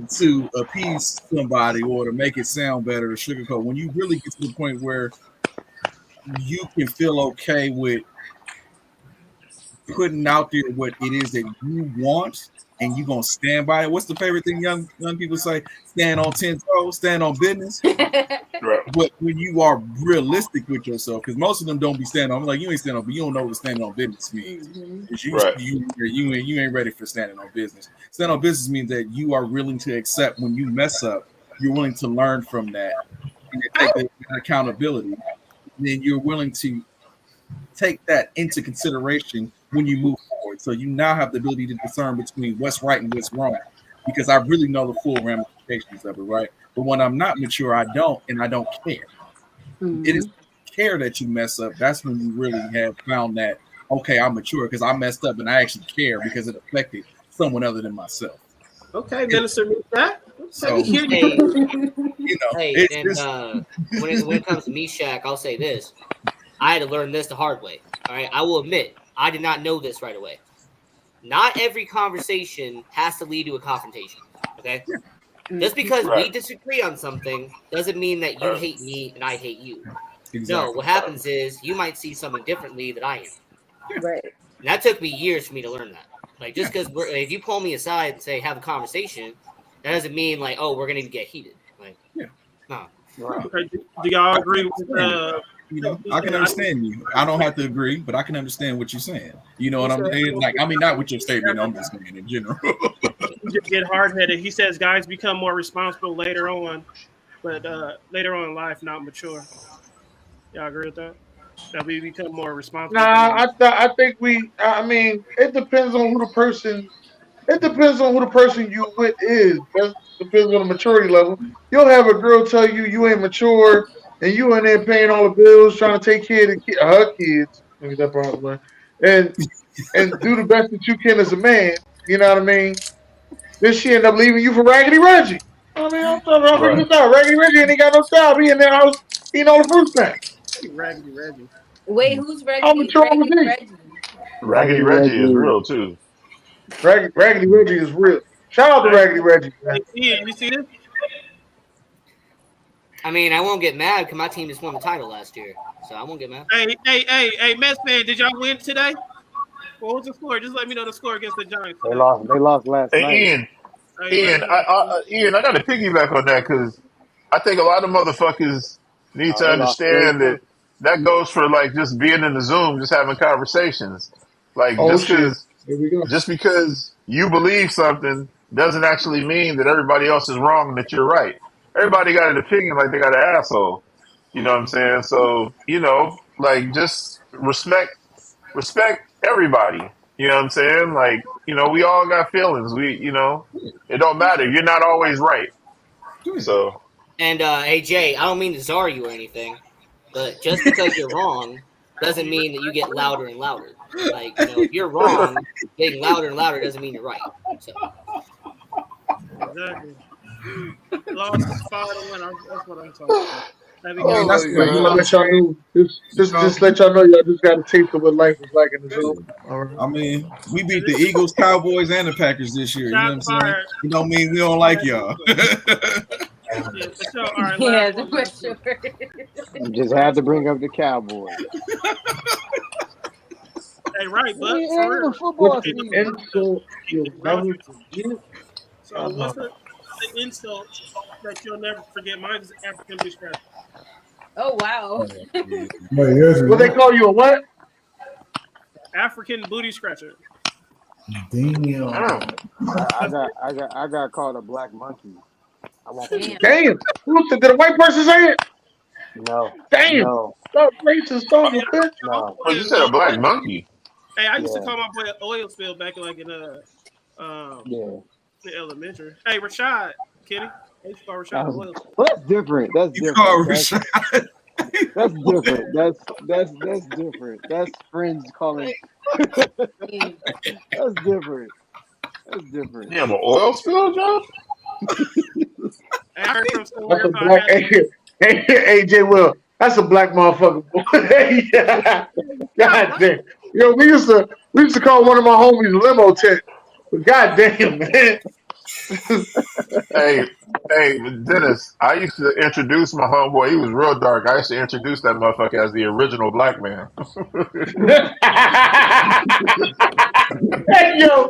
to appease somebody or to make it sound better or sugarcoat. When you really get to the point where you can feel okay with putting out there what it is that you want, and you're gonna stand by it. What's the favorite thing young people say? Stand on 10 toes, stand on business. Right. But when you are realistic with yourself, because most of them don't be standing on, I'm like, you ain't standing on, but you don't know what standing on business means. Right. You ain't ready for standing on business. Standing on business means that you are willing to accept when you mess up, you're willing to learn from that and take that accountability. And then you're willing to take that into consideration when you move forward. So you now have the ability to discern between what's right and what's wrong, because I really know the full ramifications of it, right? But when I'm not mature, I don't, and I don't care. It is care that you mess up. That's when you really have found that, okay, I'm mature because I messed up and I actually care because it affected someone other than myself. Okay, Minister Mishak. So, Hey, when it comes to Meshach, I'll say this. I had to learn this the hard way. All right. I will admit, I did not know this right away. Not every conversation has to lead to a confrontation. Okay. Just because we disagree on something doesn't mean that you hate me and I hate you. Exactly. No, what happens is you might see something differently that I am. Right. And that took me years for me to learn that. Like, just because if you pull me aside and say, have a conversation, that doesn't mean like, oh, we're going to get heated. Like, no. Okay. Do y'all agree with I can understand you. I don't have to agree, but I can understand what you're saying. You know what I'm saying? Like, I mean, not with your statement. I'm just saying in general. You just get hard-headed. He says guys become more responsible later on, but later on in life, not mature. Y'all agree with that? That we become more responsible. Nah, I think I mean, it depends on who the person. It depends on who the person you with is. That depends on the maturity level. You'll have a girl tell you ain't mature, and you in there paying all the bills, trying to take care of her kids. Maybe that part one, and do the best that you can as a man. You know what I mean? Then she end up leaving you for Raggedy Reggie. I mean, I'm telling you, I'm Right. figuring this out. Raggedy Reggie ain't got no job. He in there house eating all the fruit snacks. Raggedy Reggie. Wait, who's I'm a trouble with Raggedy me. Reggie? Raggedy Reggie is real too. Raggedy Reggie is real. Shout out to Hey, Raggedy Reggie, man. you see this? I mean, I won't get mad because my team just won the title last year, so I won't get mad. Hey, Mets fan, did y'all win today? What was the score? Just let me know the score against the Giants. They lost last Hey, night. Ian, Hey, let me know. Ian, I got to piggyback on that because I think a lot of motherfuckers need to They lost understand 3-2. that goes for like just being in the Zoom, just having conversations. Like Oh shit. Here we go. just because you believe something doesn't actually mean that everybody else is wrong and that you're right. Everybody got an opinion like they got an asshole. You know what I'm saying? So, like just respect everybody. You know what I'm saying? Like, we all got feelings. It don't matter. You're not always right. So And hey Jay, I don't mean to czar you or anything, but just because you're wrong doesn't mean that you get louder and louder. Like, if you're wrong, getting louder and louder doesn't mean you're right. So Exactly. Lost 5-1. That's what I'm talking about. Oh that's my what I just God. want to let y'all know. Just let y'all know y'all just got a taste of what life is like in the Zoom. All right. I mean, we beat the Eagles, Cowboys, and the Packers this year. You know what I'm Shots saying? fired. It don't mean we don't like y'all. Yeah, for sure. All right, Yeah, last one. for sure. You just had to bring up the Cowboys. Hey, right, but We for ain't real. a football What's the team. insult you'll never forget? So what's the insult that you'll never forget? Mine is African booty scratcher. Oh wow. Wait, yours is What they what? call you a what? African booty scratcher. Damn. I got called a black monkey. I won't forget Damn. that. Damn. Did a white person say it? No, Damn. no, Stop racist, Oh, son yeah, of a bitch. no. Oh, you said a black monkey. Hey, I used to Yeah, call my boy oil spill back in yeah. in elementary. Hey, Rashad, Kenny. I used to call Rashad oil spill. Well, that's different. That's You different. call Rashad. That's different. That's different. That's friends calling. Mm. That's different. That's different. Damn, an oil spill, Joe? Hey, I heard from That's somewhere a about black AJ Will. That's a black motherfucker boy. Yeah. God damn. Yo, we used to call one of my homies limo tech. But god damn, man. Hey, Dennis, I used to introduce my homeboy. He was real dark. I used to introduce that motherfucker as the original black man. Hey, yo.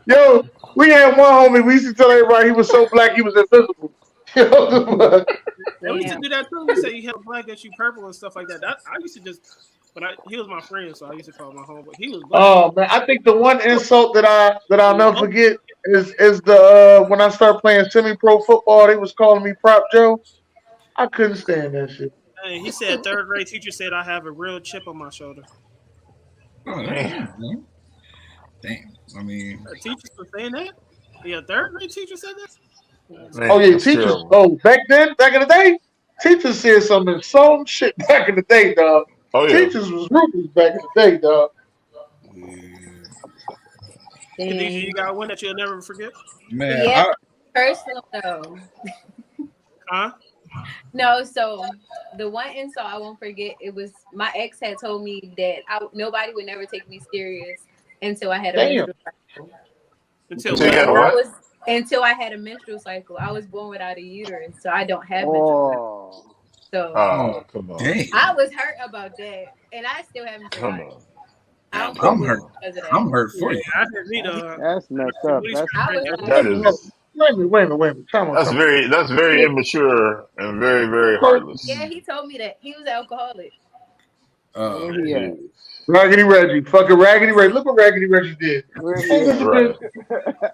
Yo, we had one homie. We used to tell everybody he was so black he was invisible. Yo, They used to Damn. do that too. You say you help black that you purple and stuff like that. I used to just, he was my friend, so I used to call him my homeboy. He was black. oh man, I think the one insult that I'll never Oh, forget is the when I started playing semi pro football, they was calling me Prop Joe. I couldn't stand that shit. hey, he said third grade teacher said I have a real chip on my shoulder. Oh, that's Man, good, man. Damn. I mean, A teacher was saying that? Yeah, third grade teacher said that? Oh man, yeah, that's teachers. terrible. Oh, back in the day, teachers said some shit back in the day, dog. Oh yeah, Teachers was ruthless back in the day, dog. Khadijah, you Dang. got one that you'll never forget? man, Yeah, personal though. Huh? No, so the one insult I won't forget, it was my ex had told me that nobody would never take me serious until I had a Damn. menstrual cycle. Until until you what? had a And I what? was until I had a menstrual cycle. I was born without a uterus, so I don't have menstrual cycle. Oh, So Oh, come on, damn. I was hurt about that, and I still haven't come survived. on, I don't come I'm forgive hurt. on. because of that. I'm hurt for Yeah, you. I heard me the that's messed up. That's I was That like, is Wait a minute. Time out. that's very immature and very very So, heartless. yeah, he told me that he was an alcoholic. Uh, where he at? Jeez. Raggedy Reggie, fucking Raggedy Reggie. Look what Raggedy Reggie did. Where he Ain't this a at? Right. bitch?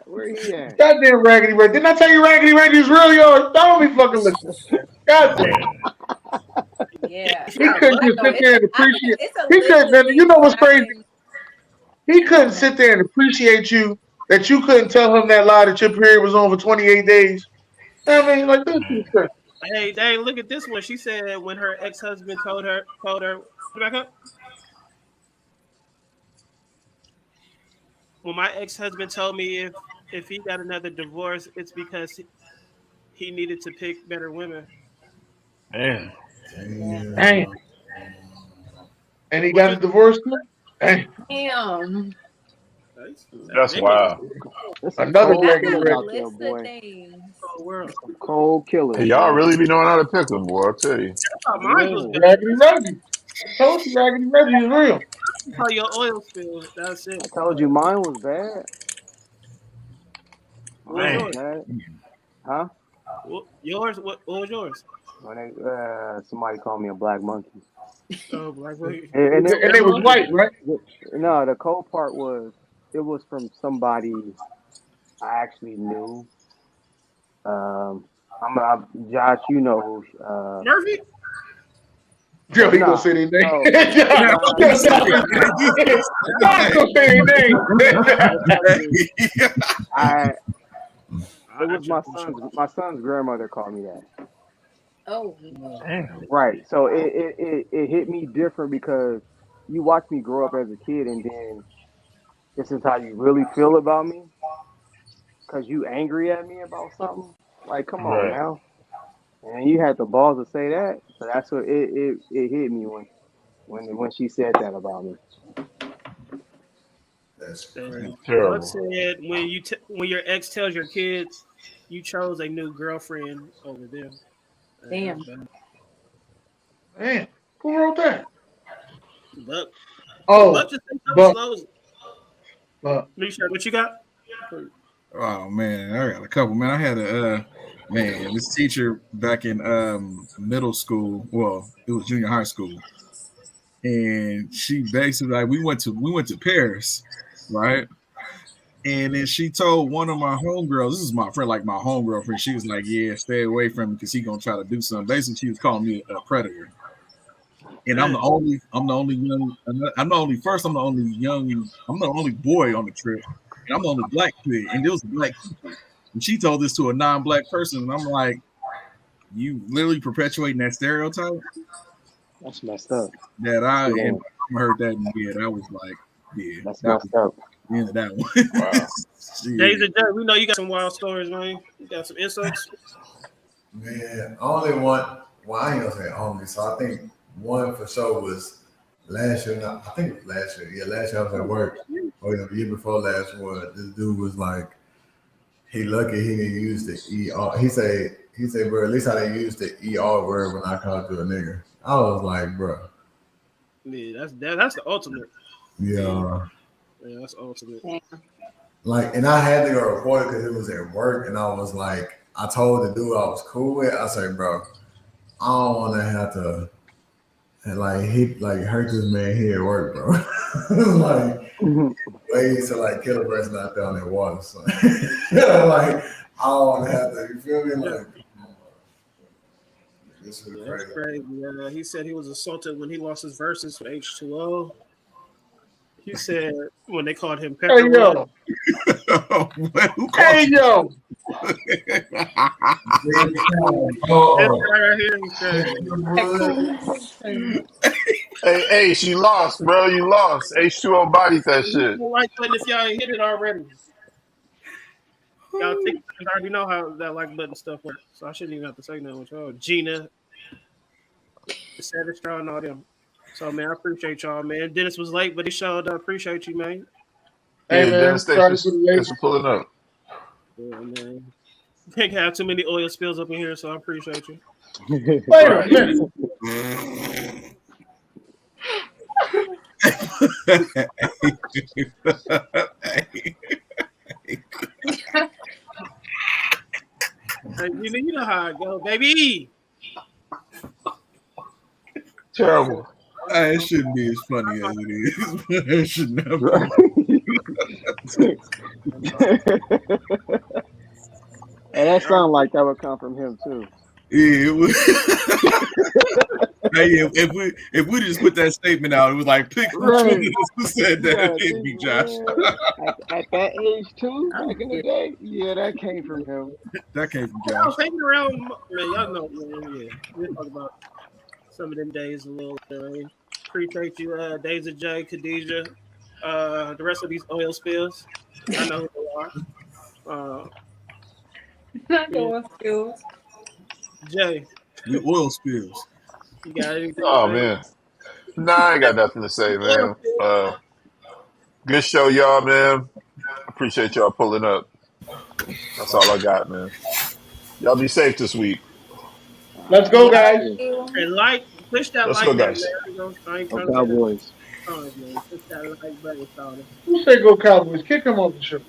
Where he at? Goddamn Raggedy Reggie. Didn't I tell you Raggedy Reggie's real yours? Don't be fucking looking. Goddamn. Man, Yeah, He I couldn't just know sit there and appreciate. it's a He list couldn't. of And you things know what's that I crazy? can. He couldn't sit there and appreciate you that you couldn't tell him that lie that your period was on for 28 days. I mean, like this is man. crazy. Hey, dang, look at this one. She said when her ex-husband told her, back up. When my ex-husband told me if he got another divorce, it's because he needed to pick better women. Man, Dang. Damn. And he What got you a divorce too? Dang. Damn. that's they must wild. There's some Another cold That's raggedy a killers red. out there, list of boy. things. whole world. Some cold Hey, killers, y'all boy. really be knowing how to pick them, boy. I tell you. I thought mine was Yeah. bad. Raggedy Reggie. I told you Raggedy Reggie is real. You call your oil spill. That's it. I told you mine was bad. What was Mine was Man, yours? bad. Huh? Yours? What was yours? When they, somebody called me a black monkey. Oh, Black Lady. And And they was white, right? no, the cold part was it was from somebody I actually knew. Josh, you know who? Murphy? Yo, he Nah, gonna say their name. no, Yeah, Josh yeah, gonna say their name. it was my son's grandmother called me that. Oh, damn. Right. So it hit me different because you watch me grow up as a kid and then this is how you really feel about me because you angry at me about something. Like, come on Right. now. And you had the balls to say that. So that's what it hit me when she said that about me. That's Buck Terrible. said when your ex tells your kids you chose a new girlfriend over them. damn. Man, who wrote that? Buck Oh, just say something Buck. slow. Buck. Misha, what you got? Oh man, I got a couple. Man, I had a this teacher back in middle school. Well, it was junior high school, and she basically like we went to Paris, right? And then she told one of my homegirls, this is my friend, like my homegirlfriend. She was like, "Yeah, stay away from him because he gonna try to do something." Basically, she was calling me a predator. And I'm the only young, I'm the only first, I'm the only young, I'm the only boy on the trip, and I'm the only black kid, and there was a black teacher. And she told this to a non-black person, and I'm like, you literally perpetuating that stereotype That's messed up. that I Yeah, and I heard that, and yeah, that was like, yeah, that's that was messed up. the end of that one. Wow. Shit. Days of Jay, we know you got some wild stories, man. You got some insights. man. Only one. Well, I ain't gonna say only. So I think one for sure was last year. I think it was last year. Yeah, last year I was at work. Or the year before last one. This dude was like, he lucky he didn't use the ER. He said, bro, at least I didn't use the ER word when I called you a nigga. I was like, bro. Yeah, that's the ultimate. Yeah. Yeah, that's ultimate. Like, and I had to go report it because it was at work, and I was like, I told the dude I was cool with. I said, bro, I don't want to have to, hurt this man here at work, bro. Like, ways to like kill a person out there on that water. So, like, I don't want to have to. You feel me? Like, this is That's crazy. crazy. He said he was assaulted when he lost his verses for H2O. He said when they called him Hey Pepper yo. Hey yo. Hey, she lost, bro. You lost. H2O bodies that shit. Like button if y'all ain't hit it already. Y'all think I already know how that like button stuff works, so I shouldn't even have to say nothing with y'all. Gina, Savage Straw, and all them. So man, I appreciate y'all, man. Dennis was late, but he showed up. Appreciate you, man. Hey Yeah, man, Dennis, sorry thanks for the late. for pulling up. Yeah, man. Can't have too many oil spills up in here, so I appreciate you. Wait a minute. Hey, you know how I go, baby. Terrible. It shouldn't be as funny as it is. It should never. And that sounded like that would come from him too. Yeah, it was. Hey, if we just put that statement out, it was like pick Right. who said that. Yeah, It'd be Josh. At that age too, back in the day, yeah, that came from him. That came from I was Josh. hanging around, man. Y'all know, man. Yeah, we'll talk about some of them days a little bit. Appreciate you, Days of J, Khadijah, the rest of these oil spills. I know who they are. Not going skills. Jay, Your oil spills. you got anything Oh to say? man, nah, I ain't got nothing to say, man. Good show, y'all, man. Appreciate y'all pulling up. That's all I got, man. Y'all be safe this week. Let's go, guys. And push that Let's like go, button, guys. man. I ain't Go trying to Cowboys. man. Push that like button, Charlie. Who say go Cowboys? Kick him off the show.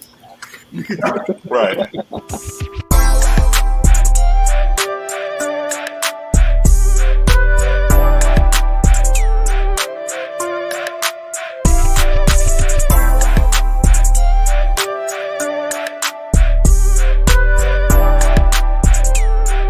Right.